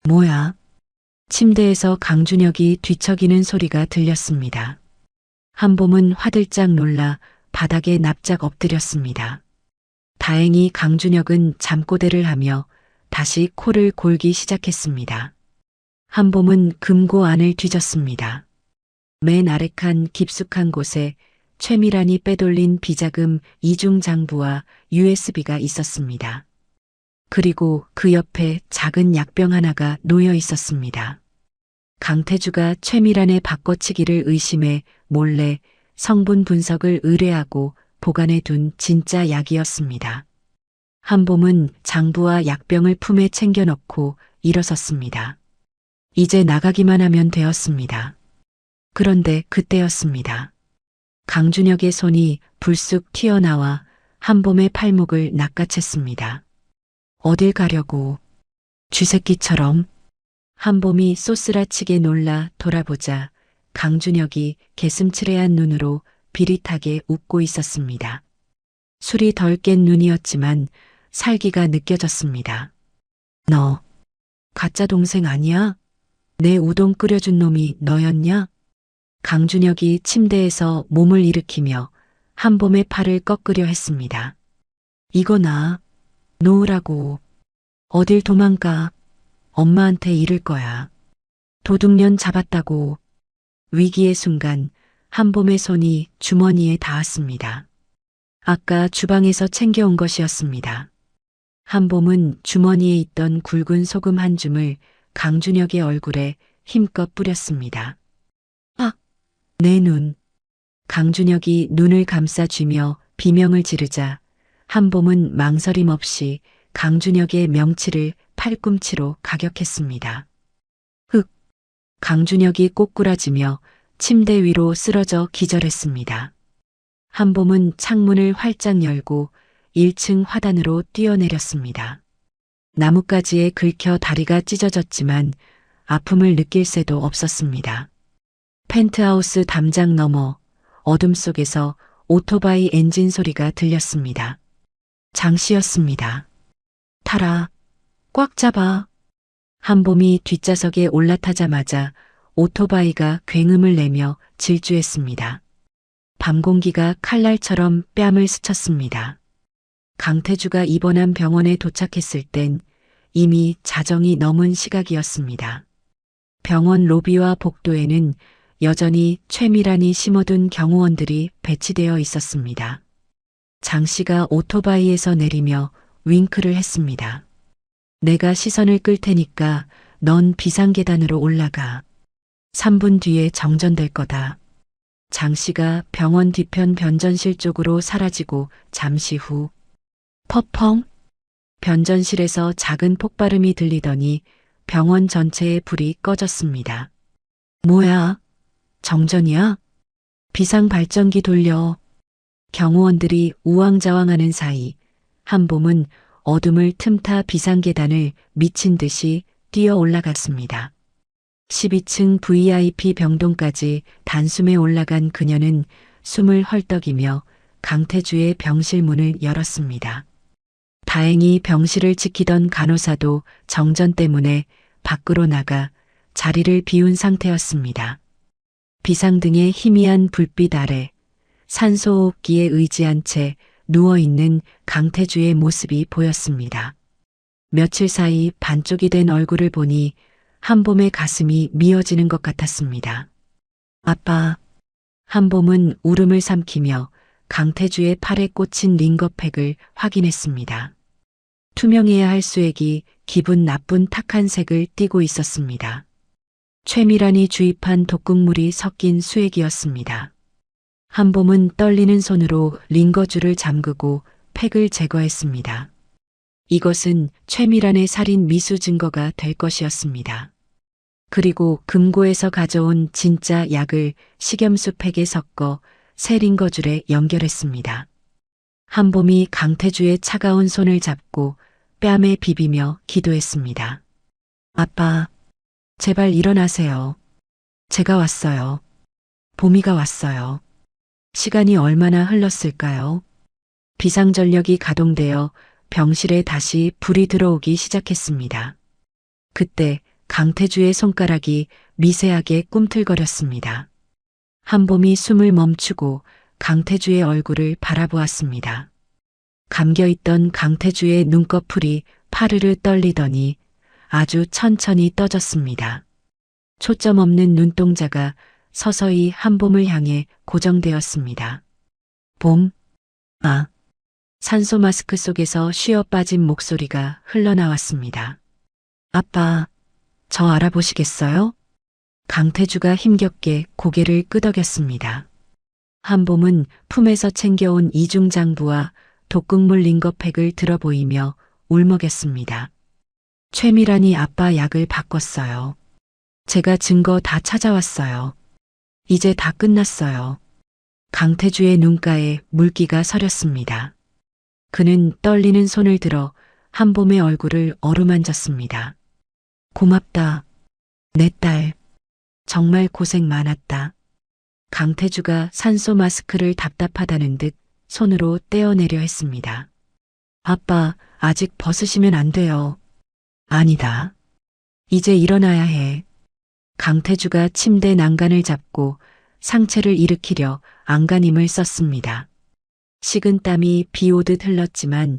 뭐야? 침대에서 강준혁이 뒤척이는 소리가 들렸습니다. 한봄은 화들짝 놀라 바닥에 납작 엎드렸습니다. 다행히 강준혁은 잠꼬대를 하며 다시 코를 골기 시작했습니다. 한봄은 금고 안을 뒤졌습니다. 맨 아래칸 깊숙한 곳에 최미란이 빼돌린 비자금 이중장부와 USB가 있었습니다. 그리고 그 옆에 작은 약병 하나가 놓여 있었습니다. 강태주가 최미란의 바꿔치기를 의심해 몰래 성분 분석을 의뢰하고 보관해 둔 진짜 약이었습니다. 한봄은 장부와 약병을 품에 챙겨 넣고 일어섰습니다. 이제 나가기만 하면 되었습니다. 그런데 그때였습니다. 강준혁의 손이 불쑥 튀어나와 한봄의 팔목을 낚아챘습니다. 어딜 가려고? 쥐새끼처럼. 한봄이 쏘스라치게 놀라 돌아보자 강준혁이 개슴츠레한 눈으로 비릿하게 웃고 있었습니다. 술이 덜 깬 눈이었지만 살기가 느껴졌습니다. 너 가짜 동생 아니야? 내 우동 끓여준 놈이 너였냐? 강준혁이 침대에서 몸을 일으키며 한봄의 팔을 꺾으려 했습니다. 이거 나 놓으라고. 어딜 도망가. 엄마한테 이를 거야. 도둑년 잡았다고. 위기의 순간 한봄의 손이 주머니에 닿았습니다. 아까 주방에서 챙겨온 것이었습니다. 한봄은 주머니에 있던 굵은 소금 한 줌을 강준혁의 얼굴에 힘껏 뿌렸습니다. 아! 내 눈. 강준혁이 눈을 감싸쥐며 비명을 지르자 한봄은 망설임 없이 강준혁의 명치를 팔꿈치로 가격했습니다. 흑! 강준혁이 꼬꾸라지며 침대 위로 쓰러져 기절했습니다. 한봄은 창문을 활짝 열고 1층 화단으로 뛰어내렸습니다. 나뭇가지에 긁혀 다리가 찢어졌지만 아픔을 느낄 새도 없었습니다. 펜트하우스 담장 너머 어둠 속에서 오토바이 엔진 소리가 들렸습니다. 장씨였습니다. 타라. 꽉 잡아. 한봄이 뒷좌석에 올라타자마자 오토바이가 굉음을 내며 질주했습니다. 밤 공기가 칼날처럼 뺨을 스쳤습니다. 강태주가 입원한 병원에 도착했을 땐 이미 자정이 넘은 시각이었습니다. 병원 로비와 복도에는 여전히 최미란이 심어둔 경호원들이 배치되어 있었습니다. 장 씨가 오토바이에서 내리며 윙크를 했습니다. 내가 시선을 끌 테니까 넌 비상계단으로 올라가. 3분 뒤에 정전될 거다. 장 씨가 병원 뒤편 변전실 쪽으로 사라지고 잠시 후 퍼펑 변전실에서 작은 폭발음이 들리더니 병원 전체의 불이 꺼졌습니다. 뭐야? 정전이야? 비상 발전기 돌려. 경호원들이 우왕좌왕하는 사이 한봄은 어둠을 틈타 비상계단을 미친 듯이 뛰어 올라갔습니다. 12층 VIP 병동까지 단숨에 올라간 그녀는 숨을 헐떡이며 강태주의 병실 문을 열었습니다. 다행히 병실을 지키던 간호사도 정전 때문에 밖으로 나가 자리를 비운 상태였습니다. 비상등의 희미한 불빛 아래 산소호흡기에 의지한 채 누워있는 강태주의 모습이 보였습니다. 며칠 사이 반쪽이 된 얼굴을 보니 한봄의 가슴이 미어지는 것 같았습니다. 아빠. 한봄은 울음을 삼키며 강태주의 팔에 꽂힌 링거팩을 확인했습니다. 투명해야 할 수액이 기분 나쁜 탁한 색을 띠고 있었습니다. 최미란이 주입한 독극물이 섞인 수액이었습니다. 한봄은 떨리는 손으로 링거줄을 잠그고 팩을 제거했습니다. 이것은 최미란의 살인 미수 증거가 될 것이었습니다. 그리고 금고에서 가져온 진짜 약을 식염수 팩에 섞어 새 링거줄에 연결했습니다. 한봄이 강태주의 차가운 손을 잡고 뺨에 비비며 기도했습니다. 아빠, 제발 일어나세요. 제가 왔어요. 봄이가 왔어요. 시간이 얼마나 흘렀을까요? 비상전력이 가동되어 병실에 다시 불이 들어오기 시작했습니다. 그때 강태주의 손가락이 미세하게 꿈틀거렸습니다. 한봄이 숨을 멈추고 강태주의 얼굴을 바라보았습니다. 감겨있던 강태주의 눈꺼풀이 파르르 떨리더니 아주 천천히 떠졌습니다. 초점 없는 눈동자가 서서히 한봄을 향해 고정되었습니다. 봄, 아. 산소 마스크 속에서 쉬어 빠진 목소리가 흘러나왔습니다. 아빠, 저 알아보시겠어요? 강태주가 힘겹게 고개를 끄덕였습니다. 한봄은 품에서 챙겨온 이중장부와 독극물 링거팩을 들어 보이며 울먹였습니다. 최미란이 아빠 약을 바꿨어요. 제가 증거 다 찾아왔어요. 이제 다 끝났어요. 강태주의 눈가에 물기가 서렸습니다. 그는 떨리는 손을 들어 한봄의 얼굴을 어루만졌습니다. 고맙다. 내 딸. 정말 고생 많았다. 강태주가 산소 마스크를 답답하다는 듯 손으로 떼어내려 했습니다. 아빠, 아직 벗으시면 안 돼요. 아니다. 이제 일어나야 해. 강태주가 침대 난간을 잡고 상체를 일으키려 안간힘을 썼습니다. 식은 땀이 비 오듯 흘렀지만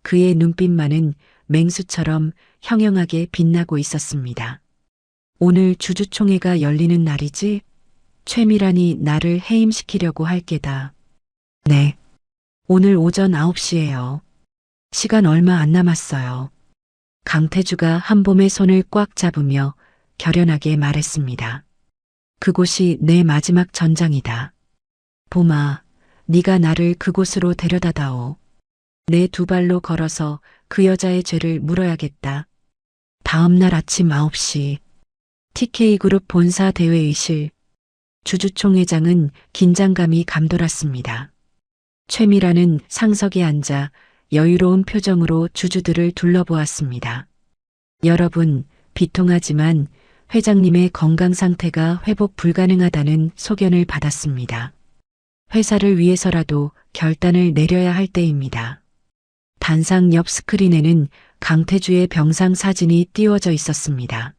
그의 눈빛만은 맹수처럼 형형하게 빛나고 있었습니다. 오늘 주주총회가 열리는 날이지? 최미란이 나를 해임시키려고 할 게다. 네. 오늘 오전 9시예요. 시간 얼마 안 남았어요. 강태주가 한봄의 손을 꽉 잡으며 결연하게 말했습니다. 그곳이 내 마지막 전장이다. 봄아, 네가 나를 그곳으로 데려다다오. 내 두 발로 걸어서 그 여자의 죄를 물어야겠다. 다음 날 아침 9시 TK그룹 본사 대회의실. 주주총회장은 긴장감이 감돌았습니다. 최미란은 상석에 앉아 여유로운 표정으로 주주들을 둘러보았습니다. 여러분, 비통하지만 회장님의 건강 상태가 회복 불가능하다는 소견을 받았습니다. 회사를 위해서라도 결단을 내려야 할 때입니다. 단상 옆 스크린에는 강태주의 병상 사진이 띄워져 있었습니다.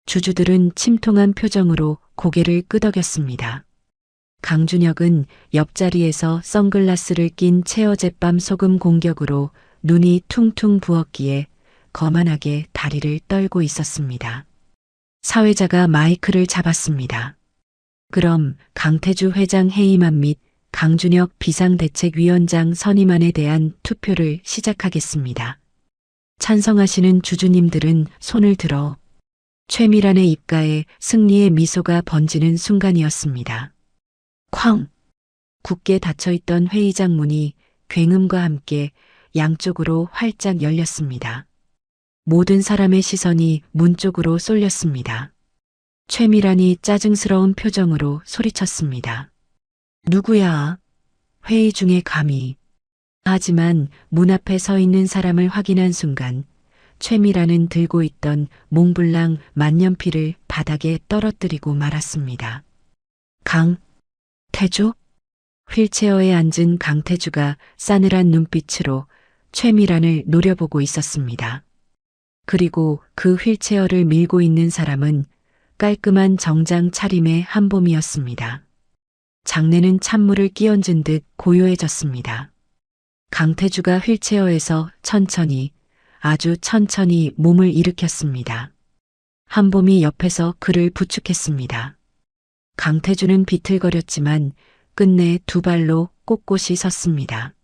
주주들은 침통한 표정으로 고개를 끄덕였습니다. 강준혁은 옆자리에서 선글라스를 낀 채 어젯밤 소금 공격으로 눈이 퉁퉁 부었기에 거만하게 다리를 떨고 있었습니다. 사회자가 마이크를 잡았습니다. 그럼 강태주 회장 해임안 및 강준혁 비상대책위원장 선임안에 대한 투표를 시작하겠습니다. 찬성하시는 주주님들은 손을 들어. 최미란의 입가에 승리의 미소가 번지는 순간이었습니다. 쾅! 굳게 닫혀있던 회의장 문이 굉음과 함께 양쪽으로 활짝 열렸습니다. 모든 사람의 시선이 문 쪽으로 쏠렸습니다. 최미란이 짜증스러운 표정으로 소리쳤습니다. 누구야? 회의 중에 감히. 하지만 문 앞에 서 있는 사람을 확인한 순간 최미란은 들고 있던 몽블랑 만년필을 바닥에 떨어뜨리고 말았습니다. 강태주? 휠체어에 앉은 강태주가 싸늘한 눈빛으로 최미란을 노려보고 있었습니다. 그리고 그 휠체어를 밀고 있는 사람은 깔끔한 정장 차림의 한봄이었습니다. 장내는 찬물을 끼얹은 듯 고요해졌습니다. 강태주가 휠체어에서 천천히, 아주 천천히 몸을 일으켰습니다. 한봄이 옆에서 그를 부축했습니다. 강태주는 비틀거렸지만 끝내 두 발로 꼿꼿이 섰습니다.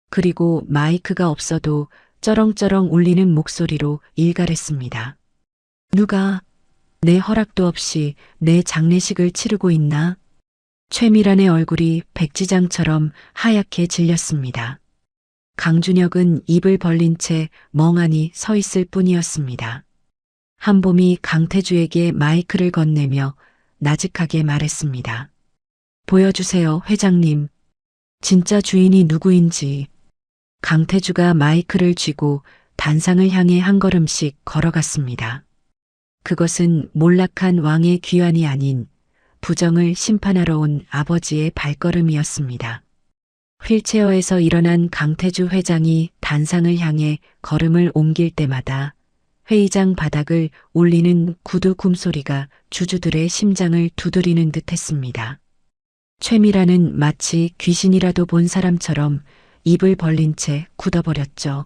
그리고 마이크가 없어도 쩌렁쩌렁 울리는 목소리로 일갈했습니다. 누가 내 허락도 없이 내 장례식을 치르고 있나? 최미란의 얼굴이 백지장처럼 하얗게 질렸습니다. 강준혁은 입을 벌린 채 멍하니 서 있을 뿐이었습니다. 한봄이 강태주에게 마이크를 건네며 나직하게 말했습니다. 보여주세요, 회장님. 진짜 주인이 누구인지. 강태주가 마이크를 쥐고 단상을 향해 한 걸음씩 걸어갔습니다. 그것은 몰락한 왕의 귀환이 아닌 부정을 심판하러 온 아버지의 발걸음이었습니다. 휠체어에서 일어난 강태주 회장이 단상을 향해 걸음을 옮길 때마다 회의장 바닥을 울리는 구두 굼소리가 주주들의 심장을 두드리는 듯 했습니다. 최미라는 마치 귀신이라도 본 사람처럼 입을 벌린 채 굳어버렸죠.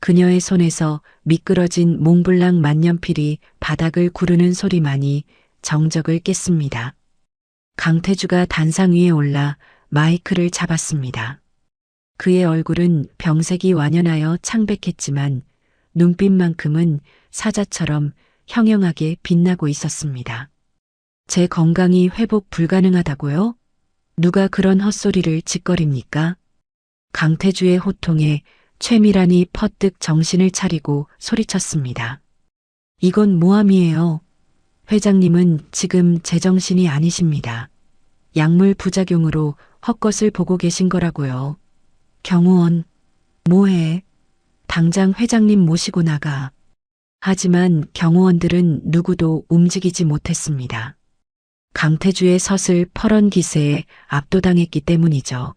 그녀의 손에서 미끄러진 몽블랑 만년필이 바닥을 구르는 소리만이 정적을 깼습니다. 강태주가 단상 위에 올라 마이크를 잡았습니다. 그의 얼굴은 병색이 완연하여 창백했지만 눈빛만큼은 사자처럼 형형하게 빛나고 있었습니다. 제 건강이 회복 불가능하다고요? 누가 그런 헛소리를 짓거립니까? 강태주의 호통에 최미란이 퍼뜩 정신을 차리고 소리쳤습니다. 이건 모함이에요. 회장님은 지금 제정신이 아니십니다. 약물 부작용으로 헛것을 보고 계신 거라고요. 경호원, 뭐해? 당장 회장님 모시고 나가. 하지만 경호원들은 누구도 움직이지 못했습니다. 강태주의 서슬 퍼런 기세에 압도당했기 때문이죠.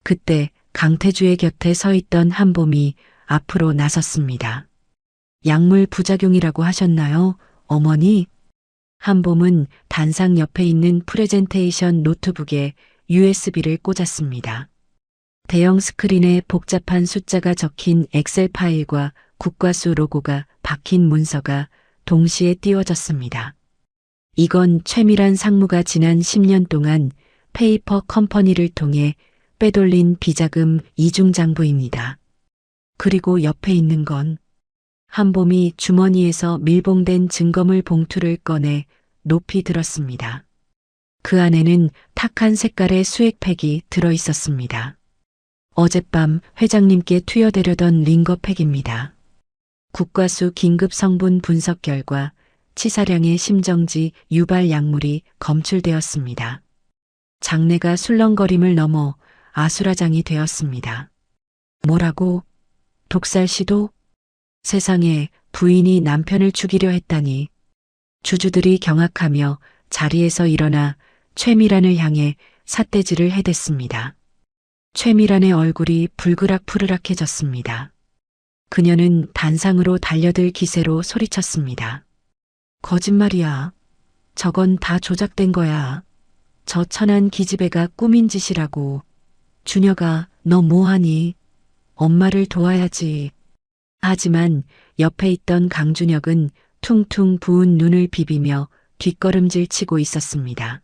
그때 강태주의 곁에 서 있던 한봄이 앞으로 나섰습니다. 약물 부작용이라고 하셨나요, 어머니? 한봄은 단상 옆에 있는 프레젠테이션 노트북에 USB를 꽂았습니다. 대형 스크린에 복잡한 숫자가 적힌 엑셀 파일과 국과수 로고가 박힌 문서가 동시에 띄워졌습니다. 이건 최미란 상무가 지난 10년 동안 페이퍼 컴퍼니를 통해 빼돌린 비자금 이중장부입니다. 그리고 옆에 있는 건 한봄이 주머니에서 밀봉된 증거물 봉투를 꺼내 높이 들었습니다. 그 안에는 탁한 색깔의 수액팩이 들어 있었습니다. 어젯밤 회장님께 투여되려던 링거팩입니다. 국과수 긴급 성분 분석 결과 치사량의 심정지 유발 약물이 검출되었습니다. 장내가 술렁거림을 넘어 아수라장이 되었습니다. 뭐라고? 독살 시도? 세상에, 부인이 남편을 죽이려 했다니. 주주들이 경악하며 자리에서 일어나 최미란을 향해 삿대질을 해댔습니다. 최미란의 얼굴이 불그락푸르락해졌습니다. 그녀는 단상으로 달려들 기세로 소리쳤습니다. 거짓말이야. 저건 다 조작된 거야. 저 천한 기집애가 꾸민 짓이라고. 준혁아, 너 뭐하니? 엄마를 도와야지. 하지만 옆에 있던 강준혁은 퉁퉁 부은 눈을 비비며 뒷걸음질 치고 있었습니다.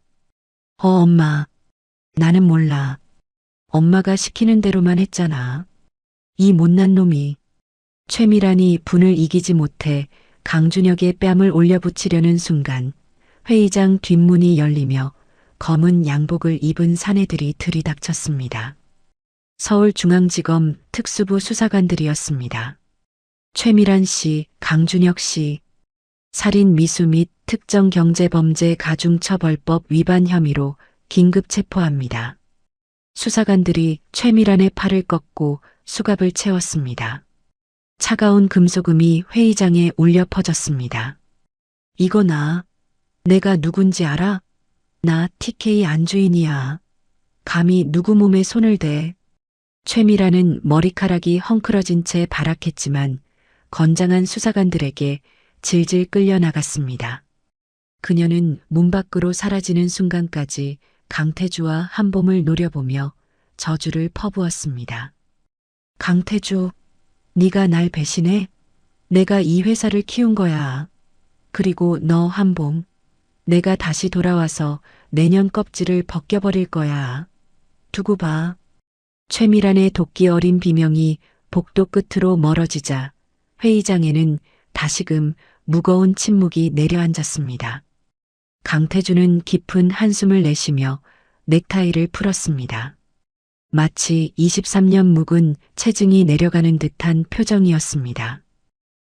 엄마. 나는 몰라. 엄마가 시키는 대로만 했잖아. 이 못난 놈이. 최미란이 분을 이기지 못해 강준혁의 뺨을 올려붙이려는 순간 회의장 뒷문이 열리며 검은 양복을 입은 사내들이 들이닥쳤습니다. 서울중앙지검 특수부 수사관들이었습니다. 최미란 씨, 강준혁 씨, 살인 미수 및 특정경제범죄 가중처벌법 위반 혐의로 긴급 체포합니다. 수사관들이 최미란의 팔을 꺾고 수갑을 채웠습니다. 차가운 금속음이 회의장에 울려 퍼졌습니다. 이거 내가 누군지 알아? 나 TK 안주인이야. 감히 누구 몸에 손을 대. 최미란은 머리카락이 헝클어진 채 발악했지만 건장한 수사관들에게 질질 끌려나갔습니다. 그녀는 문 밖으로 사라지는 순간까지 강태주와 한봄을 노려보며 저주를 퍼부었습니다. 강태주, 네가 날 배신해? 내가 이 회사를 키운 거야. 그리고 너 한봄, 내가 다시 돌아와서 내년 껍질을 벗겨버릴 거야. 두고 봐. 최미란의 도끼 어린 비명이 복도 끝으로 멀어지자 회의장에는 다시금 무거운 침묵이 내려앉았습니다. 강태주는 깊은 한숨을 내쉬며 넥타이를 풀었습니다. 마치 23년 묵은 체증이 내려가는 듯한 표정이었습니다.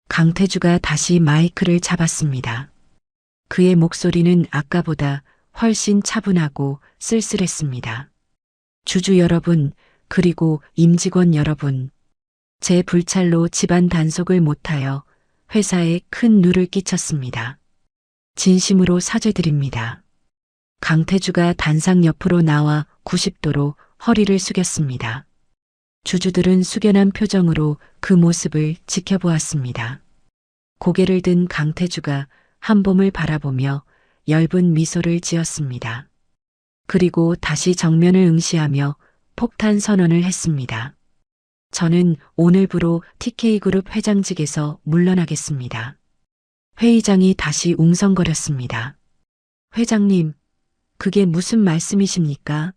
강태주가 다시 마이크를 잡았습니다. 그의 목소리는 아까보다 훨씬 차분하고 쓸쓸했습니다. 주주 여러분, 그리고 임직원 여러분, 제 불찰로 집안 단속을 못하여 회사에 큰 누를 끼쳤습니다. 진심으로 사죄드립니다. 강태주가 단상 옆으로 나와 90도로 허리를 숙였습니다. 주주들은 숙연한 표정으로 그 모습을 지켜보았습니다. 고개를 든 강태주가 한봄을 바라보며 엷은 미소를 지었습니다. 그리고 다시 정면을 응시하며 폭탄 선언을 했습니다. 저는 오늘부로 TK그룹 회장직에서 물러나겠습니다. 회의장이 다시 웅성거렸습니다. 회장님, 그게 무슨 말씀이십니까?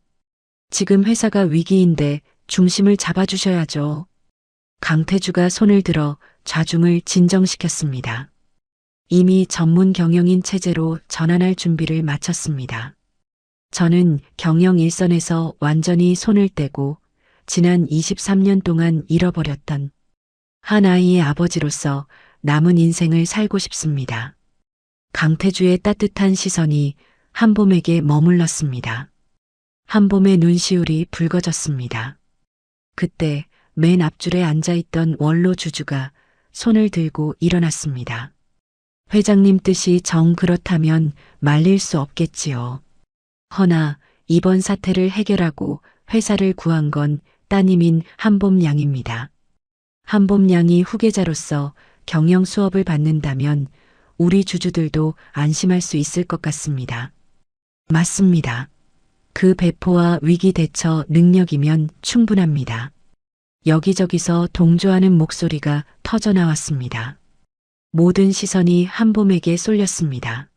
지금 회사가 위기인데 중심을 잡아주셔야죠. 강태주가 손을 들어 좌중을 진정시켰습니다. 이미 전문 경영인 체제로 전환할 준비를 마쳤습니다. 저는 경영 일선에서 완전히 손을 떼고 지난 23년 동안 잃어버렸던 한 아이의 아버지로서 남은 인생을 살고 싶습니다. 강태주의 따뜻한 시선이 한봄에게 머물렀습니다. 한봄의 눈시울이 붉어졌습니다. 그때 맨 앞줄에 앉아있던 원로 주주가 손을 들고 일어났습니다. 회장님 뜻이 정 그렇다면 말릴 수 없겠지요. 허나 이번 사태를 해결하고 회사를 구한 건 따님인 한봄 양입니다. 한봄 양이 후계자로서 경영 수업을 받는다면 우리 주주들도 안심할 수 있을 것 같습니다. 맞습니다. 그 배포와 위기 대처 능력이면 충분합니다. 여기저기서 동조하는 목소리가 터져나왔습니다. 모든 시선이 한봄에게 쏠렸습니다.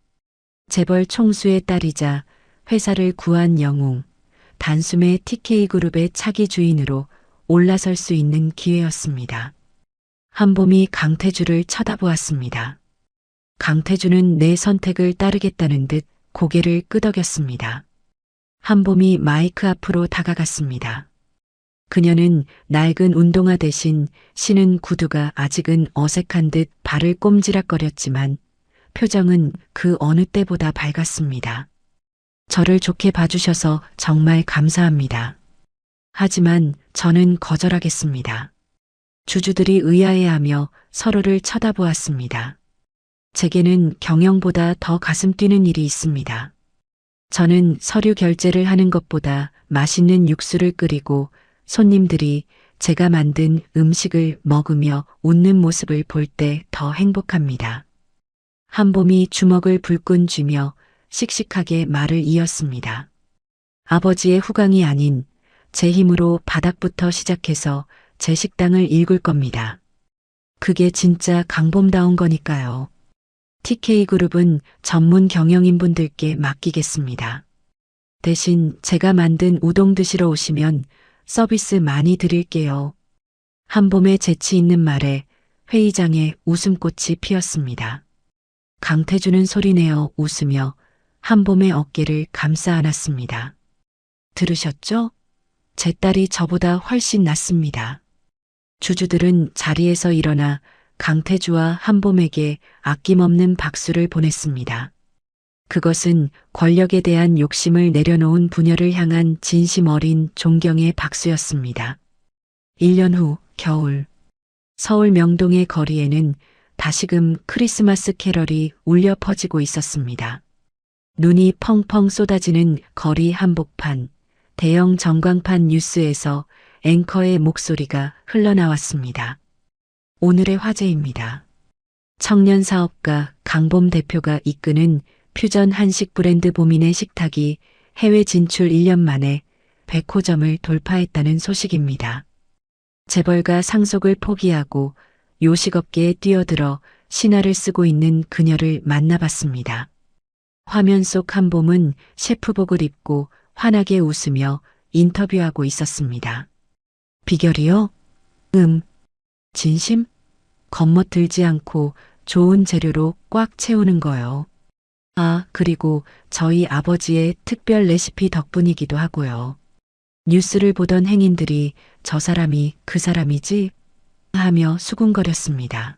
재벌 총수의 딸이자 회사를 구한 영웅, 단숨에 TK그룹의 차기 주인으로 올라설 수 있는 기회였습니다. 한봄이 강태주를 쳐다보았습니다. 강태주는 내 선택을 따르겠다는 듯 고개를 끄덕였습니다. 한봄이 마이크 앞으로 다가갔습니다. 그녀는 낡은 운동화 대신 신은 구두가 아직은 어색한 듯 발을 꼼지락거렸지만 표정은 그 어느 때보다 밝았습니다. 저를 좋게 봐주셔서 정말 감사합니다. 하지만 저는 거절하겠습니다. 주주들이 의아해하며 서로를 쳐다보았습니다. 제게는 경영보다 더 가슴 뛰는 일이 있습니다. 저는 서류 결제를 하는 것보다 맛있는 육수를 끓이고 손님들이 제가 만든 음식을 먹으며 웃는 모습을 볼 때 더 행복합니다. 한봄이 주먹을 불끈 쥐며 씩씩하게 말을 이었습니다. 아버지의 후광이 아닌 제 힘으로 바닥부터 시작해서 제 식당을 일굴 겁니다. 그게 진짜 강봄다운 거니까요. TK그룹은 전문 경영인분들께 맡기겠습니다. 대신 제가 만든 우동 드시러 오시면 서비스 많이 드릴게요. 한봄의 재치 있는 말에 회의장에 웃음꽃이 피었습니다. 강태주는 소리내어 웃으며 한봄의 어깨를 감싸 안았습니다. 들으셨죠? 제 딸이 저보다 훨씬 낫습니다. 주주들은 자리에서 일어나 강태주와 한봄에게 아낌없는 박수를 보냈습니다. 그것은 권력에 대한 욕심을 내려놓은 부녀를 향한 진심 어린 존경의 박수였습니다. 1년 후 겨울, 서울 명동의 거리에는 다시금 크리스마스 캐럴이 울려 퍼지고 있었습니다. 눈이 펑펑 쏟아지는 거리 한복판, 대형 전광판 뉴스에서 앵커의 목소리가 흘러나왔습니다. 오늘의 화제입니다. 청년 사업가 강봄 대표가 이끄는 퓨전 한식 브랜드 보민의 식탁이 해외 진출 1년 만에 100호점을 돌파했다는 소식입니다. 재벌가 상속을 포기하고 요식업계에 뛰어들어 신화를 쓰고 있는 그녀를 만나봤습니다. 화면 속 한봄은 셰프복을 입고 환하게 웃으며 인터뷰하고 있었습니다. 비결이요? 진심? 겉멋들지 않고 좋은 재료로 꽉 채우는 거요. 아, 그리고 저희 아버지의 특별 레시피 덕분이기도 하고요. 뉴스를 보던 행인들이 저 사람이 그 사람이지? 하며 수군거렸습니다.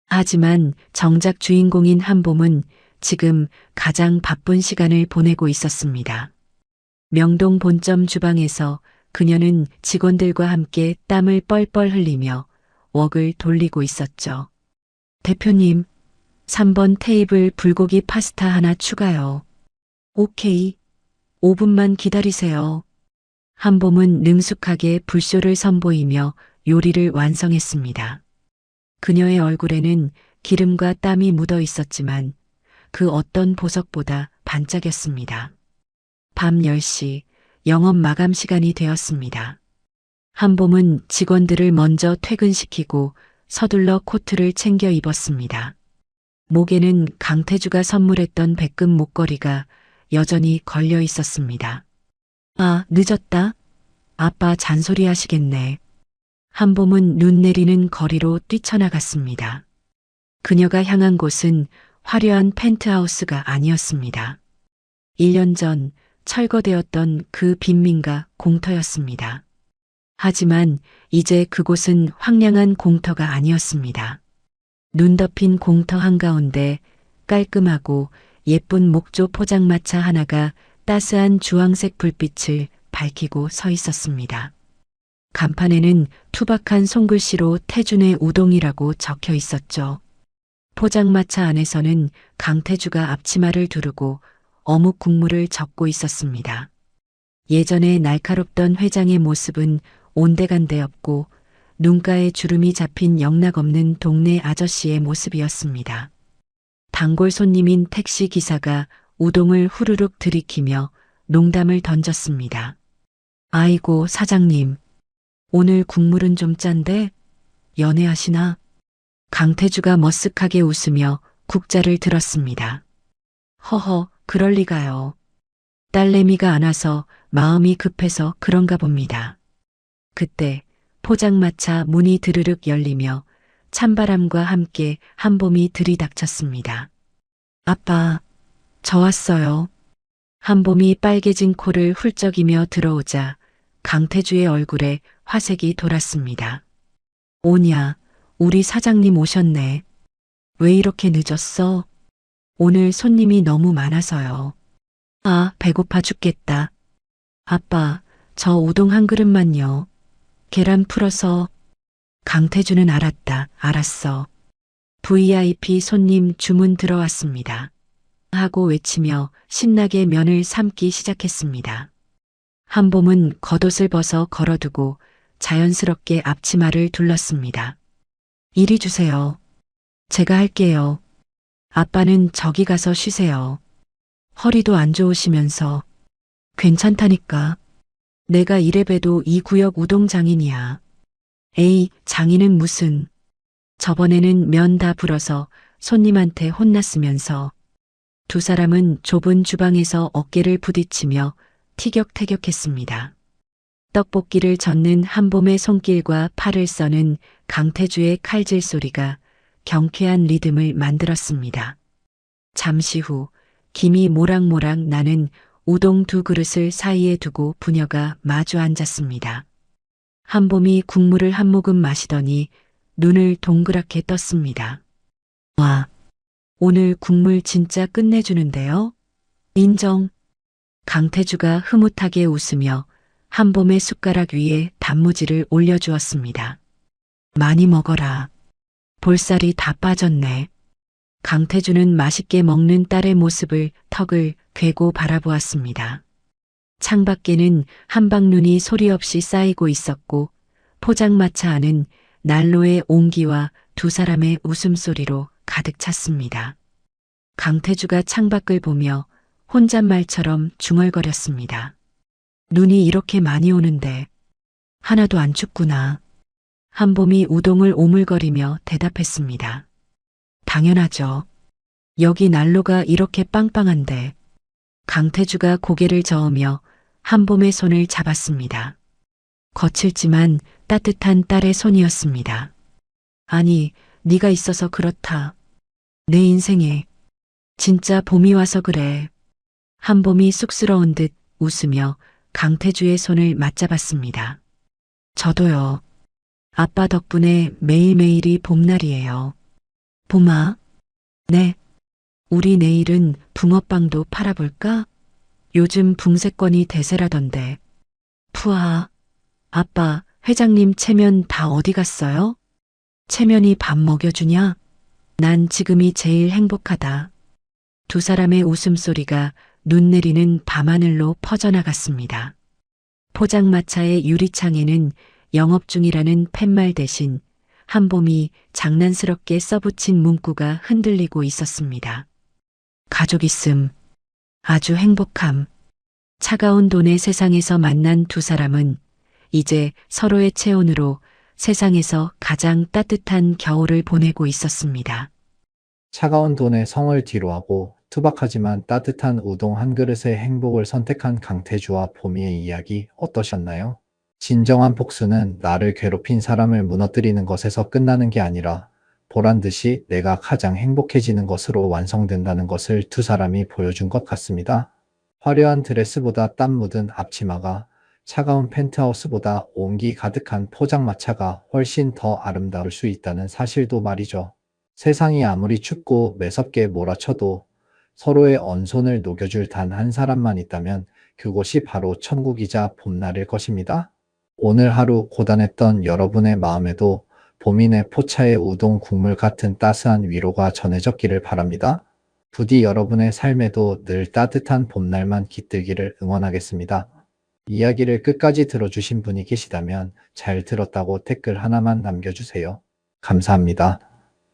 하지만 정작 주인공인 한봄은 지금 가장 바쁜 시간을 보내고 있었습니다. 명동 본점 주방에서 그녀는 직원들과 함께 땀을 뻘뻘 흘리며 웍을 돌리고 있었죠. 대표님, 3번 테이블 불고기 파스타 하나 추가요. 오케이. 5분만 기다리세요. 한봄은 능숙하게 불쇼를 선보이며 요리를 완성했습니다. 그녀의 얼굴에는 기름과 땀이 묻어 있었지만 그 어떤 보석보다 반짝였습니다. 밤 10시 영업 마감 시간이 되었습니다. 한봄은 직원들을 먼저 퇴근시키고 서둘러 코트를 챙겨 입었습니다. 목에는 강태주가 선물했던 백금 목걸이가 여전히 걸려 있었습니다. 아, 늦었다. 아빠 잔소리 하시겠네. 한봄은 눈 내리는 거리로 뛰쳐나갔습니다. 그녀가 향한 곳은 화려한 펜트하우스가 아니었습니다. 1년 전 철거되었던 그 빈민가 공터였습니다. 하지만 이제 그곳은 황량한 공터가 아니었습니다. 눈 덮인 공터 한가운데 깔끔하고 예쁜 목조 포장마차 하나가 따스한 주황색 불빛을 밝히고 서 있었습니다. 간판에는 투박한 손글씨로 태준의 우동이라고 적혀 있었죠. 포장마차 안에서는 강태주가 앞치마를 두르고 어묵 국물을 적고 있었습니다. 예전에 날카롭던 회장의 모습은 온데간데 없고 눈가에 주름이 잡힌 영락없는 동네 아저씨의 모습이었습니다. 단골 손님인 택시 기사가 우동을 후루룩 들이키며 농담을 던졌습니다. 아이고 사장님, 오늘 국물은 좀 짠데 연애하시나? 강태주가 머쓱하게 웃으며 국자를 들었습니다. 허허, 그럴 리가요. 딸내미가 안 와서 마음이 급해서 그런가 봅니다. 그때 포장마차 문이 드르륵 열리며 찬바람과 함께 한봄이 들이닥쳤습니다. 아빠, 저 왔어요. 한봄이 빨개진 코를 훌쩍이며 들어오자 강태주의 얼굴에 화색이 돌았습니다. 오냐, 우리 사장님 오셨네. 왜 이렇게 늦었어? 오늘 손님이 너무 많아서요. 아, 배고파 죽겠다. 아빠, 저 우동 한 그릇만요. 계란 풀어서. 강태주는 알았다, 알았어. VIP 손님 주문 들어왔습니다. 하고 외치며 신나게 면을 삶기 시작했습니다. 한봄은 겉옷을 벗어 걸어두고 자연스럽게 앞치마를 둘렀습니다. 이리 주세요. 제가 할게요. 아빠는 저기 가서 쉬세요. 허리도 안 좋으시면서. 괜찮다니까. 내가 이래봬도 이 구역 우동 장인이야. 에이, 장인은 무슨. 저번에는 면 다 불어서 손님한테 혼났으면서. 두 사람은 좁은 주방에서 어깨를 부딪히며 티격태격했습니다. 떡볶이를 젓는 한봄의 손길과 팔을 써는 강태주의 칼질 소리가 경쾌한 리듬을 만들었습니다. 잠시 후 김이 모락모락 나는 우동 두 그릇을 사이에 두고 부녀가 마주 앉았습니다. 한봄이 국물을 한 모금 마시더니 눈을 동그랗게 떴습니다. 와, 오늘 국물 진짜 끝내주는데요? 인정. 강태주가 흐뭇하게 웃으며 한봄의 숟가락 위에 단무지를 올려주었습니다. 많이 먹어라. 볼살이 다 빠졌네. 강태주는 맛있게 먹는 딸의 모습을 턱을 괴고 바라보았습니다. 창밖에는 한방눈이 소리 없이 쌓이고 있었고 포장마차 안은 난로의 온기와 두 사람의 웃음소리로 가득 찼습니다. 강태주가 창밖을 보며 혼잣말처럼 중얼거렸습니다. 눈이 이렇게 많이 오는데 하나도 안 춥구나. 한봄이 우동을 오물거리며 대답했습니다. 당연하죠. 여기 난로가 이렇게 빵빵한데. 강태주가 고개를 저으며 한봄의 손을 잡았습니다. 거칠지만 따뜻한 딸의 손이었습니다. 아니, 네가 있어서 그렇다. 내 인생에 진짜 봄이 와서 그래. 한봄이 쑥스러운 듯 웃으며 강태주의 손을 맞잡았습니다. 저도요. 아빠 덕분에 매일매일이 봄날이에요. 봄아? 네. 우리 내일은 붕어빵도 팔아볼까? 요즘 붕세권이 대세라던데. 푸아. 아빠, 회장님 체면 다 어디 갔어요? 체면이 밥 먹여주냐? 난 지금이 제일 행복하다. 두 사람의 웃음소리가 눈 내리는 밤하늘로 퍼져나갔습니다. 포장마차의 유리창에는 영업 중이라는 팻말 대신 한봄이 장난스럽게 써붙인 문구가 흔들리고 있었습니다. 가족 있음, 아주 행복함. 차가운 돈의 세상에서 만난 두 사람은 이제 서로의 체온으로 세상에서 가장 따뜻한 겨울을 보내고 있었습니다. 차가운 돈에 성을 뒤로하고 투박하지만 따뜻한 우동 한 그릇의 행복을 선택한 강태주와 보미의 이야기 어떠셨나요? 진정한 복수는 나를 괴롭힌 사람을 무너뜨리는 것에서 끝나는 게 아니라 보란 듯이 내가 가장 행복해지는 것으로 완성된다는 것을 두 사람이 보여준 것 같습니다. 화려한 드레스보다 땀 묻은 앞치마가, 차가운 펜트하우스보다 온기 가득한 포장마차가 훨씬 더 아름다울 수 있다는 사실도 말이죠. 세상이 아무리 춥고 매섭게 몰아쳐도 서로의 언손을 녹여줄 단 한 사람만 있다면 그곳이 바로 천국이자 봄날일 것입니다. 오늘 하루 고단했던 여러분의 마음에도 봄이네 포차의 우동 국물 같은 따스한 위로가 전해졌기를 바랍니다. 부디 여러분의 삶에도 늘 따뜻한 봄날만 깃들기를 응원하겠습니다. 이야기를 끝까지 들어주신 분이 계시다면 잘 들었다고 댓글 하나만 남겨주세요. 감사합니다.